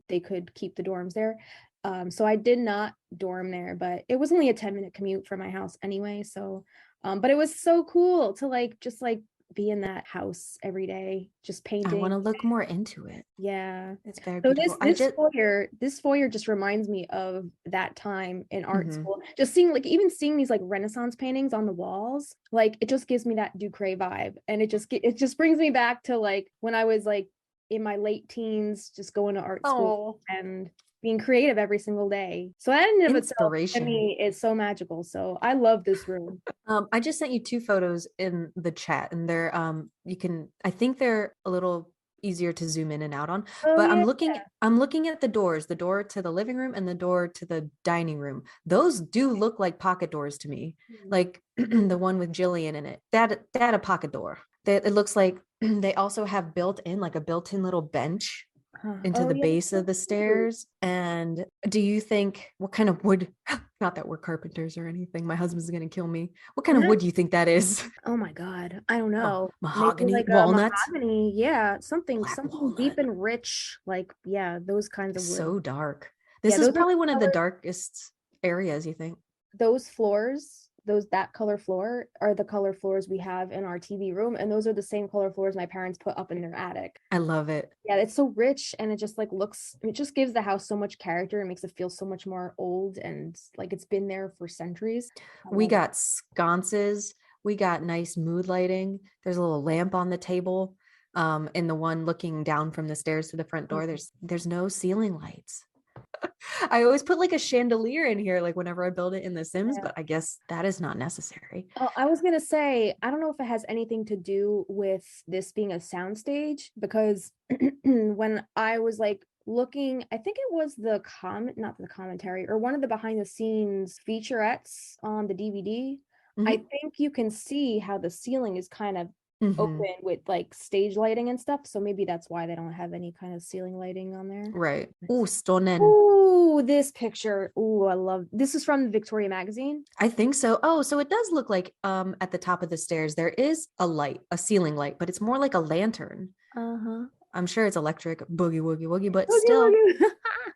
E: they could keep the dorms there. So I did not dorm there, but it was only a 10-minute commute from my house anyway. So but it was so cool to like just like be in that house every day, just painting.
C: I want to look more into it.
E: Yeah,
C: it's very
E: so
C: beautiful.
E: this foyer just reminds me of that time in art school. Just seeing these like Renaissance paintings on the walls, like it just gives me that Ducray vibe, and it just brings me back to like when I was like in my late teens, just going to art school and being creative every single day. So that in and of itself to me is so magical. So I love this room.
C: I just sent you 2 photos in the chat, and they're I think they're a little easier to zoom in and out on. But I'm looking at the door to the living room and the door to the dining room. Those do look like pocket doors to me. Like the one with Jillian in it. That a pocket door. It looks like they also have built-in little bench into the base of the stairs. And do you think, what kind of wood, not that we're carpenters or anything, my husband's gonna kill me, what kind of wood do you think that is?
E: Oh my God, I don't know.
C: Mahogany?
E: Maybe like
C: walnuts?
E: mahogany, yeah, something
C: walnut.
E: deep and rich, like those kinds of wood.
C: So dark. This is probably one of the darkest areas, you think?
E: Those floors, that color floor are the color floors we have in our TV room, and those are the same color floors my parents put up in their attic.
C: I love it.
E: Yeah, it's so rich, and it just like it just gives the house so much character. It makes it feel so much more old and like it's been there for centuries.
C: We got sconces, we got nice mood lighting. There's a little lamp on the table. In the one looking down from the stairs to the front door, there's no ceiling lights. I always put like a chandelier in here, like whenever I build it in The Sims, but I guess that is not necessary.
E: Oh, I was gonna say, I don't know if it has anything to do with this being a soundstage, because when I was like looking, I think it was not the commentary, or one of the behind the scenes featurettes on the DVD. I think you can see how the ceiling is kind of open with like stage lighting and stuff. So maybe that's why they don't have any kind of ceiling lighting on there.
C: Right. Ooh, stunning.
E: Ooh, this picture. Ooh, I love this. Is from the Victorian magazine.
C: I think so. Oh, so it does look like at the top of the stairs there is a ceiling light, but it's more like a lantern. I'm sure it's electric, boogie woogie woogie, but still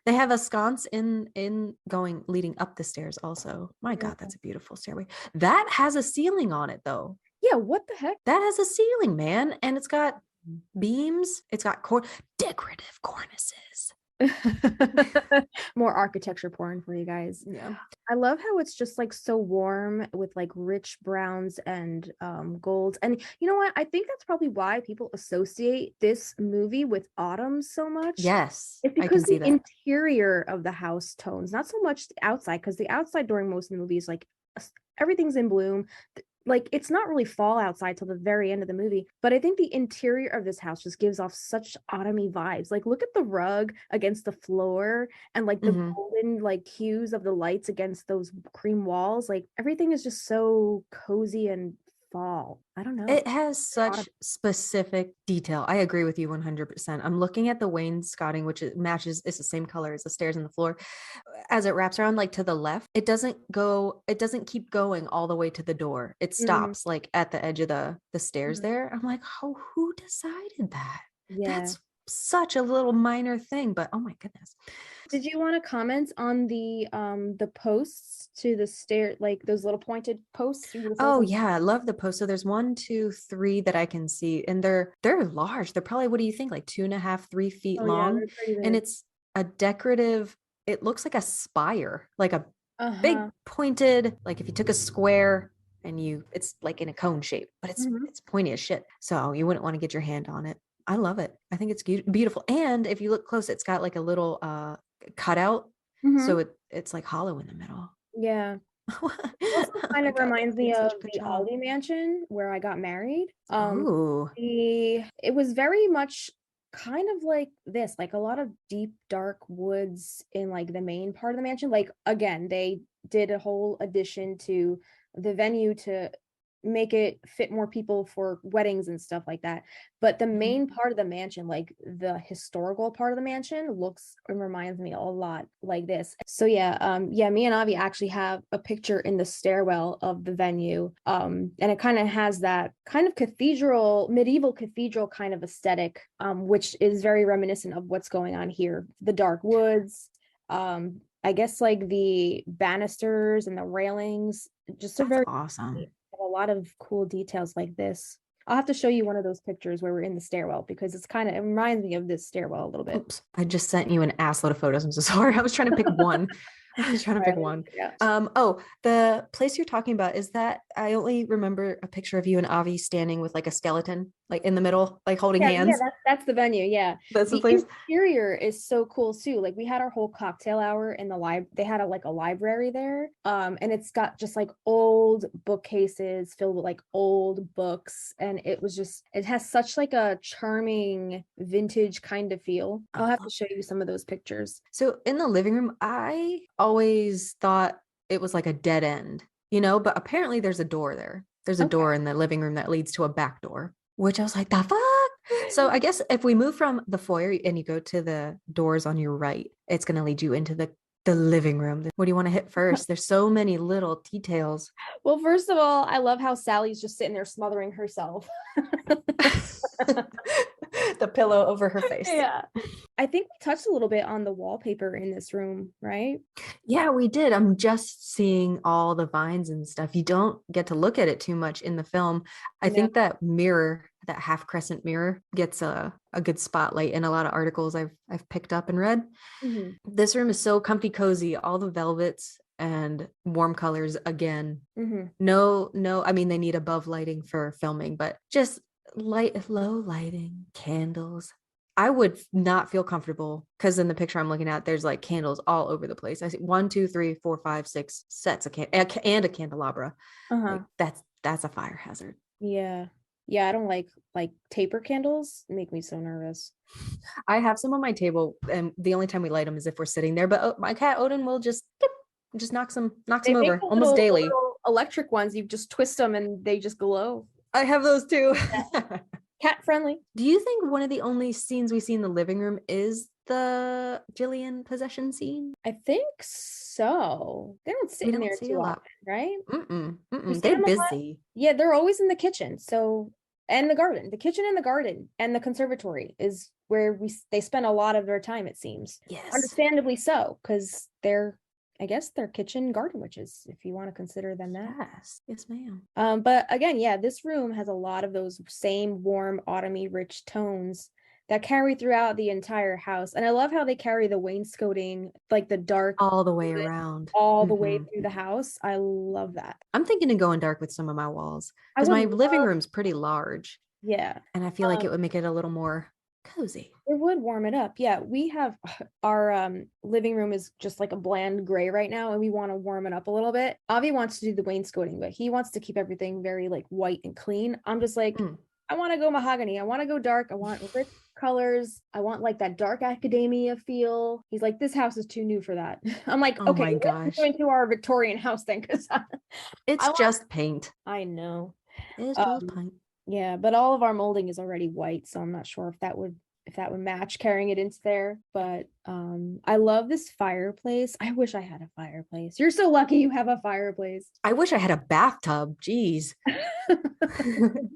C: they have a sconce in going leading up the stairs also. My God, that's a beautiful stairway. That has a ceiling on it though.
E: Yeah, what the heck?
C: That has a ceiling, man. And it's got beams. It's got decorative cornices.
E: More architecture porn for you guys.
C: Yeah.
E: I love how it's just like so warm with like rich browns and golds. And you know what? I think that's probably why people associate this movie with autumn so much.
C: Yes.
E: It's because the interior of the house tones, not so much the outside, because the outside during most of the movies, like everything's in bloom. Like it's not really fall outside till the very end of the movie, but I think the interior of this house just gives off such autumny vibes. Like look at the rug against the floor, and like the golden like hues of the lights against those cream walls. Like everything is just so cozy and fall. I don't know.
C: It has such specific detail. I agree with you 100%. I'm looking at the wainscoting, which it matches. It's the same color as the stairs and the floor. As it wraps around like to the left, it doesn't keep going all the way to the door. It stops like at the edge of the stairs there. I'm like, oh, who decided that?
E: Yeah.
C: That's such a little minor thing, but oh my goodness.
E: Did you want to comment on the posts to the stair, like those little pointed posts?
C: Oh yeah, I love the posts. So there's 1, 2, 3 that I can see, and they're large. They're probably, what do you think, like 2.5, 3 feet long?
E: Yeah, they're
C: and it's a decorative. It looks like a spire, like a big pointed, like if you took a square and it's like in a cone shape, but it's pointy as shit. So you wouldn't want to get your hand on it. I love it. I think it's beautiful. And if you look close, it's got like a little cutout. So it's like hollow in the middle.
E: Yeah. It also kind of reminds me of the Ollie mansion where I got married. It was very much kind of like this, like a lot of deep dark woods in like the main part of the mansion. Like again, they did a whole addition to the venue to make it fit more people for weddings and stuff like that, but the main part of the mansion, like the historical part of the mansion, looks and reminds me a lot like this. So me and Avi actually have a picture in the stairwell of the venue, and it kind of has that kind of medieval cathedral kind of aesthetic, which is very reminiscent of what's going on here. The dark woods, I guess like the banisters and the railings, just
C: That's very awesome.
E: A lot of cool details like this. I'll have to show you one of those pictures where we're in the stairwell, because it reminds me of this stairwell a little bit.
C: Oops, I just sent you an assload of photos. I'm so sorry. I was trying to pick one.
E: Yeah.
C: The place you're talking about, is that, I only remember a picture of you and Avi standing with like a skeleton, like in the middle, like holding hands.
E: Yeah, that's the venue. Yeah.
C: That's the place.
E: Interior is so cool too. Like we had our whole cocktail hour in the library. They had a library there. And it's got just like old bookcases filled with like old books. And it has such like a charming vintage kind of feel. I'll have to show you some of those pictures.
C: So in the living room, I always thought it was like a dead end, but apparently there's a door there. There's a door in the living room that leads to a back door, which I was like, the fuck? So I guess if we move from the foyer and you go to the doors on your right, it's going to lead you into the living room. What do you want to hit first? There's so many little details.
E: Well, first of all, I love how Sally's just sitting there smothering herself.
C: The pillow over her face.
E: Yeah. I think we touched a little bit on the wallpaper in this room, right?
C: Yeah, we did. I'm just seeing all the vines and stuff. You don't get to look at it too much in the film. I think that mirror, that half crescent mirror, gets a good spotlight in a lot of articles I've picked up and read. This room is so comfy cozy, all the velvets and warm colors again. No, I mean, they need above lighting for filming, but just low lighting, candles. I would not feel comfortable, because in the picture I'm looking at, there's like candles all over the place. I see 1, 2, 3, 4, 5, 6 sets of and a candelabra. Like, that's a fire hazard.
E: Yeah, I don't like taper candles. They make me so nervous.
C: I have some on my table, and the only time we light them is if we're sitting there. But my cat Odin will just knocks them over almost daily.
E: Little electric ones, you just twist them and they just glow.
C: I have those too.
E: Cat friendly.
C: Do you think one of the only scenes we see in the living room is the Jillian possession scene?
E: I think so. They don't sit in there too often, right?
C: They're busy.
E: Yeah, they're always in the kitchen. So, and the garden. The kitchen and the garden and the conservatory is where they spend a lot of their time, it seems.
C: Yes.
E: Understandably so, because they're kitchen garden witches, if you want to consider them that.
C: Yes, ma'am.
E: But again, this room has a lot of those same warm, autumny, rich tones that carry throughout the entire house. And I love how they carry the wainscoting, like the dark
C: all the way around,
E: all the way through the house. I love that.
C: I'm thinking of going dark with some of my walls, because my living room's pretty large.
E: Yeah.
C: And I feel like it would make it a little more cozy.
E: It would warm it up. Yeah, we have our living room is just like a bland gray right now, and we want to warm it up a little bit. Avi wants to do the wainscoting, but he wants to keep everything very like white and clean. I'm just like, I want to go mahogany. I want to go dark. I want rich colors. I want like that dark academia feel. He's like, this house is too new for that. I'm like, okay, let's go into our Victorian house then, because
C: it's just paint.
E: I know.
C: It's Joel's
E: Um,
C: pint.
E: Yeah, but all of our molding is already white, so I'm not sure if that would match carrying it into there. But I love this fireplace. I wish I had a fireplace. You're so lucky you have a fireplace.
C: I wish I had a bathtub. Jeez. I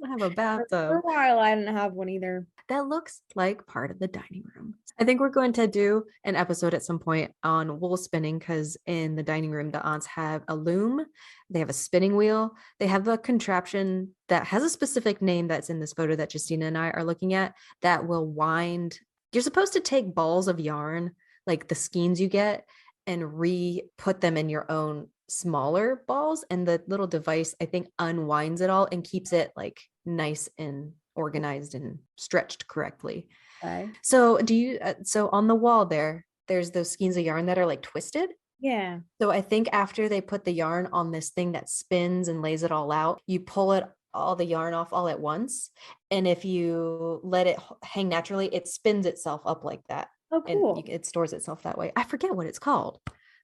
C: have a
E: For
C: bathtub.
E: a while, I didn't have one either.
C: That looks like part of the dining room. I think we're going to do an episode at some point on wool spinning because in the dining room, the aunts have a loom, they have a spinning wheel, they have a contraption that has a specific name that's in this photo that Justina and I are looking at that will wind. You're supposed to take balls of yarn, like the skeins you get, and re-put them in your own smaller balls. And the little device, I think, unwinds it all and keeps it like nice and organized and stretched correctly.
E: Okay.
C: So so on the wall there's those skeins of yarn that are like twisted.
E: Yeah.
C: So I think after they put the yarn on this thing that spins and lays it all out, you pull all the yarn off all at once. And if you let it hang naturally, it spins itself up like that.
E: Oh, cool.
C: And it stores itself that way. I forget what it's called.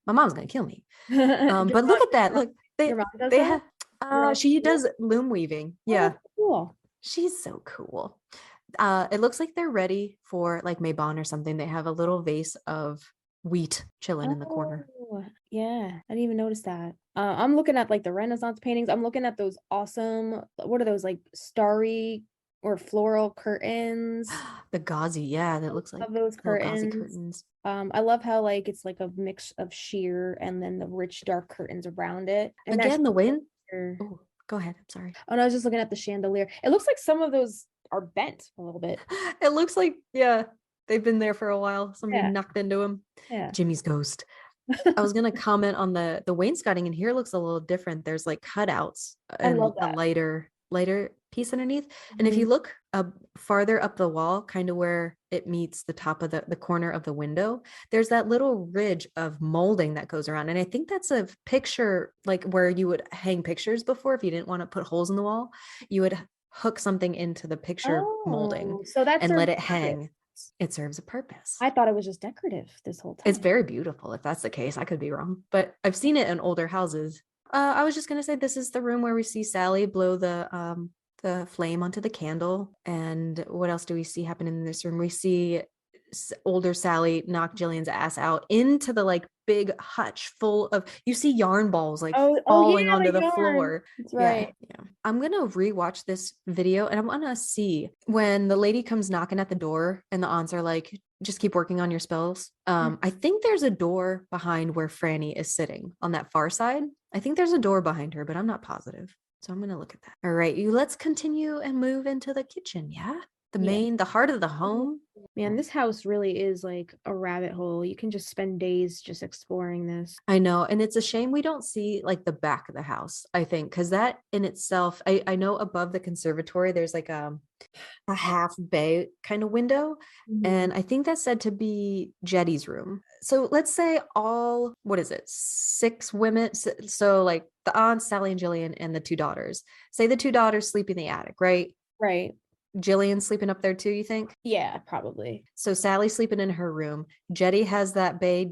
C: My mom's gonna kill me. But look at that. Look,
E: Your mom does that?
C: have she does loom weaving. Yeah.
E: Oh, cool.
C: She's so cool. It looks like they're ready for like Maybon or something. They have a little vase of wheat chilling in the corner.
E: Oh, yeah, I didn't even notice that. I'm looking at like the Renaissance paintings. I'm looking at those awesome, what are those, like starry or floral curtains?
C: The gauzy, yeah, that looks like
E: Of those
C: little gauzy
E: curtains.
C: curtains.
E: I love how like it's like a mix of sheer and then the rich dark curtains around it. And that
C: Again, the wind.
E: chandelier-
C: Oh, go ahead. I'm sorry.
E: Oh no, I was just looking at the chandelier. It looks like some of those are bent a little bit.
C: It looks like, yeah, they've been there for a while. Somebody
E: Yeah.
C: knocked into them.
E: Yeah.
C: Jimmy's ghost. I was gonna comment on the wainscoting, and here looks a little different. There's like cutouts and
E: love
C: a
E: that.
C: lighter piece underneath. And if you look farther up the wall, kind of where it meets the top of the corner of the window, there's that little ridge of molding that goes around. And I think that's a picture like where you would hang pictures before. If you didn't want to put holes in the wall, you would hook something into the picture molding
E: So that's
C: and let it hang. It serves a purpose.
E: I thought it was just decorative this whole time.
C: It's very beautiful. If that's the case, I could be wrong, but I've seen it in older houses. I was just gonna say this is the room where we see Sally blow the flame onto the candle. And what else do we see happen in this room? We see older Sally knock Jillian's ass out into the like big hutch full of, you see yarn balls like falling onto the floor.
E: That's right.
C: Yeah. I'm gonna rewatch this video and I'm gonna see when the lady comes knocking at the door and the aunts are like, just keep working on your spells. I think there's a door behind where Franny is sitting on that far side. I think there's a door behind her, but I'm not positive. So I'm gonna look at that. All right, let's continue and move into the kitchen. Yeah. The heart of the home.
E: Man, this house really is like a rabbit hole. You can just spend days just exploring this.
C: I know. And it's a shame we don't see like the back of the house, I think, because that in itself, I know above the conservatory, there's like a half bay kind of window. And I think that's said to be Jetty's room. So let's say what is it? 6 women. So like the aunts, Sally and Jillian, and the 2 daughters. Say the 2 daughters sleep in the attic, right?
E: Right.
C: Jillian sleeping up there too, you think?
E: Yeah, probably.
C: So Sally's sleeping in her room. Jetty has that bay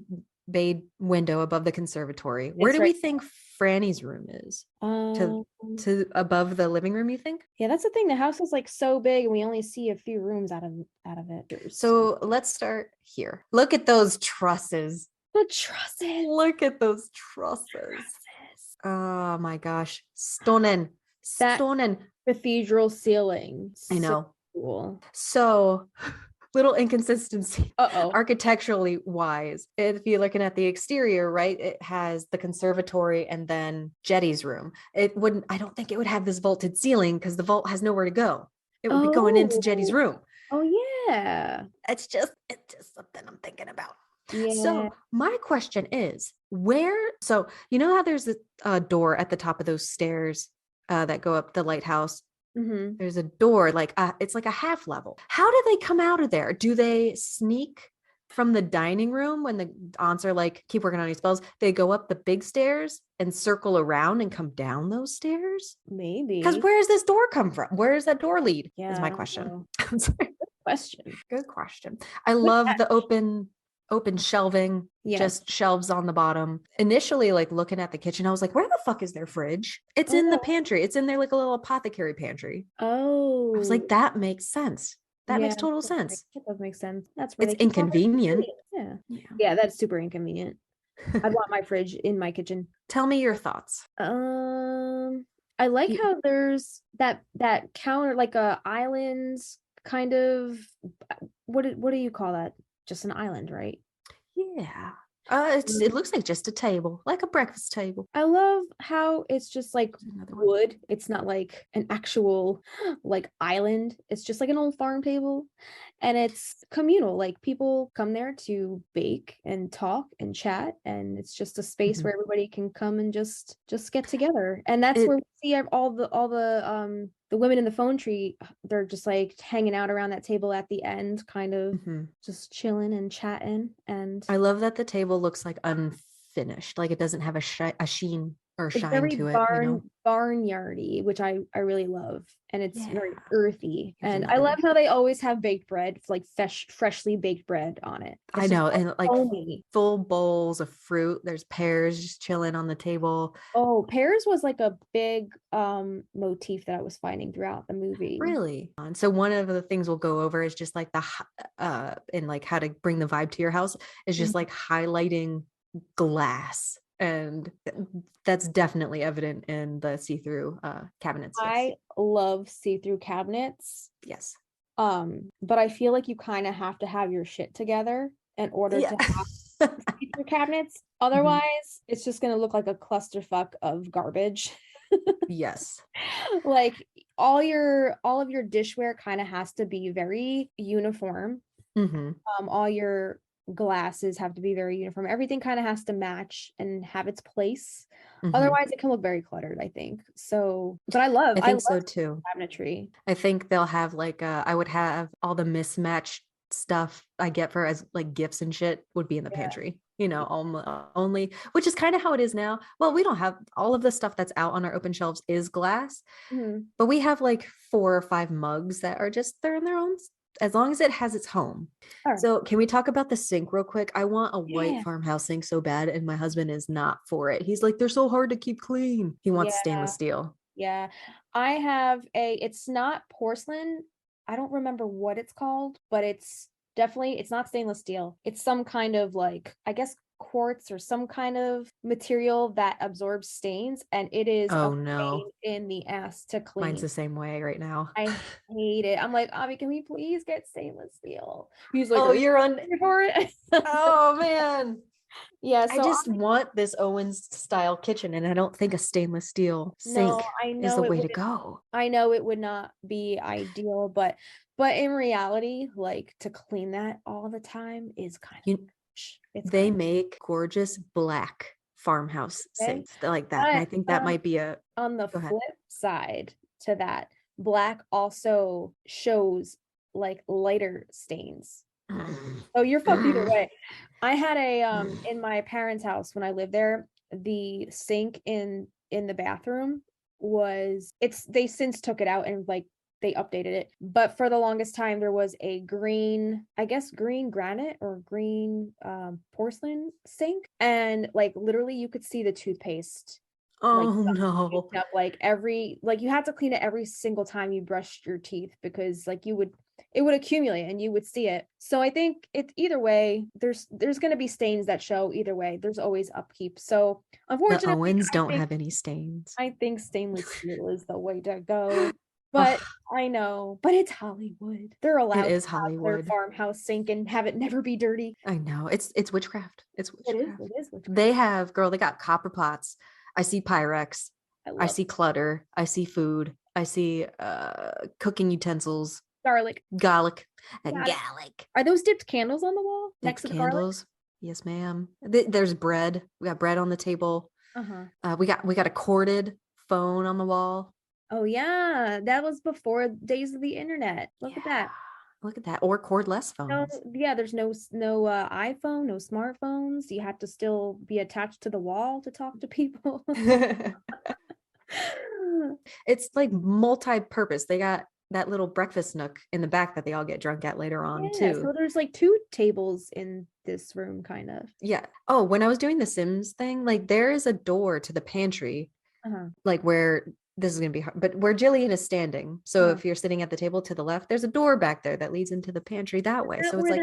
C: window above the conservatory. Where do we think Franny's room is? To above the living room, you think?
E: Yeah, that's the thing. The house is like so big and we only see a few rooms out of it.
C: So let's start here. Look at those trusses.
E: The trusses.
C: Look at those trusses. Oh my gosh. Stunning. Stunning.
E: Cathedral ceiling.
C: I know.
E: So cool.
C: So little inconsistency.
E: Uh-oh.
C: Architecturally wise. If you're looking at the exterior, right, it has the conservatory and then Jetty's room. I don't think it would have this vaulted ceiling because the vault has nowhere to go. It would be going into Jetty's room.
E: Oh yeah.
C: It's just something I'm thinking about.
E: Yeah.
C: So my question is, so you know how there's a door at the top of those stairs that go up the lighthouse? There's a door, like it's like a half level. How do they come out of there? Do they sneak from the dining room when the aunts are like, keep working on your spells? They go up the big stairs and circle around and come down those stairs?
E: Maybe.
C: Because where does this door come from? Where does that door lead?
E: Yeah,
C: is my
E: I don't
C: question.
E: know.
C: I'm sorry.
E: Question.
C: Good question. I love the open open shelving,
B: Yes.
C: just shelves on the bottom. Initially, like looking at the kitchen, I was like, where the fuck is their fridge? It's in the pantry. It's in there like a little apothecary pantry.
B: Oh.
C: I was like, that makes sense. That makes
B: Yeah,
C: total sense.
B: That does make sense. That's where
C: It's
B: they keep all their
C: inconvenient.
B: ingredients. Yeah. Yeah, that's super inconvenient. I'd want my fridge in my kitchen.
C: Tell me your thoughts.
B: I like
C: You-
B: how there's that counter, like a island kind of, what do you call that? Just an island, right?
C: Yeah. It looks like just a table, like a breakfast table.
B: I love how it's just like
C: Another one.
B: wood. It's not like an actual like island. It's just like an old farm table, and it's communal. Like people come there to bake and talk and chat, and it's just a space
C: Mhm.
B: where everybody can come and just get together. And that's where we see all the women in the phone tree. They're just like hanging out around that table at the end, kind of
C: Mhm.
B: just chilling and chatting. And
C: I love that the table looks like unfinished, like it doesn't have a sheen or
B: it's
C: shine
B: very
C: to it.
B: barnyardy, which I really love, and it's very
C: Yeah.
B: earthy.
C: Here's
B: And I
C: another
B: love how they always have baked bread, like freshly baked bread on it.
C: I
B: It's
C: know,
B: just
C: and like
B: foamy.
C: full bowls of fruit. There's pears just chilling on the table.
B: Oh, pears was like a big motif that I was finding throughout the movie.
C: Really? And so one of the things we'll go over is just like and like how to bring the vibe to your house is just like highlighting glass. And that's definitely evident in the see-through cabinets. Yes.
B: I love see-through cabinets.
C: Yes.
B: But I feel like you kind of have to have your shit together in order to have see-through cabinets. Otherwise, it's just gonna look like a clusterfuck of garbage.
C: Yes.
B: Like all of your dishware kind of has to be very uniform. All your glasses have to be very uniform. Everything kind of has to match and have its place. Otherwise, it can look very cluttered, I think. So, but I
C: think so
B: love
C: too.
B: cabinetry.
C: I think they'll have like I would have all the mismatched stuff I get for as like gifts and shit would be in the pantry. You know, only, which is kind of how it is now. Well, we don't have all of the stuff that's out on our open shelves is glass, but we have like 4 or 5 mugs that are just they're in their own, as long as it has its home.
B: All right.
C: So can we talk about the sink real quick? I want a white farmhouse sink so bad, and my husband is not for it. He's like, they're so hard to keep clean. He wants stainless steel.
B: Yeah, I have it's not porcelain. I don't remember what it's called, but it's not stainless steel. It's some kind of like, I guess, quartz or some kind of material that absorbs stains, and it is a pain in the ass to clean.
C: Mine's the same way right now.
B: I hate it. I'm like, Avi, can we please get stainless steel? He's like,
C: oh, you're on
B: for it.
C: Oh man.
B: Yeah, so
C: I just want this Owens style kitchen, and I don't think a stainless steel sink is the way to go.
B: I know it would not be ideal, but in reality, like to clean that all the time is kind of
C: they make gorgeous black farmhouse sinks like that. And I think that might be
B: on the flip side to that. Black also shows like lighter stains. Oh, you're fucked either way. I had in my parents' house when I lived there, the sink in the bathroom they since took it out and like they updated it. But for the longest time there was a green granite or green porcelain sink, and like literally you could see the toothpaste.
C: No.
B: Up, like you had to clean it every single time you brushed your teeth, because like it would accumulate and you would see it. So I think it's either way, there's going to be stains that show either way. There's always upkeep. So unfortunately,
C: the Owens don't have any stains.
B: I think stainless steel is the way to go. But I know, but it's Hollywood. They're allowed
C: to
B: have their farmhouse sink and have it never be dirty.
C: I know. It's witchcraft. It's witchcraft.
B: It is witchcraft.
C: They got copper pots. I see Pyrex. I see clutter. I see food. I see cooking utensils.
B: Garlic.
C: Are
B: those dipped candles on the wall next to the candles?
C: Garlic? Yes, ma'am. There's bread. We got bread on the table. We got a corded phone on the wall.
B: Oh yeah, that was before days of the internet. Look at that.
C: Look at that. Or cordless phones.
B: There's no iPhone, no smartphones. You have to still be attached to the wall to talk to people.
C: It's like multi-purpose. They got that little breakfast nook in the back that they all get drunk at later on too.
B: So there's like 2 tables in
E: this room, kind of.
C: Yeah. Oh, when I was doing the Sims thing, like there is a door to the pantry, like where this is going to be hard, but where Jillian is standing. So if you're sitting at the table to the left, there's a door back there that leads into the pantry that way. So it's like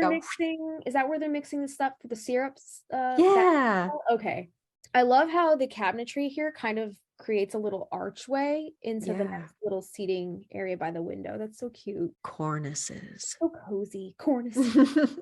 E: is that where they're mixing the stuff for the syrups?
C: Yeah.
E: Okay. I love how the cabinetry here kind of creates a little archway into the next little seating area by the window. That's so cute.
C: Cornices.
E: So cozy. Cornices.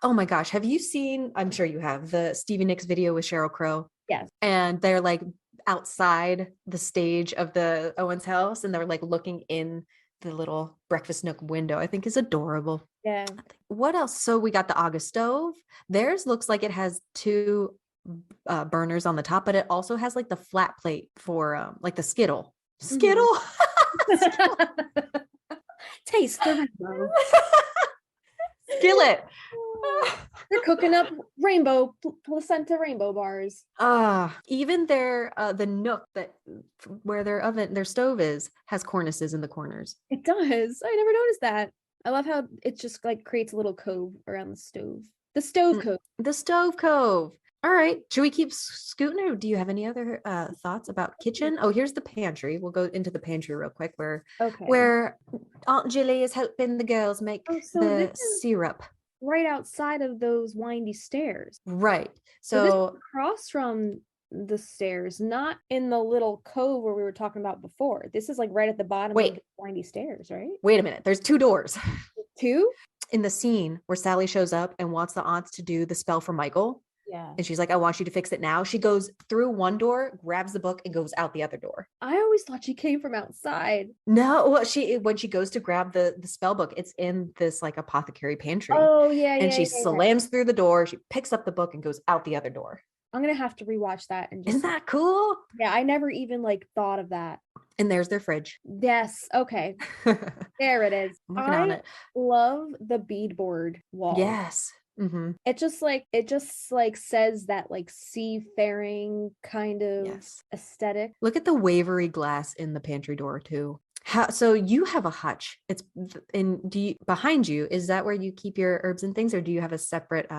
C: Oh my gosh. Have you seen, I'm sure you have, the Stevie Nicks video with Sheryl Crow?
E: Yes.
C: And they're like outside the stage of the Owens house and they're like looking in the little breakfast nook window. I think is adorable.
E: Yeah.
C: What else? So we got the August stove. Theirs looks like it has two burners on the top, but it also has like the flat plate for like the Skittle.
E: Taste the rainbow.
C: Skillet.
E: They're cooking up rainbow placenta rainbow bars.
C: Even their the nook that where their stove is has cornices in the corners.
E: It does. I never noticed that. I love how it just like creates a little cove around the stove. The stove cove.
C: The stove cove. All right. Should we keep scooting or do you have any other thoughts about kitchen? Oh, here's the pantry. We'll go into the pantry real quick where Aunt Jilly is helping the girls make the syrup.
E: Right outside of those windy stairs.
C: Right.
E: So this is across from the stairs, not in the little cove where we were talking about before. This is like right at the bottom of the windy stairs, right?
C: Wait a minute. There's two doors.
E: Two?
C: In the scene where Sally shows up and wants the aunts to do the spell for Michael.
E: Yeah.
C: And she's like, I want you to fix it now. She goes through one door, grabs the book, and goes out the other door.
E: I always thought she came from outside.
C: No, well, when she goes to grab the spell book, it's in this like apothecary pantry.
E: Oh, yeah.
C: And she slams through the door, she picks up the book and goes out the other door.
E: I'm gonna have to rewatch that and just
C: Isn't that cool?
E: Yeah, I never even like thought of that.
C: And there's their fridge.
E: Yes. Okay. There it is. I love the beadboard wall.
C: Yes. Mm-hmm.
E: It just says that like seafaring kind of aesthetic.
C: Look at the wavery glass in the pantry door too. So you have a hutch. It's behind you. Is that where you keep your herbs and things, or do you have a separate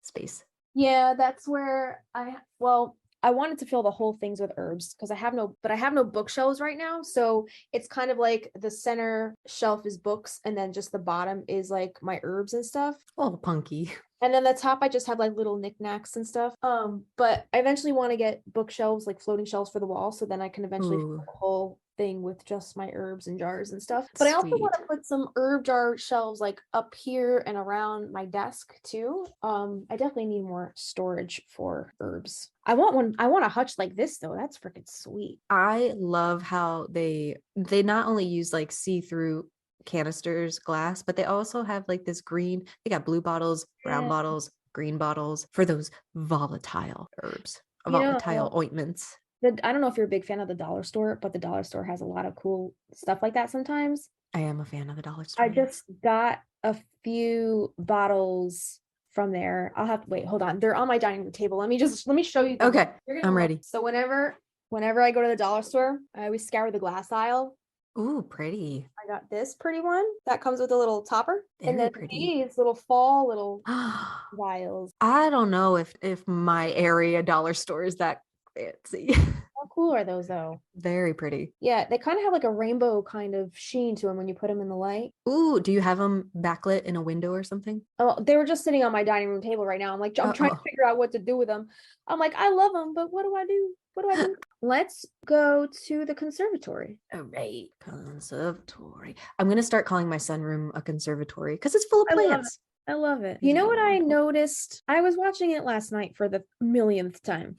C: space?
E: Yeah, that's where I wanted to fill the whole things with herbs because I have no bookshelves right now. So it's kind of like the center shelf is books and then just the bottom is like my herbs and stuff.
C: Oh, punky.
E: And then the top, I just have like little knickknacks and stuff. But I eventually want to get bookshelves, like floating shelves for the wall. So then I can eventually fill the whole thing with just my herbs and jars and stuff. But I also want to put some herb jar shelves like up here and around my desk too. I definitely need more storage for herbs. I want a hutch like this though. That's freaking sweet.
C: I love how they not only use like see-through canisters glass, but they also have like this green, they got blue bottles, brown bottles, green bottles for those volatile herbs, volatile ointments.
E: I don't know if you're a big fan of the dollar store, but the dollar store has a lot of cool stuff like that sometimes.
C: I am a fan of the dollar store.
E: I just got a few bottles from there. I'll have to wait. Hold on. They're on my dining room table. Let me show you.
C: Okay. I'm ready.
E: So whenever I go to the dollar store, I always scour the glass aisle.
C: Ooh, pretty.
E: I got this pretty one that comes with a little topper.
C: Very
E: and then
C: pretty.
E: These little fall vials.
C: I don't know if my area dollar store is that fancy.
E: How cool are those though?
C: Very pretty.
E: Yeah, they kind of have like a rainbow kind of sheen to them when you put them in the light.
C: Ooh, do you have them backlit in a window or something?
E: Oh, they were just sitting on my dining room table right now. I'm like, I'm trying to figure out what to do with them. I'm like, I love them, but what do I do? Let's go to the conservatory.
C: All right, conservatory. I'm gonna start calling my sunroom a conservatory because it's full of plants.
E: I love it. You know what I noticed? I was watching it last night for the millionth time.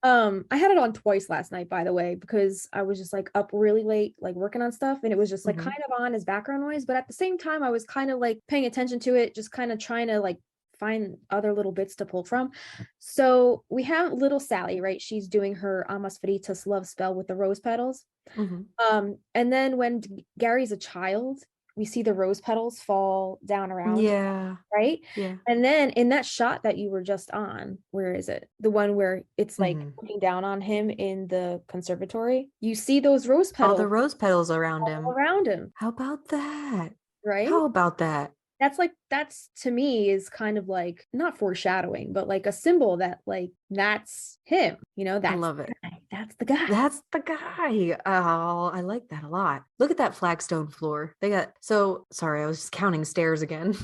E: I had it on twice last night, by the way, because I was just like up really late, like working on stuff, and it was just like kind of on as background noise. But at the same time, I was kind of like paying attention to it, just kind of trying to like find other little bits to pull from. So we have little Sally, right? She's doing her Amas Veritas love spell with the rose petals. And then when Gary's a child, we see the rose petals fall down around him, right? Yeah. And then in that shot that you were just on, where is it? The one where it's like looking down on him in the conservatory. You see those rose petals.
C: All the rose petals around him.
E: Around him.
C: How about that?
E: Right?
C: How about that?
E: that's to me is kind of like not foreshadowing, but like a symbol that like that's him, you know,
C: I
E: that's
C: love it.
E: that's the guy.
C: That's the guy. Oh, I like that a lot. Look at that flagstone floor. They got, so sorry, I was just counting stairs again.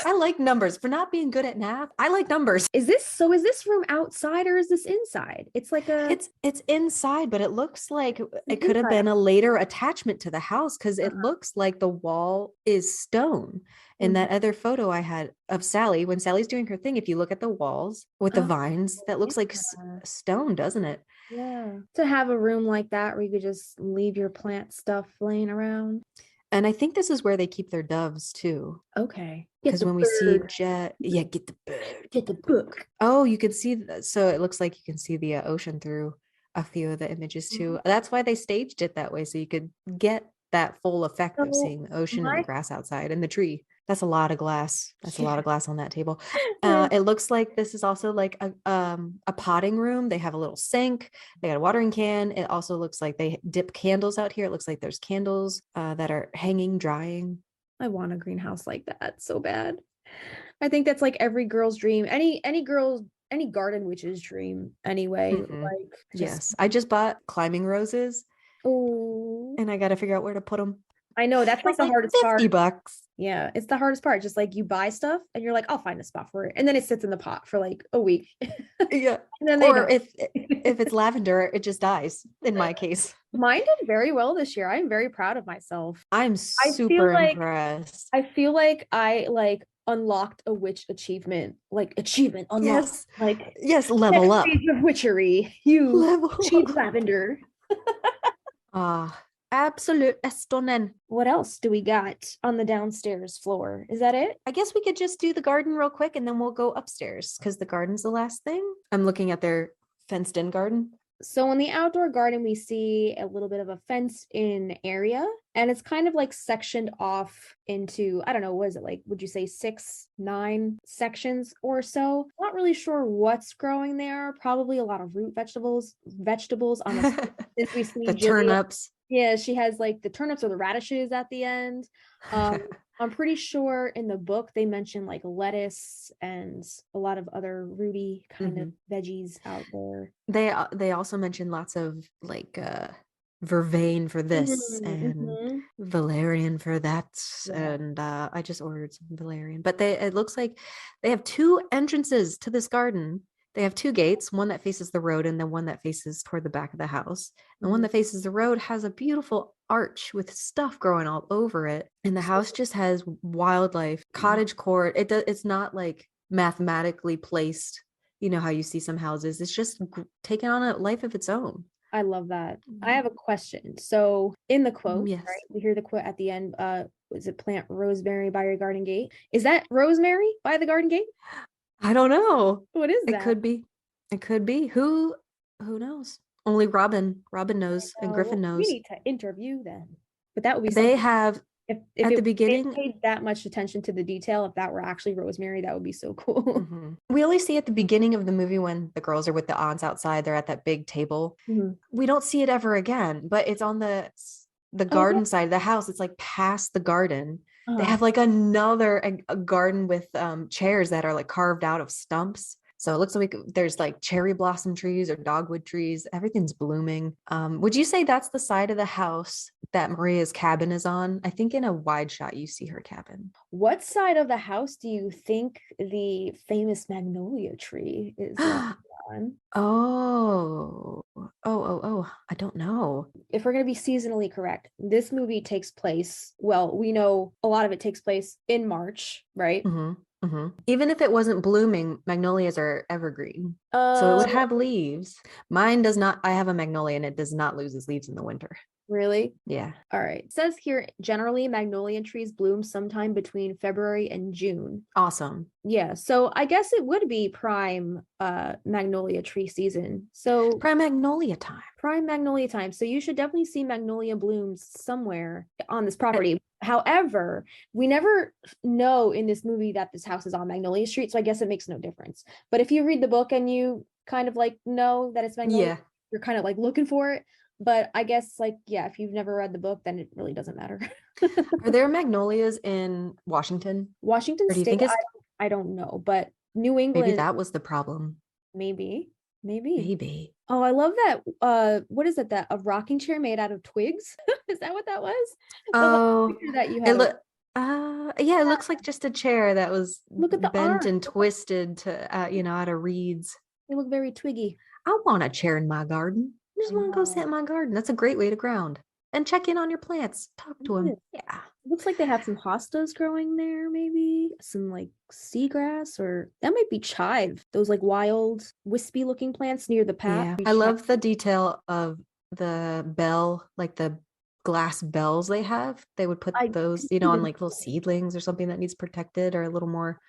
C: I like numbers. For not being good at math, I like numbers.
E: Is this room outside or is this inside? It's like a
C: It's inside, but it looks like it could have
E: inside.
C: been a later attachment to the house because it
E: Uh-huh.
C: looks like the wall is stone. In that other photo I had of Sally, when Sally's doing her thing, if you look at the walls with the
E: Oh,
C: vines, that looks like
E: yeah.
C: stone, doesn't it?
E: Yeah. To have a room like that where you could just leave your plant stuff laying around.
C: And I think this is where they keep their doves too.
E: Okay.
C: Because when we see Jet, yeah, get the bird.
E: Get the book.
C: Oh, you can see, so it looks like you can see the ocean through a few of the images too. That's why they staged it that way, so you could get that full effect of
E: So
C: seeing the ocean and
E: my-
C: the grass outside and the tree. That's a lot of glass. That's a lot of glass on that table.
E: Yeah.
C: It looks like this is also like a potting room. They have a little sink. They got a watering can. It also looks like they dip candles out here. It looks like there's candles that are hanging, drying.
E: I want a greenhouse like that so bad. I think that's like every girl's dream. Any garden witch's dream anyway.
C: Mhm.
E: Like
C: Yes, I just bought climbing roses
E: oh,
C: and I got to figure out where to put them.
E: I know that's like
C: It's
E: the
C: like
E: hardest
C: 50
E: part.
C: bucks.
E: Yeah, it's the hardest part. Just like you buy stuff and you're like, I'll find a spot for it, and then it sits in the pot for like a week.
C: Yeah.
E: And then they
C: Or
E: don't.
C: if it's lavender, it just dies in my case.
E: Mine did very well this year. I'm very proud of myself.
C: I'm
E: feel
C: super
E: like-
C: impressed.
E: I feel like I like unlocked a witch achievement. Like achievement unlocked.
C: Yes.
E: Like
C: Yes, level
E: next
C: up.
E: stage of witchery. You
C: Level
E: achieved
C: up.
E: lavender.
C: Ah, absolute stunning.
E: What else do we got on the downstairs floor? Is that it?
C: I guess we could just do the garden real quick and then we'll go upstairs because the garden's the last thing. I'm looking at their fenced in garden.
E: So in the outdoor garden, we see a little bit of a fenced in area, and it's kind of like sectioned off into, I don't know, what is it like? Would you say 6, 9 sections or so? Not really sure what's growing there. Probably a lot of root vegetables on the since we see
C: The
E: Jillian-
C: turnips.
E: Yeah, she has like the turnips or the radishes at the end. I'm pretty sure in the book they mention like lettuce and a lot of other rooty kind of veggies out there.
C: They also mentioned lots of like vervain for this and valerian for that.
E: Yeah.
C: And I just ordered some valerian. But it looks like they have 2 entrances to this garden. They have 2 gates, one that faces the road and then one that faces toward the back of the house. And one that faces the road has a beautiful arch with stuff growing all over it. And the house just has wildlife, cottage court. It's not like mathematically placed. You know how you see some houses. It's just taking on a life of its own.
E: I love that. I have a question. So in the quote,
C: Yes.
E: right, we hear the quote at the end, is it plant rosemary by your garden gate? Is that rosemary by the garden gate?
C: I don't know.
E: What is that?
C: It could be. It could be. Who knows? Only Robin knows and Griffin knows.
E: We need to interview them. But that would be
C: They
E: something.
C: have
E: If
C: at
E: it-
C: the beginning-
E: they paid that much attention to the detail, if that were actually rosemary, that would be so cool.
C: Mhm. We only see at the beginning of the movie when the girls are with the aunts outside. They're at that big table.
E: Mhm.
C: We don't see it ever again, but it's on the
E: Oh,
C: garden side of the house. It's like past the garden. They
E: Uh-huh.
C: have like another a garden with chairs that are like carved out of stumps. So it looks like there's like cherry blossom trees or dogwood trees. Everything's blooming. Would you say that's the side of the house that Maria's cabin is on? I think in a wide shot you see her cabin.
E: What side of the house do you think the famous magnolia tree is on?
C: Oh, I don't know.
E: If we're going to be seasonally correct, this movie takes place, well, we know a lot of it takes place in March, right?
C: Even if it wasn't blooming, magnolias are evergreen. So it would have leaves. Mine does not. I have a magnolia and it does not lose its leaves in the winter.
E: Really?
C: Yeah.
E: All right. It says here, generally magnolia trees bloom sometime between February and June.
C: Awesome.
E: Yeah. So I guess it would be prime magnolia tree season. So
C: Prime magnolia time.
E: prime magnolia time. So you should definitely see magnolia blooms somewhere on this property. However, we never know in this movie that this house is on Magnolia Street. So I guess it makes no difference. But if you read the book and you kind of like know that it's Magnolia,
C: Yeah.
E: you're kind of like looking for it. But I guess like, yeah, if you've never read the book, then it really doesn't matter.
C: Are there magnolias in Washington?
E: Washington
C: Or do you
E: State,
C: think it's
E: I don't know, but New
C: maybe
E: England,
C: that was the problem?
E: maybe.
C: Maybe.
E: Oh, I love that. What is it? That a rocking chair made out of twigs? Is that what that was? The last
C: Oh,
E: picture that you
C: it
E: had.
C: look yeah, it looks like just a chair that was
E: Look at the
C: bent
E: arms.
C: and twisted to out of reeds.
E: They look very twiggy.
C: I want a chair in my garden. I just
E: I
C: want to go
E: know.
C: sit in my garden. That's a great way to ground and check in on your plants. Talk to them.
E: It is.
C: Yeah.
E: Looks like they have some hostas growing there, maybe some like seagrass, or that might be chive. Those like wild, wispy looking plants near the path.
C: Yeah. I love the detail of the bell, like the glass bells they have. They would put those, on like little seedlings or something that needs protected or a little more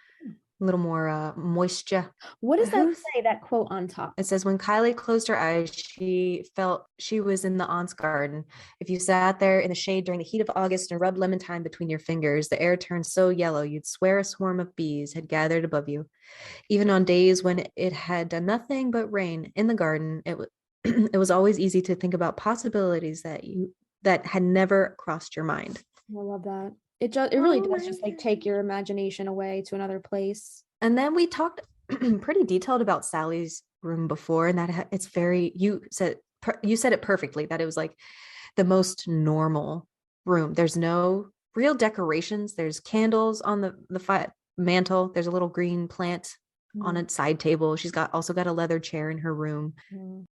C: moisture.
E: What does that say, that quote on top?
C: It says, when Kylie closed her eyes, she felt she was in the aunt's garden. If you sat there in the shade during the heat of August and rubbed lemon thyme between your fingers, the air turned so yellow you'd swear a swarm of bees had gathered above you. Even on days when it had done nothing but rain in the garden, it was always easy to think about possibilities that had never crossed your mind.
E: I love that. It really does just like take your imagination away to another place.
C: And then we talked pretty detailed about Sally's room before, and that it's very, you said it perfectly, that it was like the most normal room. There's no real decorations. There's candles on the mantle. There's a little green plant on a side table. She's also got a leather chair in her room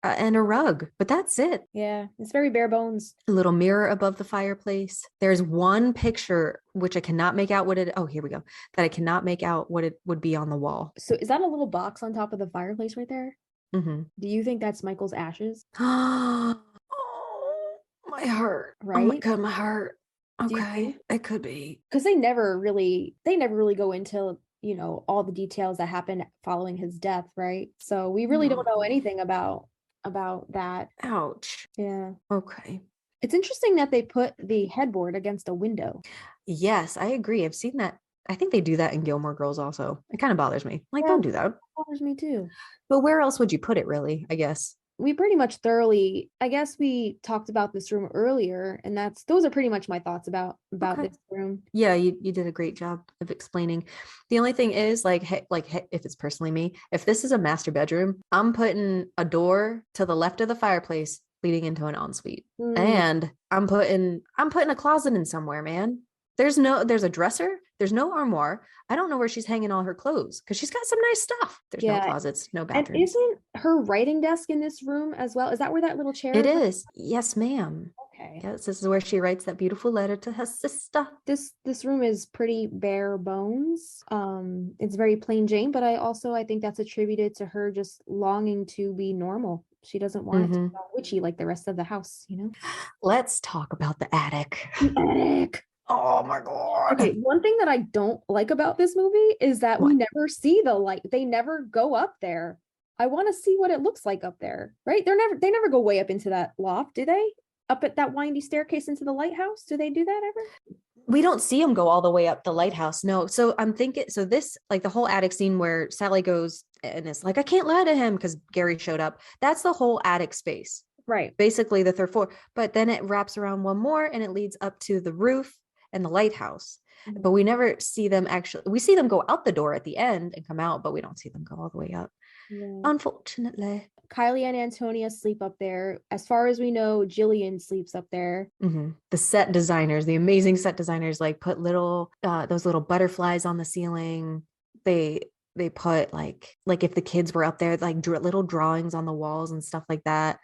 C: and a rug, but that's it.
E: Yeah, it's very bare bones.
C: A little mirror above the fireplace. There's one picture which I cannot make out here we go, that I cannot make out what it would be on the wall.
E: So is that a little box on top of the fireplace right there?
C: Mm-hmm.
E: Do you think that's Michael's ashes?
C: Oh, my heart.
E: Right?
C: Oh my God, my heart. Okay, it could be.
E: Because they never really go into all the details that happened following his death, right? So we really don't know anything about that.
C: Ouch.
E: Yeah.
C: Okay.
E: It's interesting that they put the headboard against a window.
C: Yes, I agree. I've seen that. I think they do that in Gilmore Girls also. It kind of bothers me. Like, don't do that.
E: It bothers me too.
C: But where else would you put it, really, I guess?
E: We pretty much thoroughly, I guess we talked about this room earlier, and those are pretty much my thoughts about this room.
C: Yeah, you did a great job of explaining. The only thing is, hey, if it's personally me, if this is a master bedroom, I'm putting a door to the left of the fireplace leading into an ensuite. And I'm putting a closet in somewhere, man. There's a dresser. There's no armoire. I don't know where she's hanging all her clothes because she's got some nice stuff. There's no closets, no bathrooms.
E: And isn't her writing desk in this room as well? Is that where that little chair
C: is? It is. Yes, ma'am.
E: Okay.
C: Yes, this is where she writes that beautiful letter to her sister.
E: This room is pretty bare bones. It's very plain Jane, but I think that's attributed to her just longing to be normal. She doesn't want it to be witchy like the rest of the house,
C: Let's talk about the attic.
E: The attic.
C: Oh my God.
E: Okay, one thing that I don't like about this movie is that we never see the light. They never go up there. I want to see what it looks like up there, right? They never go way up into that loft, do they? Up at that windy staircase into the lighthouse? Do they do that ever?
C: We don't see them go all the way up the lighthouse. No. So I'm thinking, this, like the whole attic scene where Sally goes and it's like, I can't lie to him because Gary showed up. That's the whole attic space.
E: Right.
C: Basically the third floor. But then it wraps around one more and it leads up to the roof and the lighthouse. But we never see them we see them go out the door at the end and come out, but we don't see them go all the way up. Yeah. Unfortunately.
E: Kylie and Antonia sleep up there. As far as we know, Jillian sleeps up there.
C: The set designers, the amazing set designers, put those little butterflies on the ceiling. They put like if the kids were up there, little drawings on the walls and stuff like that.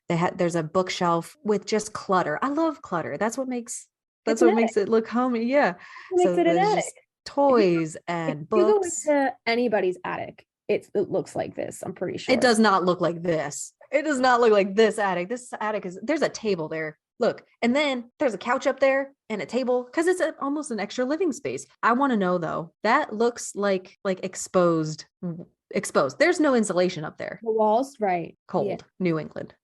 C: There's a bookshelf with just clutter. I love clutter. That's what makes it look homey. Yeah.
E: It makes it an attic.
C: Toys and books.
E: You go into anybody's attic, it looks like this. I'm pretty sure.
C: It does not look like this. It does not look like this attic. This attic there's a table there. Look, and then there's a couch up there and a table because it's almost an extra living space. I want to know though, that looks like exposed. There's no insulation up there.
E: The walls, right?
C: Cold.
E: Yeah.
C: New England.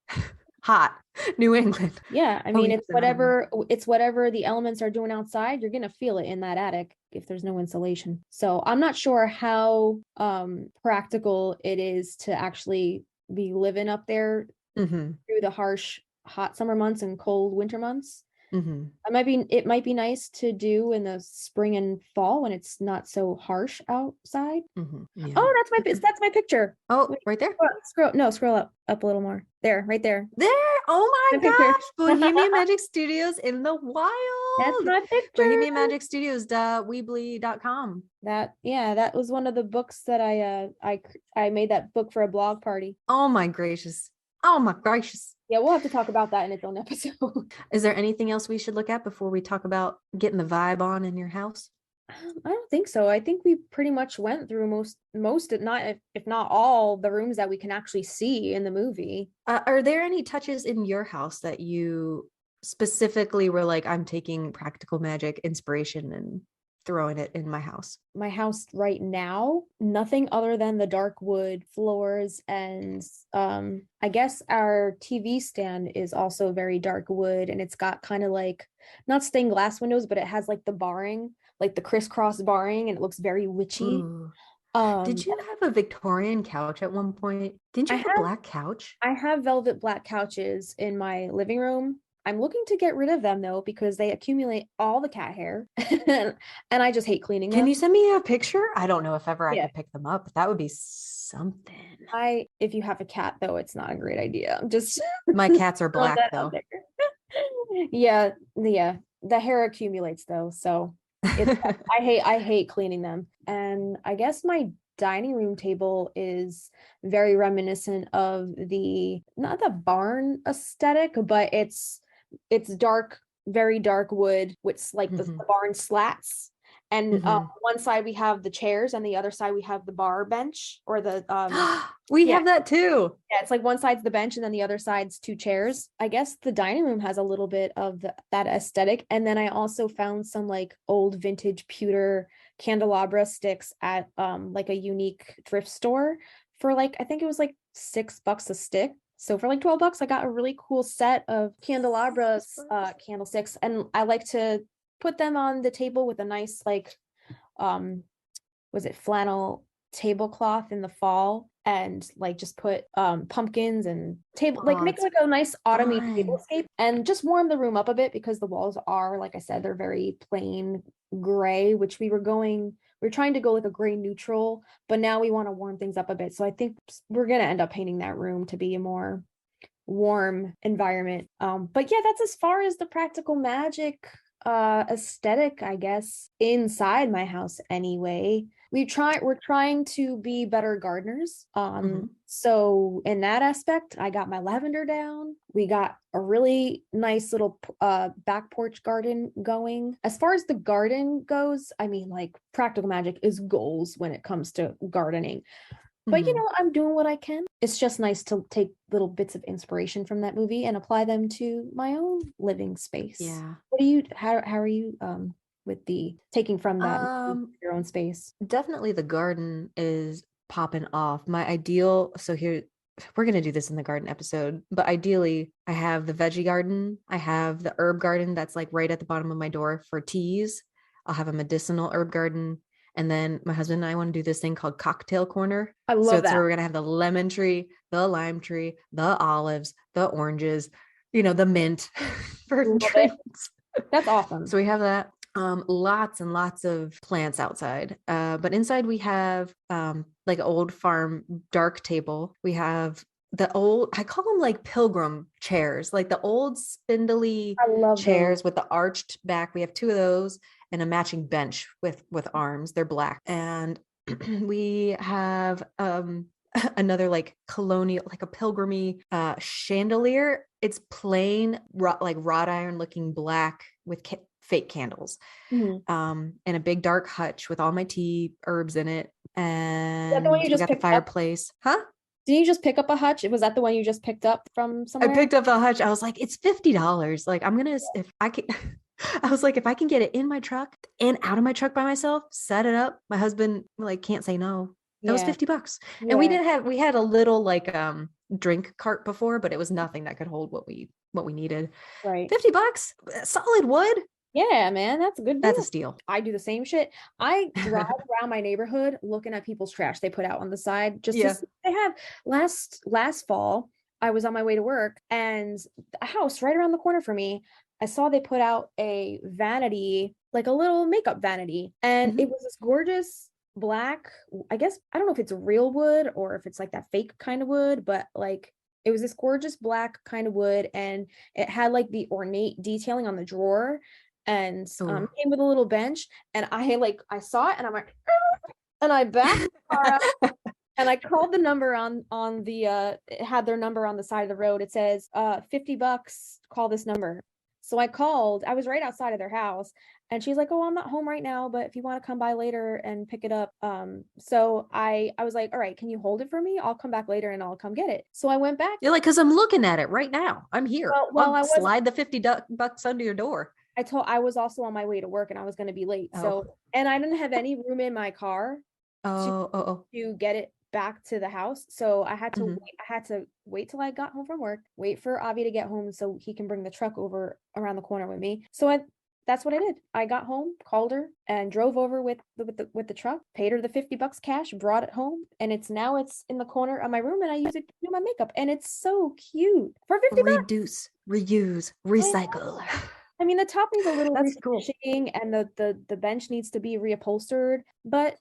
C: Hot New England.
E: Yeah, I mean, it's whatever the elements are doing outside, you're gonna feel it in that attic if there's no insulation. So I'm not sure how practical it is to actually be living up there through the harsh hot summer months and cold winter months.
C: Mm-hmm.
E: It might be nice to do in the spring and fall when it's not so harsh outside.
C: Mm-hmm. Yeah.
E: Oh, that's my picture.
C: Oh,
E: Wait,
C: right there.
E: scroll up a little more. There, right there.
C: There. Oh my
E: My picture.
C: gosh. Bohemian Magic Studios in the wild.
E: That's my picture.
C: Bohemian Magic Studios weebly.com.
E: That was one of the books that I made that book for a blog party.
C: Oh my gracious. Oh my gracious.
E: Yeah, we'll have to talk about that in its own episode.
C: Is there anything else we should look at before we talk about getting the vibe on in your house?
E: I don't think so. I think we pretty much went through most if not all the rooms that we can actually see in the movie.
C: Are there any touches in your house that you specifically were like, I'm taking practical magic inspiration and throwing it in my house?
E: My house right now, nothing other than the dark wood floors, and I guess our TV stand is also very dark wood, and it's got kind of like not stained glass windows, but it has like the barring, like the crisscross barring, and it looks very witchy.
C: Did you have a Victorian couch at one point? Didn't you have a black couch?
E: I have velvet black couches in my living room. I'm looking to get rid of them though, because they accumulate all the cat hair and I just hate cleaning them.
C: Can you send me a picture? I don't know if ever I could pick them up, but that would be something.
E: If you have a cat though, it's not a great idea. Just
C: my cats are black though.
E: Yeah. The hair accumulates though. So I hate cleaning them. And I guess my dining room table is very reminiscent of not the barn aesthetic, but it's dark, very dark wood with like the barn slats. And one side we have the chairs and the other side we have the bar bench or the
C: we have that too.
E: Yeah, it's like one side's the bench and then the other side's two chairs. I guess the dining room has a little bit of that aesthetic. And then I also found some like old vintage pewter candelabra sticks at like a unique thrift store for like, I think it was like $6 a stick. So for like $12, I got a really cool set of candelabras, candlesticks, and I like to put them on the table with a nice like, was it flannel tablecloth in the fall, and like just put pumpkins and make like a nice autumny tablescape and just warm the room up a bit, because the walls are, like I said, they're very plain gray, which we're trying to go with a gray neutral, but now we want to warm things up a bit. So I think we're going to end up painting that room to be a more warm environment. But yeah, that's as far as the practical magic aesthetic, I guess, inside my house anyway. We're trying to be better gardeners. So in that aspect, I got my lavender down. We got a really nice little back porch garden going. As far as the garden goes, I mean, like, practical magic is goals when it comes to gardening. But you know, I'm doing what I can. It's just nice to take little bits of inspiration from that movie and apply them to my own living space. Yeah. How are you with the taking from that your own space?
C: Definitely the garden is popping off. My ideal, so here we're going to do this in the garden episode, but ideally I have the veggie garden. I have the herb garden that's like right at the bottom of my door for teas. I'll have a medicinal herb garden. And then my husband and I want to do this thing called cocktail corner.
E: I love that.
C: So we're going to have the lemon tree, the lime tree, the olives, the oranges, the mint for drinks.
E: That's awesome.
C: So we have that. Lots and lots of plants outside. But inside we have like an old farm dark table. We have I call them like pilgrim chairs, like the old spindly chairs with the arched back. We have 2 of those and a matching bench with arms. They're black. And we have another like colonial, like a pilgrimy chandelier. It's plain like wrought iron looking black with fake candles, and a big dark hutch with all my tea herbs in it. And we got the fireplace. Huh?
E: Did you just pick up a hutch? Was that the one you just picked up from somewhere?
C: I picked up the hutch. I was like, it's $50. Like, I'm gonna, if I can, I was like, if I can get it in my truck and out of my truck by myself, set it up. My husband like can't say no. That was $50. And we had a little like drink cart before, but it was nothing that could hold what we needed.
E: Right.
C: $50, solid wood.
E: Yeah, man, that's a good deal.
C: That's a steal.
E: I do the same shit. I drive around my neighborhood looking at people's trash they put out on the side. They have last fall,
B: I was on my way to work, and a house right around the corner for me, I saw they put out a vanity, like a little makeup vanity, and it was this gorgeous black, I guess, I don't know if it's real wood or if it's like that fake kind of wood, but like it was this gorgeous black kind of wood, and it had like the ornate detailing on the drawer, and
C: Ooh.
B: came with a little bench, and I saw it and I'm like, and I backed the car up. And I called the number on the it had their number on the side of the road. It says $50, call this number. So I called. I was right outside of their house, and she's like, "Oh, I'm not home right now, but if you want to come by later and pick it up." So I was like, "All right, can you hold it for me? I'll come back later and I'll come get it." So I went back.
C: You're like, because I'm looking at it right now. I'm here.
B: Well,
C: I'll slide the $50 under your door.
B: I was also on my way to work and I was going to be late. So, and I didn't have any room in my car to get it back to the house. So I had to wait till I got home from work, wait for Avi to get home so he can bring the truck over around the corner with me. So that's what I did. I got home, called her, and drove over with the truck, paid her the $50 cash, brought it home, and it's in the corner of my room, and I use it to do my makeup, and it's so cute for $50.
C: Reduce, reuse, recycle.
B: I mean, the top needs a little
C: That's cool.
B: refinishing, and the bench needs to be reupholstered, but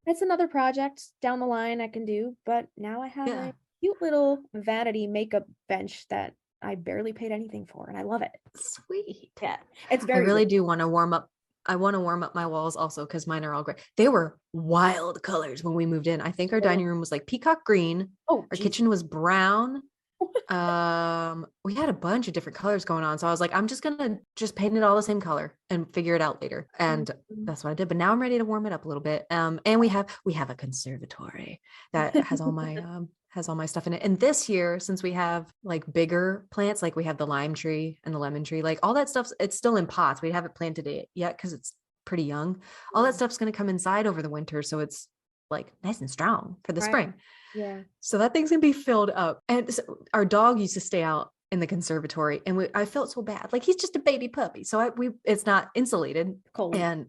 B: it's another project down the line I can do. But now I have a cute little vanity makeup bench that I barely paid anything for, and I love it.
C: Sweet.
B: Yeah, it's very.
C: I really do want to warm up. I want to warm up my walls also because mine are all gray. They were wild colors when we moved in. I think our dining room was like peacock green. Our kitchen was brown. We had a bunch of different colors going on, so I was like, I'm just gonna paint it all the same color and figure it out later, and that's what I did. But now I'm ready to warm it up a little bit. And we have a conservatory that has all my stuff in it. And this year, since we have like bigger plants, like we have the lime tree and the lemon tree, like all that stuff's, it's still in pots. We haven't planted it yet because it's pretty young. All that stuff's going to come inside over the winter, so it's like nice and strong for the spring.
B: Yeah.
C: So that thing's gonna be filled up. And so our dog used to stay out in the conservatory, and I felt so bad. Like, he's just a baby puppy, so it's not insulated,
B: cold,
C: and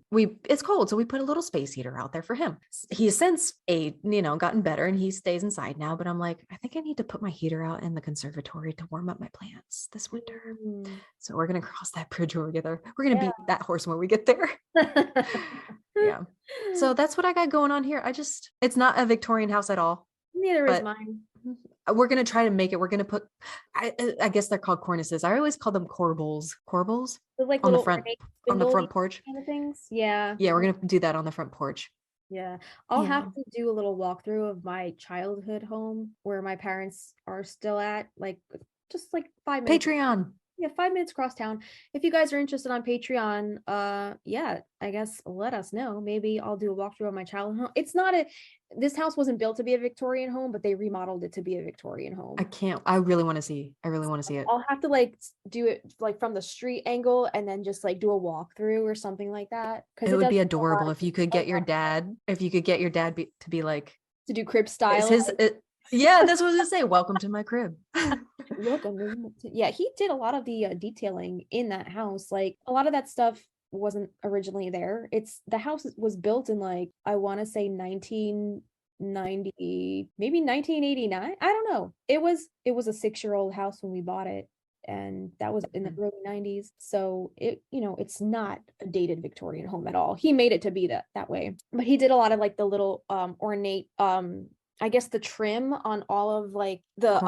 C: it's cold. So we put a little space heater out there for him. He has since gotten better, and he stays inside now. But I'm like, I think I need to put my heater out in the conservatory to warm up my plants this winter. So we're gonna cross that bridge when we get there. We're gonna beat that horse when we get there. Yeah. So that's what I got going on here. It's not a Victorian house at all.
B: Neither is mine.
C: We're going to try to make it. We're going to put, I guess they're called cornices. I always call them corbels. Corbels?
B: Like
C: on the front porch.
B: Kind of things. Yeah.
C: Yeah, we're going to do that on the front porch.
B: Yeah. I'll have to do a little walkthrough of my childhood home where my parents are still at, like just like 5 minutes.
C: Patreon.
B: Yeah, 5 minutes across town. If you guys are interested on Patreon, I guess let us know. Maybe I'll do a walkthrough of my childhood home. This house wasn't built to be a Victorian home, but they remodeled it to be a Victorian home.
C: I really want to see it.
B: I'll have to like do it like from the street angle and then just like do a walkthrough or something like that.
C: Because it would be adorable if you could get your dad, to be like,
B: to do crib style.
C: Yeah, that's what I was gonna say. Welcome to my crib.
B: Welcome. Yeah, he did a lot of the detailing in that house. Like, a lot of that stuff wasn't originally there. The house was built in, like, I want to say 1990, maybe 1989. I don't know. It was a 6-year-old house when we bought it, and that was in the early 90s. So it's not a dated Victorian home at all. He made it to be that way. But he did a lot of like the little ornate I guess the trim on all of like the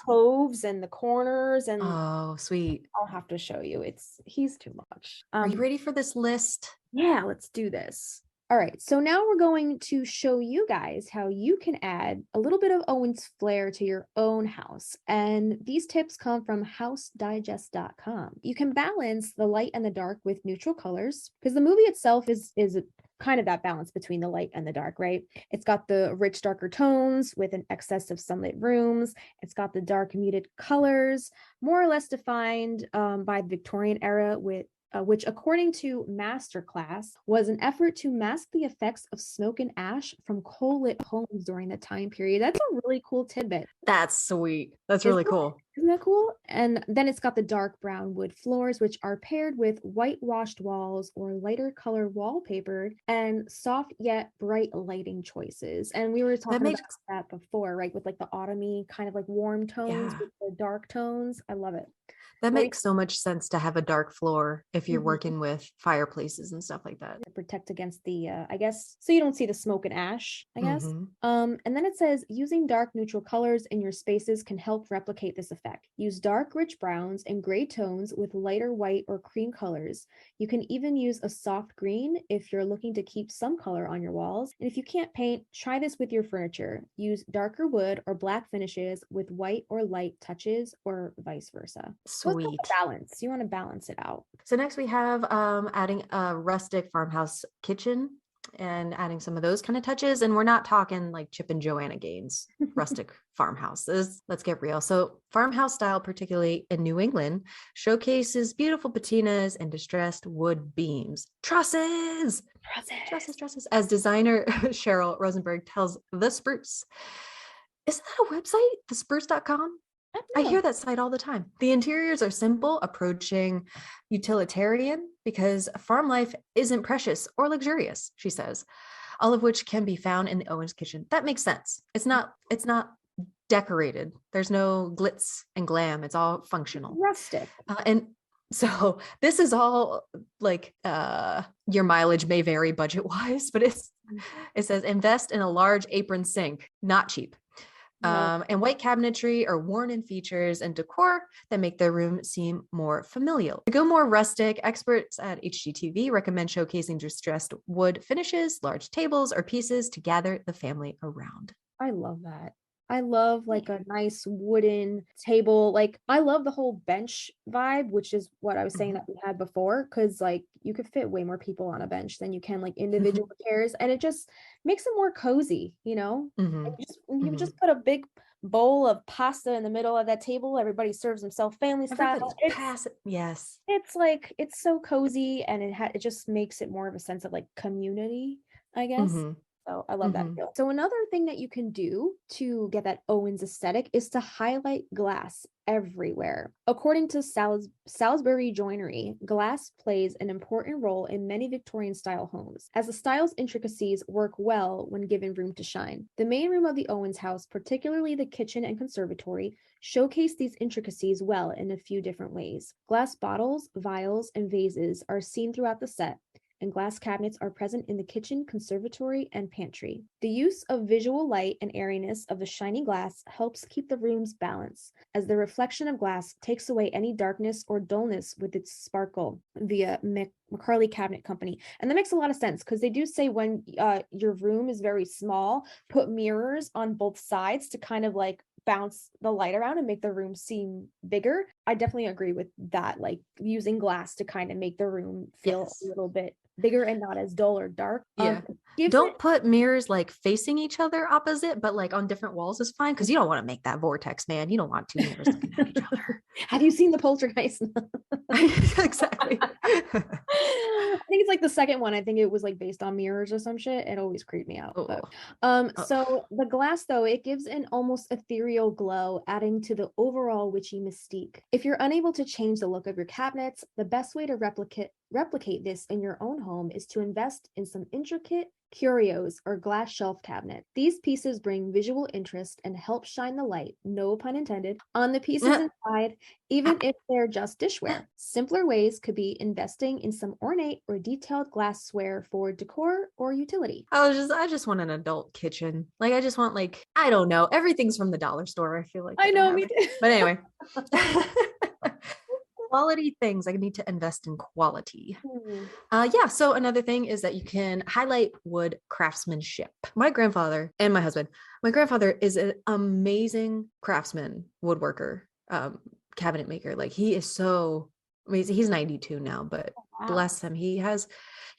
B: coves and the corners, and
C: oh, sweet.
B: I'll have to show you. He's too much.
C: Are you ready for this list?
B: Yeah, let's do this. All right, so now we're going to show you guys how you can add a little bit of Owens flair to your own house. And these tips come from housedigest.com. You can balance the light and the dark with neutral colors, because the movie itself is kind of that balance between the light and the dark, right? It's got the rich, darker tones with an excess of sunlit rooms. It's got the dark, muted colors, more or less defined by the Victorian era, which, according to Masterclass, was an effort to mask the effects of smoke and ash from coal-lit homes during the time period. That's a really cool tidbit.
C: That's sweet. That's really cool.
E: Isn't that cool? And then it's got the dark brown wood floors, which are paired with whitewashed walls or lighter color wallpaper and soft yet bright lighting choices. And we were talking
C: makes
E: about that before, right? With like the autumny kind of like warm tones
C: yeah.
E: with the dark tones. I love it.
C: That
E: What do you
C: makes so much sense to have a dark floor if you're
E: Mhm.
C: working with fireplaces and stuff like that.
E: To protect against the I guess so you don't see the smoke and ash, I guess.
C: Mhm.
E: And then it says using dark neutral colors in your spaces can help replicate this effect. Use dark rich browns and gray tones with lighter white or cream colors. You can even use a soft green if you're looking to keep some color on your walls. And if you can't paint, try this with your furniture. Use darker wood or black finishes with white or light touches or vice versa. So it's like
C: Sweet.
E: a balance. You want to balance it out.
C: So next we have adding a rustic farmhouse kitchen and adding some of those kind of touches. And we're not talking like Chip and Joanna Gaines rustic farmhouses. Let's get real. So farmhouse style, particularly in New England, showcases beautiful patinas and distressed wood beams. Trusses. As designer Cheryl Rosenberg tells The Spruce. Isn't that a website? Thespruce.com? I hear that site all the time. The interiors are simple, approaching utilitarian because farm life isn't precious or luxurious, she says, all of which can be found in the Owens kitchen. That makes sense. It's not decorated. There's no glitz and glam. It's all functional.
E: Rustic.
C: And so this is all like your mileage may vary budget wise, but it says invest in a large apron sink, not cheap. And white cabinetry are worn-in features and decor that make their room seem more familial. To go more rustic, experts at HGTV recommend showcasing distressed wood finishes, large tables, or pieces to gather the family around.
E: I love that. I love like a nice wooden table. Like I love the whole bench vibe, which is what I was saying that we had before, because like you could fit way more people on a bench than you can like individual chairs, and it just makes it more cozy, you know? And you just put a big bowl of pasta in the middle of that table. Everybody serves themselves family style.
C: Yes.
E: It's like it's so cozy, and it just makes it more of a sense of like community, I guess. So I love that feel. So another thing that you can do to get that Owens aesthetic is to highlight glass everywhere. According to Salisbury Joinery, glass plays an important role in many Victorian style homes, as the style's intricacies work well when given room to shine. The main room of the Owens house, particularly the kitchen and conservatory, showcase these intricacies well in a few different ways. Glass bottles, vials, and vases are seen throughout the set, and glass cabinets are present in the kitchen, conservatory, and pantry. The use of visual light and airiness of the shiny glass helps keep the rooms balanced, as the reflection of glass takes away any darkness or dullness with its sparkle via McCarley Cabinet Company. And that makes a lot of sense, because they do say when your room is very small, put mirrors on both sides to kind of like bounce the light around and make the room seem bigger. I definitely agree with that, like using glass to kind of make the room feel a little bit bigger and not as dull or dark.
C: Don't put mirrors like facing each other opposite, but like on different walls is fine, because you don't want to make that vortex, man. You don't want two mirrors looking at each other.
E: Have you seen the Poltergeist?
C: Exactly.
E: I think it's like the second one. I think it was like based on mirrors or some shit. It always creeped me out. So the glass, though, it gives an almost ethereal glow, adding to the overall witchy mystique. If you're unable to change the look of your cabinets, the best way to replicate this in your own home is to invest in some intricate curios or glass shelf cabinet. These pieces bring visual interest and help shine the light, no pun intended, on the pieces inside, even if they're just dishware. Simpler ways could be investing in some ornate or detailed glassware for decor or utility.
C: I just want an adult kitchen. Like I just want, like, I don't know, everything's from the dollar store, I feel like.
E: I know, me too.
C: But anyway. Quality things. I need to invest in quality. So another thing is that you can highlight wood craftsmanship. My grandfather and my husband, my grandfather is an amazing craftsman, woodworker, cabinet maker. Like he is so amazing. He's 92 now, but bless him. He has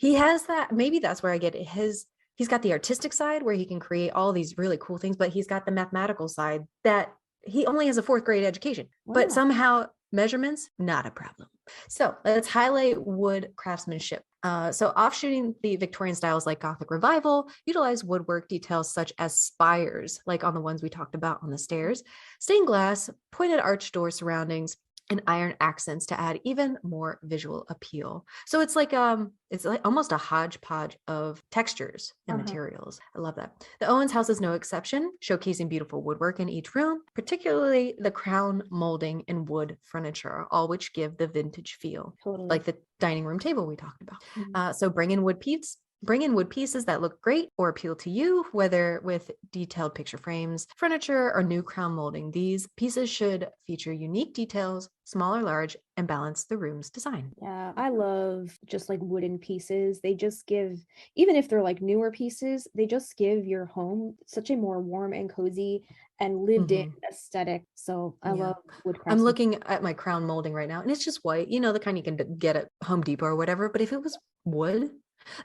C: that. Maybe that's where I get it. He's got the artistic side where he can create all these really cool things, but he's got the mathematical side that he only has a 4th grade education, but somehow Measurements, not a problem. So let's highlight wood craftsmanship. So offshooting the Victorian styles like Gothic Revival, utilize woodwork details such as spires, like on the ones we talked about on the stairs, stained glass, pointed arch door surroundings, and iron accents to add even more visual appeal. So it's like almost a hodgepodge of textures and materials. I love that. The Owens house is no exception, showcasing beautiful woodwork in each room, particularly the crown molding and wood furniture, all which give the vintage feel.
E: Totally.
C: Like the dining room table we talked about. So bring in wood pieces that look great or appeal to you, whether with detailed picture frames, furniture, or new crown molding. These pieces should feature unique details, small or large, and balance the room's design.
E: Yeah, I love just like wooden pieces. They just give, even if they're like newer pieces, they just give your home such a more warm and cozy and lived in aesthetic. So I love wood crafts.
C: I'm looking at my crown molding right now, and it's just white, the kind you can get at Home Depot or whatever. But if it was wood,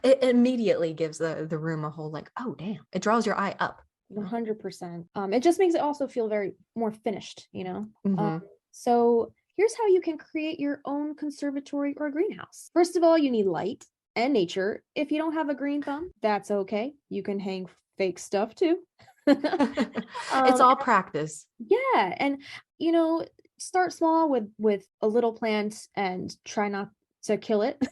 C: it immediately gives the room a whole like, oh damn, it draws your eye up.
E: 100%. It just makes it also feel very more finished, so here's how you can create your own conservatory or greenhouse. First of all, you need light and nature. If you don't have a green thumb, that's okay. You can hang fake stuff too.
C: It's all practice.
E: Yeah, and start small with a little plant and try not to kill it.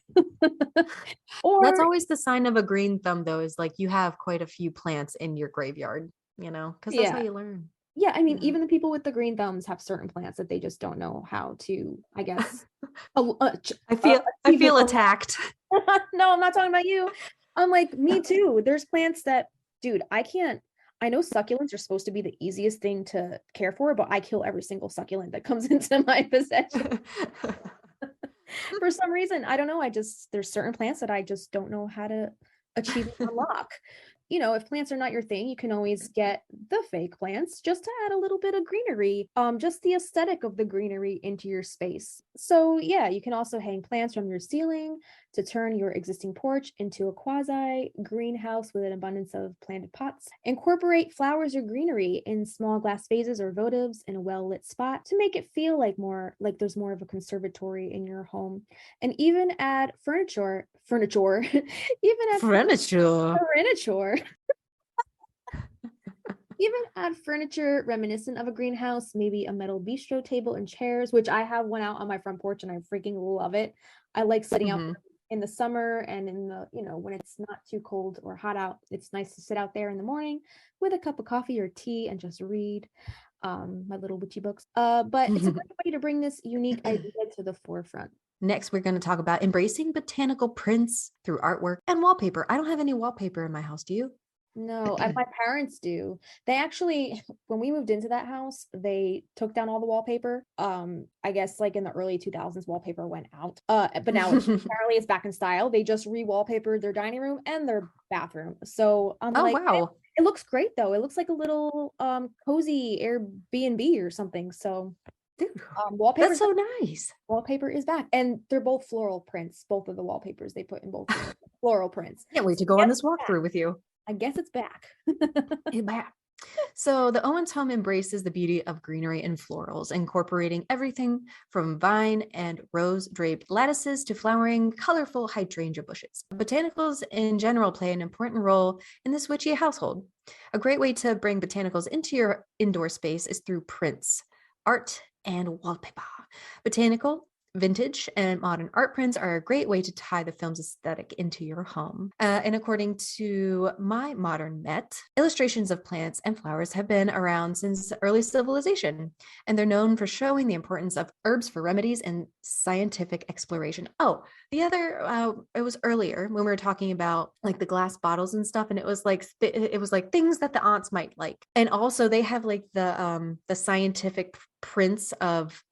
E: Or
C: that's always the sign of a green thumb, though, is like you have quite a few plants in your graveyard, because that's how you learn.
E: Yeah, I mean, even the people with the green thumbs have certain plants that they just don't know how to, I guess.
C: I feel attacked.
E: No, I'm not talking about you. I'm like, me too. There's plants that, dude, I know succulents are supposed to be the easiest thing to care for, but I kill every single succulent that comes into my possession. For some reason, I don't know. There's certain plants that I just don't know how to achieve and unlock. If plants are not your thing, you can always get the fake plants just to add a little bit of greenery, just the aesthetic of the greenery into your space. So yeah, you can also hang plants from your ceiling to turn your existing porch into a quasi greenhouse with an abundance of planted pots. Incorporate flowers or greenery in small glass vases or votives in a well-lit spot to make it feel like there's more of a conservatory in your home. And even add furniture. Even add furniture reminiscent of a greenhouse, maybe a metal bistro table and chairs, which I have one out on my front porch and I freaking love it. I like sitting out in the summer and in the, when it's not too cold or hot out. It's nice to sit out there in the morning with a cup of coffee or tea and just read my little witchy books. But it's a great way to bring this unique idea to the forefront.
C: Next, we're going to talk about embracing botanical prints through artwork and wallpaper. I don't have any wallpaper in my house. Do you?
E: No, my parents do. They actually, when we moved into that house, they took down all the wallpaper. I guess like in the early 2000s, wallpaper went out. But now apparently it's back in style. They just re-wallpapered their dining room and their bathroom. So I'm
C: wow.
E: It looks great though. It looks like a little cozy Airbnb or something. So
C: dude, that's so nice.
E: Wallpaper is back, and they're both floral prints. Both of the wallpapers they put in both floral prints.
C: Can't wait to go on this walkthrough with you.
E: I guess it's back.
C: It's back. So the Owens home embraces the beauty of greenery and florals, incorporating everything from vine and rose draped lattices to flowering, colorful hydrangea bushes. Botanicals in general play an important role in this witchy household. A great way to bring botanicals into your indoor space is through prints, art, and wallpaper. Botanical, vintage, and modern art prints are a great way to tie the film's aesthetic into your home. And according to My Modern Met, illustrations of plants and flowers have been around since early civilization, and they're known for showing the importance of herbs for remedies and scientific exploration. Oh, the other, it was earlier when we were talking about like the glass bottles and stuff, and it was like things that the aunts might like. And also they have like the scientific prints of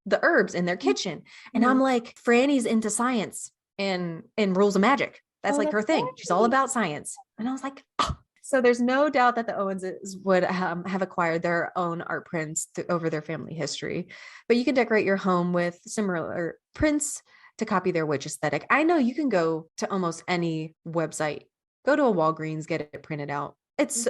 C: the herbs in their kitchen. And I'm like, Franny's into science and rules of magic. That's like her thing. She's all about science. And I was like, oh. So there's no doubt that the Owenses would have acquired their own art prints over their family history. But you can decorate your home with similar prints to copy their witch aesthetic. I know you can go to almost any website, go to a Walgreens, get it printed out. It's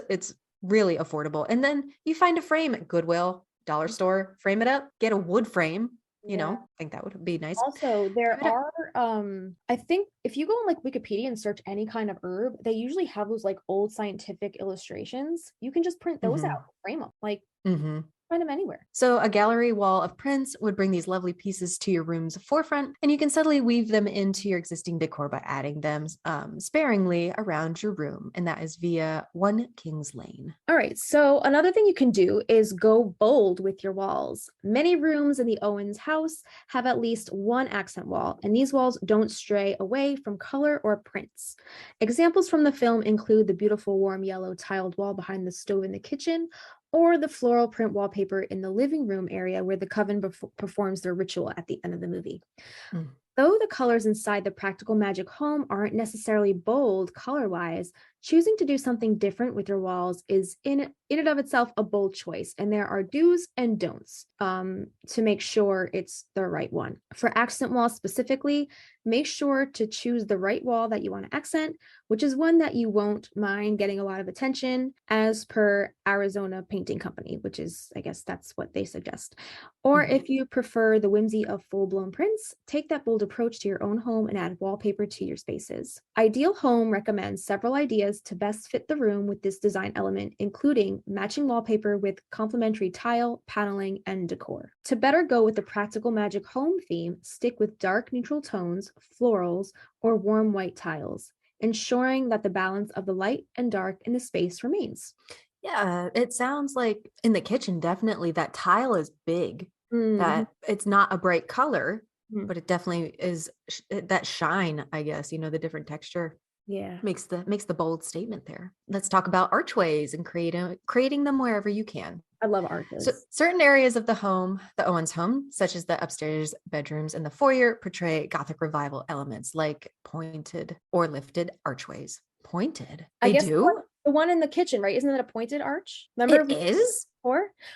C: really affordable. And then you find a frame at Goodwill, dollar store, frame it up, get a wood frame, You know,
E: Yeah.
C: I think that would be nice.
E: Also, there
C: Give it a-
E: are I think if you go on like Wikipedia and search any kind of herb, they usually have those like old scientific illustrations. You can just print those out, frame them, like find them anywhere.
C: So a gallery wall of prints would bring these lovely pieces to your room's forefront, and you can subtly weave them into your existing decor by adding them sparingly around your room. And that is via 1 Kings Lane.
E: All right, so another thing you can do is go bold with your walls. Many rooms in the Owens house have at least one accent wall, and these walls don't stray away from color or prints. Examples from the film include the beautiful warm yellow tiled wall behind the stove in the kitchen, or the floral print wallpaper in the living room area where the coven performs their ritual at the end of the movie. Though the colors inside the practical magic home aren't necessarily bold color-wise, choosing to do something different with your walls is in and of itself a bold choice, and there are do's and don'ts to make sure it's the right one. For accent walls specifically, make sure to choose the right wall that you want to accent, which is one that you won't mind getting a lot of attention, as per Arizona Painting Company, which is, I guess that's what they suggest. Or if you prefer the whimsy of full-blown prints, take that bold approach to your own home and add wallpaper to your spaces. Ideal Home recommends several ideas to best fit the room with this design element, including matching wallpaper with complementary tile, paneling, and decor. To better go with the practical magic home theme, stick with dark neutral tones, florals, or warm white tiles, ensuring that the balance of the light and dark in the space remains.
C: Yeah, it sounds like in the kitchen, definitely that tile is big, that it's not a bright color, but it definitely is that shine, I guess, you know, the different texture.
E: Yeah.
C: Makes the bold statement there. Let's talk about archways and creating them wherever you can.
E: I love arches.
C: So certain areas of the home, the Owens home, such as the upstairs bedrooms and the foyer, portray Gothic revival elements like pointed or lifted archways. Pointed?
E: I
C: They
E: guess
C: do?
E: the one in the kitchen, right? Isn't that a pointed arch? Remember
C: It is?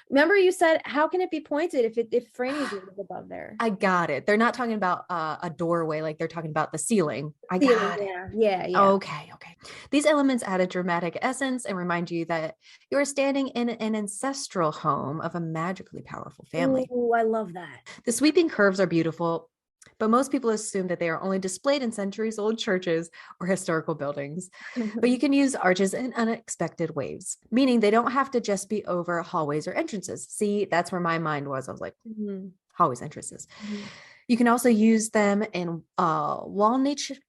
E: Remember you said, how can it be pointed if Franny's room is above there?
C: I got it. They're not talking about a doorway, like they're talking about the ceiling. I got it.
E: Yeah.
C: Okay. These elements add a dramatic essence and remind you that you're standing in an ancestral home of a magically powerful family.
E: Oh, I love that.
C: The sweeping curves are beautiful, but most people assume that they are only displayed in centuries-old churches or historical buildings. But you can use arches in unexpected ways, meaning they don't have to just be over hallways or entrances. See, that's where my mind was. I was like, hallways, entrances. You can also use them in wall niches,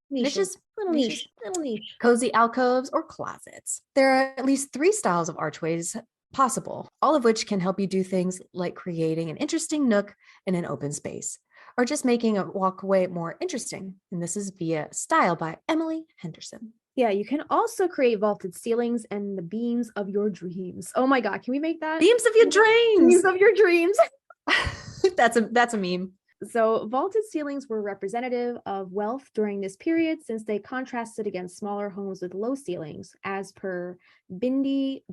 E: Little niche.
C: cozy alcoves, or closets. There are at least 3 styles of archways possible, all of which can help you do things like creating an interesting nook in an open space, or just making a walkway more interesting. And this is via Style by Emily Henderson.
E: Yeah, you can also create vaulted ceilings and the beams of your dreams. Oh my God, can we make that?
C: Beams of your dreams.
E: Beams of your dreams.
C: That's a meme.
E: So vaulted ceilings were representative of wealth during this period, since they contrasted against smaller homes with low ceilings, as per Bindley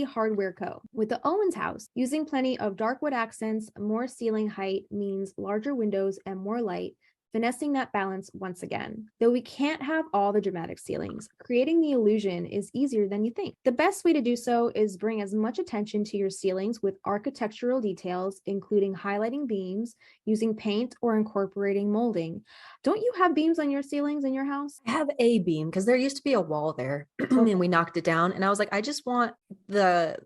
E: Hardware Co. With the Owens house, using plenty of dark wood accents, more ceiling height means larger windows and more light, finessing that balance once again. Though we can't have all the dramatic ceilings, creating the illusion is easier than you think. The best way to do so is bring as much attention to your ceilings with architectural details, including highlighting beams, using paint, or incorporating molding. Don't you have beams on your ceilings in your house?
C: I have a beam because there used to be a wall there and we knocked it down. And I was like, I just want the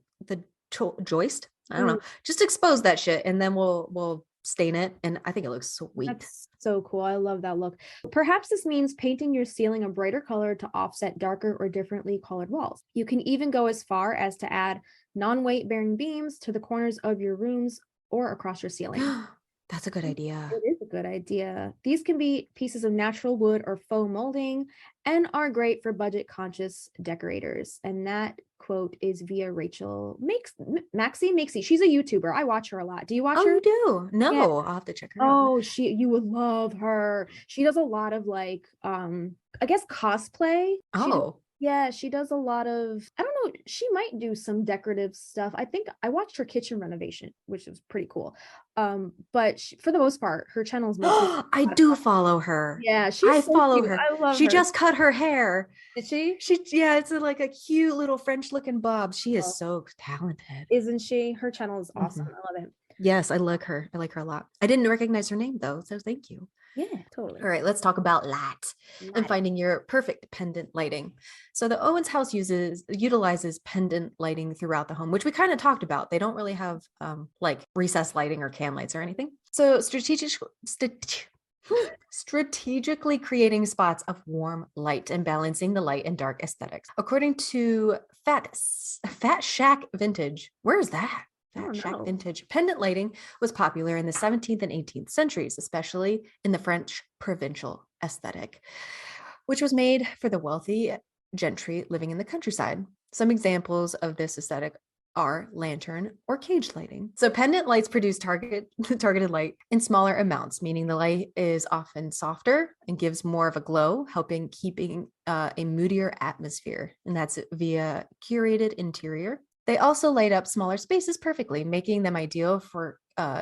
C: joist. I don't know, just expose that shit and then we'll stain it, and I think it looks sweet.
E: That's so cool. I love that look. Perhaps this means painting your ceiling a brighter color to offset darker or differently colored walls. You can even go as far as to add non-weight bearing beams to the corners of your rooms or across your ceiling.
C: That's a good idea.
E: It is a good idea. These can be pieces of natural wood or faux molding and are great for budget conscious decorators. And that quote is via Rachel Maxie. She's a YouTuber. I watch her a lot. Do you watch her?
C: Oh, you do? No,
E: Yeah.
C: I'll have to check her out.
E: Oh, you would love her. She does a lot of like I guess cosplay. She does a lot of, I don't know, she might do some decorative stuff. I think I watched her kitchen renovation, which was pretty cool. But for the most part, her channel is mostly
C: I do follow her.
E: Yeah,
C: I follow her.
E: I love
C: she
E: her.
C: just cut her hair.
E: Did she?
C: Yeah, it's like a cute little French looking bob. She is so talented.
E: Isn't she? Her channel is awesome. I love it.
C: Yes, I like her. I like her a lot. I didn't recognize her name though, so thank you.
B: Yeah, totally.
C: All right, let's talk about light and finding your perfect pendant lighting. So the Owens house utilizes pendant lighting throughout the home, which we kind of talked about. They don't really have like recessed lighting or can lights or anything. So strategically creating spots of warm light and balancing the light and dark aesthetics. According to Fat Shack Vintage, where is that? Fat Shack Vintage. Pendant lighting was popular in the 17th and 18th centuries, especially in the French provincial aesthetic, which was made for the wealthy gentry living in the countryside. Some examples of this aesthetic are lantern or cage lighting. So pendant lights produce targeted light in smaller amounts, meaning the light is often softer and gives more of a glow, helping keeping a moodier atmosphere. And that's via curated interior. They also light up smaller spaces perfectly, making them ideal for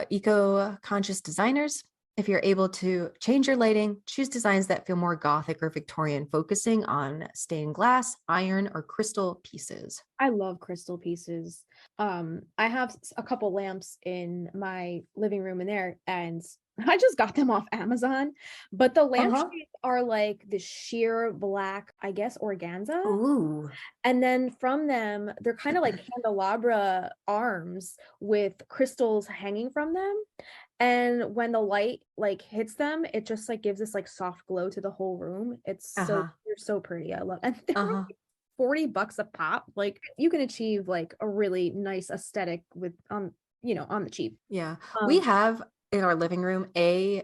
C: eco-conscious designers. If you're able to change your lighting, choose designs that feel more Gothic or Victorian, focusing on stained glass, iron, or crystal pieces.
E: I love crystal pieces. I have a couple lamps in my living room in there, and I just got them off Amazon. But the lampshades are like the sheer black, I guess, organza.
C: Ooh.
E: And then from them, they're kind of like candelabra arms with crystals hanging from them. And when the light like hits them, it just like gives this like soft glow to the whole room. It's they're so pretty. I love, and they're like $40 a pop. Like you can achieve like a really nice aesthetic with on the cheap.
C: Yeah. We have in our living room a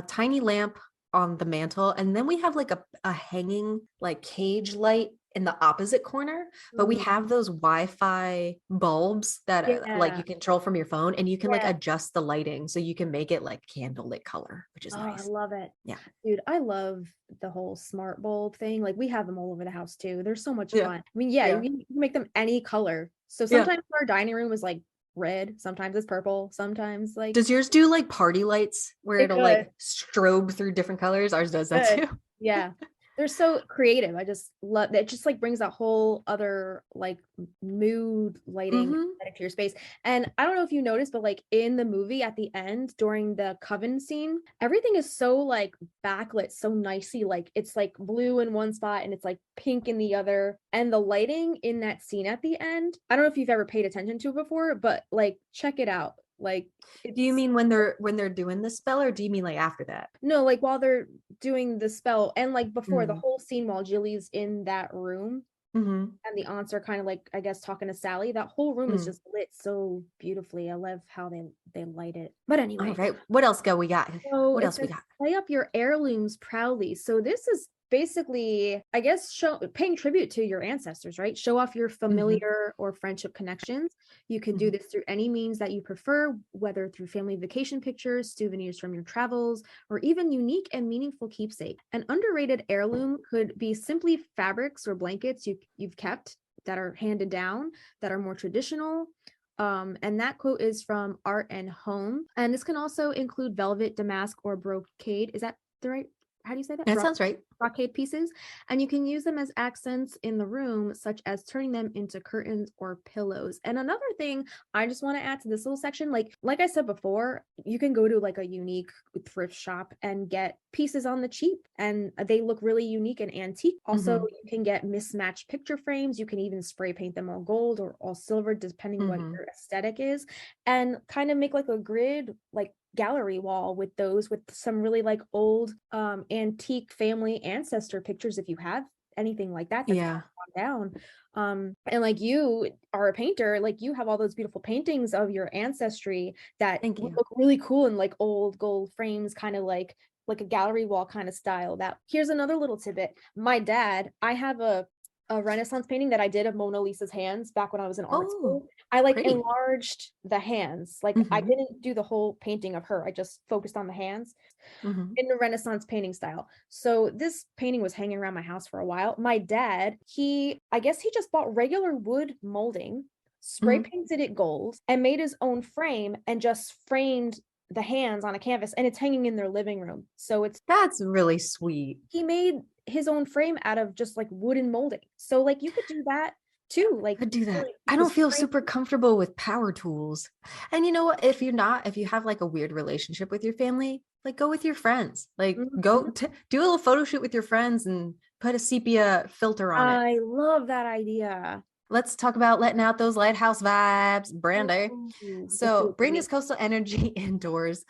C: tiny lamp on the mantle, and then we have like a hanging like cage light in the opposite corner, but we have those Wi-Fi bulbs that like you control from your phone, and you can like adjust the lighting so you can make it like candlelit color, which is nice.
E: I love it.
C: Yeah,
E: dude, I love the whole smart bulb thing. Like we have them all over the house too. They're so much fun. I mean, you can make them any color. So sometimes our dining room is like red, sometimes it's purple, sometimes like.
C: Does yours do like party lights where it'll like strobe through different colors? Ours does that too.
E: Yeah. They're so creative. I just love that. It just like brings a whole other like mood lighting to your space. And I don't know if you noticed, but like in the movie at the end during the coven scene, everything is so like backlit so nicely. Like it's like blue in one spot and it's like pink in the other. And the lighting in that scene at the end, I don't know if you've ever paid attention to it before, but like check it out. Like,
C: do you mean when they're doing the spell, or do you mean like after that?
E: No, like while they're doing the spell, and like before the whole scene while Jilly's in that room and the aunts are kind of like, I guess, talking to Sally. That whole room is just lit so beautifully. I love how they light it. But anyway,
C: all right, what else we got?
E: So
C: what else we got?
E: Play up your heirlooms proudly. So this is basically, I guess, paying tribute to your ancestors, right? Show off your familiar or friendship connections. You can do this through any means that you prefer, whether through family vacation pictures, souvenirs from your travels, or even unique and meaningful keepsake. An underrated heirloom could be simply fabrics or blankets you've kept that are handed down, that are more traditional. And that quote is from Art and Home. And this can also include velvet, damask, or brocade. Is that the right? How do you say that?
C: That sounds right.
E: Brocade pieces. And you can use them as accents in the room, such as turning them into curtains or pillows. And another thing I just want to add to this little section, like I said before, you can go to like a unique thrift shop and get pieces on the cheap, and they look really unique and antique. Also, you can get mismatched picture frames. You can even spray paint them all gold or all silver, depending what your aesthetic is, and kind of make like a grid, like gallery wall with some really like old antique family ancestor pictures, if you have anything like that that's gone down. And like you are a painter, like you have all those beautiful paintings of your ancestry that look really cool in like old gold frames, kind of like a gallery wall kind of style. That here's another little tidbit. My dad, I have a Renaissance painting that I did of Mona Lisa's hands back when I was in art school. I like enlarged the hands. Like I didn't do the whole painting of her. I just focused on the hands in the Renaissance painting style. So this painting was hanging around my house for a while. My dad, I guess he just bought regular wood molding, spray painted it gold, and made his own frame and just framed the hands on a canvas, and it's hanging in their living room. So
C: that's really sweet.
E: He made his own frame out of just like wooden molding. So like you could do that
B: too. Like,
C: Could do that.
B: really,
C: I don't
B: just
C: feel
B: spray-
C: super comfortable with power tools. And you know what? If you have like a weird relationship with your family, like go with your friends. Like go
B: Mhm.
C: do a little photo shoot with your friends and put a sepia filter on it.
B: I love that idea.
C: Let's talk about letting out those lighthouse vibes, Brandy.
B: Ooh, let's do
C: So
B: it,
C: bring
B: baby.
C: this coastal energy indoors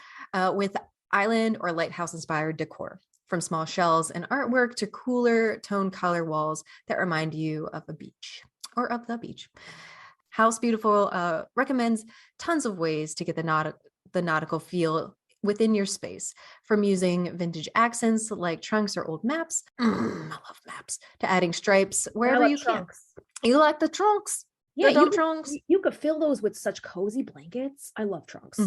C: with island or lighthouse inspired decor, from small shells and artwork to cooler tone color walls that remind you of a beach or of the beach. House Beautiful recommends tons of ways to get the nautical feel within your space, from using vintage accents like trunks or old maps. I love maps. To adding stripes
B: And I
C: wherever
B: love
C: you can.
B: trunks.
C: You like the trunks?
B: Yeah,
C: The dump trunks?
B: you could fill those with such cozy blankets. I love trunks.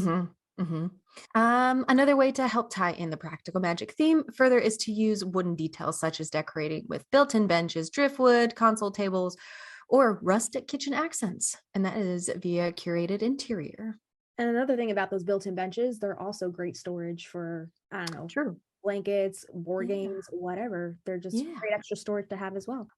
C: Another way to help tie in the practical magic theme further is to use wooden details, such as decorating with built-in benches, driftwood, console tables, or rustic kitchen accents. And that is via curated interior.
B: And another thing about those built-in benches, they're also great storage for, I don't know,
C: True.
B: blankets, board
C: Yeah.
B: games, whatever. They're just
C: Yeah.
B: great extra storage to have as well.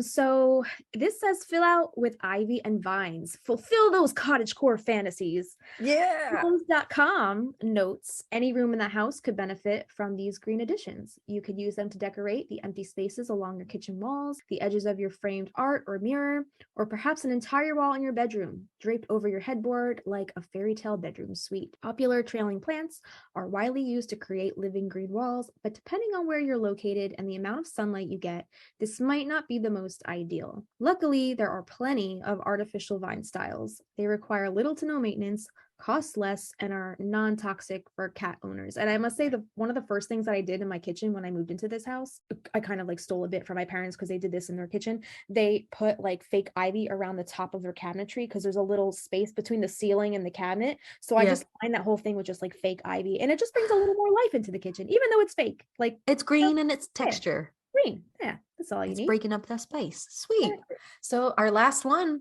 B: So this says fill out with ivy and vines. Fulfill those cottagecore fantasies.
C: Yeah.
B: Homes.com notes any room in the house could benefit from these green additions. You could use them to decorate the empty spaces along your kitchen walls, the edges of your framed art or mirror, or perhaps an entire wall in your bedroom, draped over your headboard like a fairy tale bedroom suite. Popular trailing plants are widely used to create living green walls, but depending on where you're located and the amount of sunlight you get, this might not be the most ideal. Luckily, there are plenty of artificial vine styles. They require little to no maintenance, cost less, and are non-toxic for cat owners. And I must say, one of the first things that I did in my kitchen when I moved into this house, I kind of like stole a bit from my parents because they did this in their kitchen. They put like fake ivy around the top of their cabinetry because there's a little space between the ceiling and the cabinet. So I just lined that whole thing with just like fake ivy, and it just brings a little more life into the kitchen, even though it's fake. Like,
C: It's green and it's texture.
B: green. Yeah, that's all you
C: It's
B: need.
C: breaking up that space. Sweet. So our last one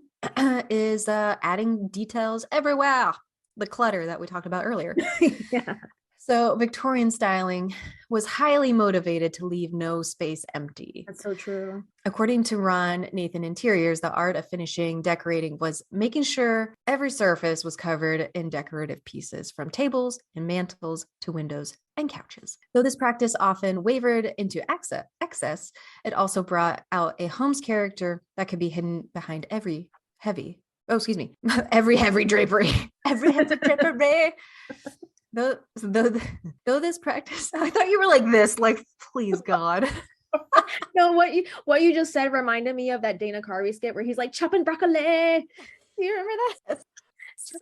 C: is adding details everywhere. The clutter that we talked about earlier.
B: Yeah.
C: So Victorian styling was highly motivated to leave no space empty.
B: That's so true.
C: According to Ron Nathan Interiors, the art of finishing decorating was making sure every surface was covered in decorative pieces, from tables and mantles to windows and couches. Though this practice often wavered into excess, it also brought out a home's character that could be hidden behind every heavy drapery. Every heavy drapery. Though this practice, I thought you were like this, like, please God.
B: No, what you just said reminded me of that Dana Carvey skit where he's like chopping broccoli. You remember that?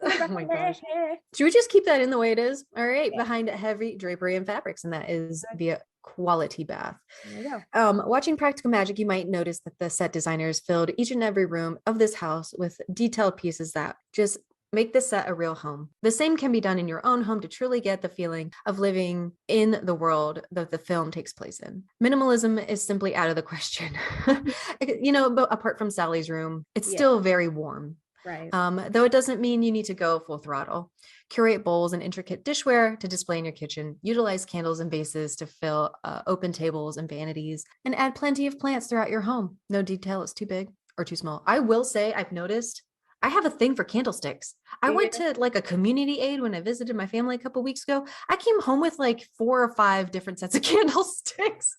C: Oh my gosh. Should we just keep that in the way it is? All right, behind heavy drapery and fabrics, and that is via Quality Bath.
B: There you go.
C: Watching Practical Magic, you might notice that the set designers filled each and every room of this house with detailed pieces that just make the set a real home. The same can be done in your own home to truly get the feeling of living in the world that the film takes place in. Minimalism is simply out of the question. But apart from Sally's room, it's still very warm.
B: Right.
C: Though it doesn't mean you need to go full throttle. Curate bowls and intricate dishware to display in your kitchen. Utilize candles and vases to fill open tables and vanities, and add plenty of plants throughout your home. No detail is too big or too small. I will say I've noticed I have a thing for candlesticks. I went to like a community aid when I visited my family a couple weeks ago. I came home with like 4 or 5 different sets of candlesticks.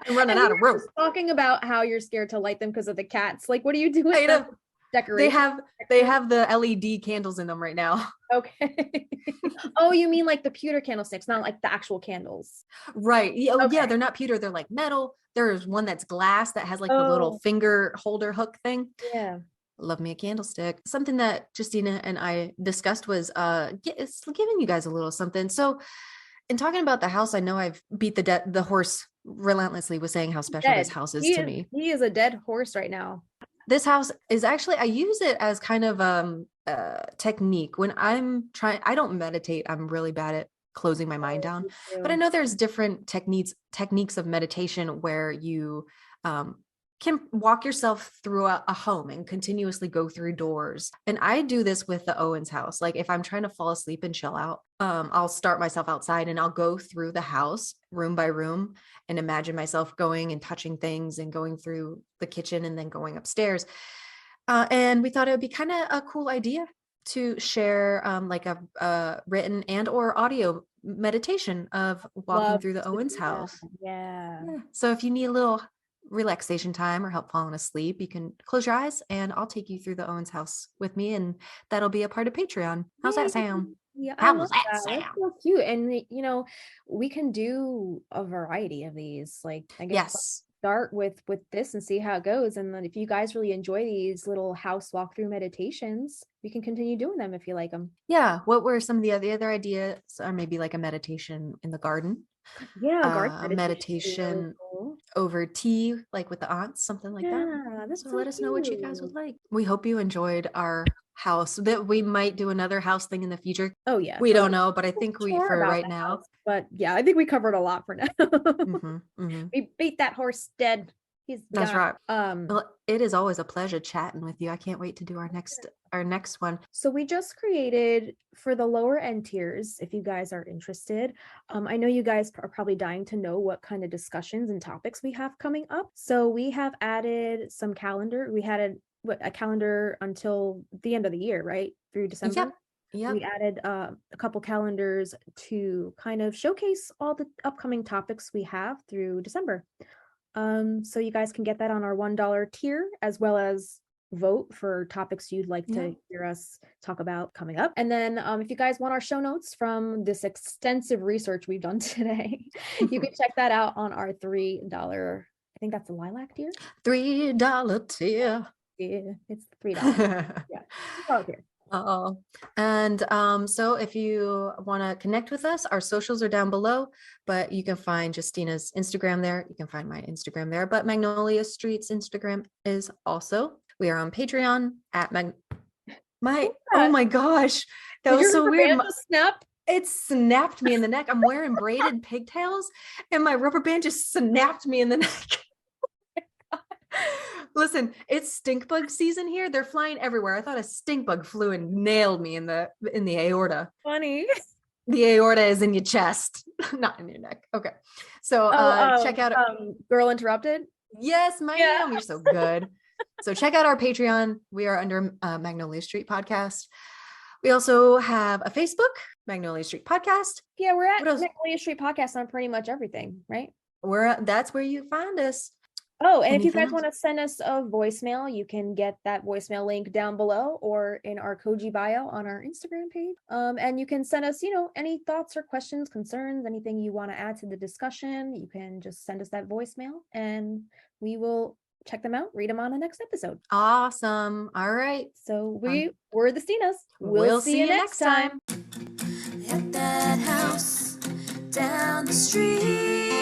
C: I'm running out of rope.
B: Talking about how you're scared to light them because of the cats. Like, what do you do with
C: I know.
B: them? Decoration.
C: They have the LED candles in them right now.
B: Okay. Oh, you mean like the pewter candlesticks, not like the actual candles.
C: Right. Yeah,
B: Okay.
C: yeah, they're not pewter, they're like metal. There's one that's glass that has like the little finger holder hook thing.
B: Yeah.
C: Love me a candlestick. Something that Justina and I discussed was it's giving you guys a little something. So in talking about the house, I know I've beat the horse relentlessly with saying how special this house is to me.
B: He is a dead horse right now.
C: This house is actually, I use it as kind of technique when I'm trying. I don't meditate. I'm really bad at closing my mind down, but I know there's different techniques of meditation where you can walk yourself through a home and continuously go through doors. And I do this with the Owens house. Like if I'm trying to fall asleep and chill out, I'll start myself outside and I'll go through the house room by room and imagine myself going and touching things and going through the kitchen and then going upstairs. And we thought it would be kind of a cool idea to share like a written and or audio meditation of walking
E: Love
C: through the
E: to
C: Owens
E: do that.
C: house.
E: Yeah.
C: Yeah. So if you need a little relaxation time or help falling asleep, you can close your eyes and I'll take you through the Owens house with me, and that'll be a part of Patreon. How's that sound?
E: Yeah, I
C: How
E: love
C: does that
E: that. That's
C: sound?
E: so cute. And we can do a variety of these. Like, I guess
C: Yes.
E: start with this and see how it goes. And then if you guys really enjoy these little house walkthrough meditations, we can continue doing them if you like them.
C: Yeah. What were some of the other ideas? Or maybe like a meditation in the garden,
E: Yeah,
C: a meditation
E: cool.
C: over tea, like with the aunts, something like that.
E: Yeah, that's
C: So
E: so
C: let us know what you guys would
E: cute.
C: like. We hope you enjoyed our house. That we might do another house thing in the future.
E: Oh yeah,
C: We don't
E: totally.
C: know, but I think we
E: Sure
C: for
E: about
C: right
E: the
C: now.
E: house, but yeah, I think we covered a lot for now. We beat that horse dead. He's
C: That's
E: gone.
C: right. Well, it is always a pleasure chatting with you. I can't wait to do our next one.
E: So we just created for the lower end tiers, if you guys are interested. I know you guys are probably dying to know what kind of discussions and topics we have coming up. So we have added some calendar. We had a calendar until the end of the year, right? Through December.
C: Yep.
E: We added a couple calendars to kind of showcase all the upcoming topics we have through December. So you guys can get that on our $1 tier, as well as vote for topics you'd like to hear us talk about coming up. And then if you guys want our show notes from this extensive research we've done today, you can check that out on our $3, I think that's the lilac tier.
C: $3 tier.
E: Yeah, it's $3. Yeah, $3 tier.
C: And so if you want to connect with us, our socials are down below, but you can find Justina's Instagram there. You can find my Instagram there, but Magnolia Street's Instagram is also. We are on Patreon at oh my gosh, that was so weird.
E: Snap.
C: It snapped me in the neck. I'm wearing braided pigtails and my rubber band just snapped me in the neck. Listen, it's stink bug season here. They're flying everywhere. I thought a stink bug flew and nailed me in the aorta.
E: Funny.
C: The aorta is in your chest, not in your neck. Okay. So check out
E: Girl Interrupted.
C: Yes, ma'am. You're so good. So check out our Patreon. We are under Magnolia Street Podcast. We also have a Facebook, Magnolia Street Podcast.
E: Yeah, we're at Magnolia Street Podcast on pretty much everything, right?
C: That's where you find us.
E: Oh, and if you guys want to send us a voicemail, you can get that voicemail link down below or in our Koji bio on our Instagram page. And you can send us, any thoughts or questions, concerns, anything you want to add to the discussion. You can just send us that voicemail and we will check them out, read them on the next episode.
C: Awesome. All right.
E: So we're the Stinas.
C: We'll see you next time.
A: At that house down the street.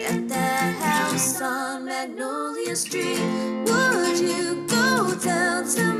A: At that house on Magnolia Street. Would you go down to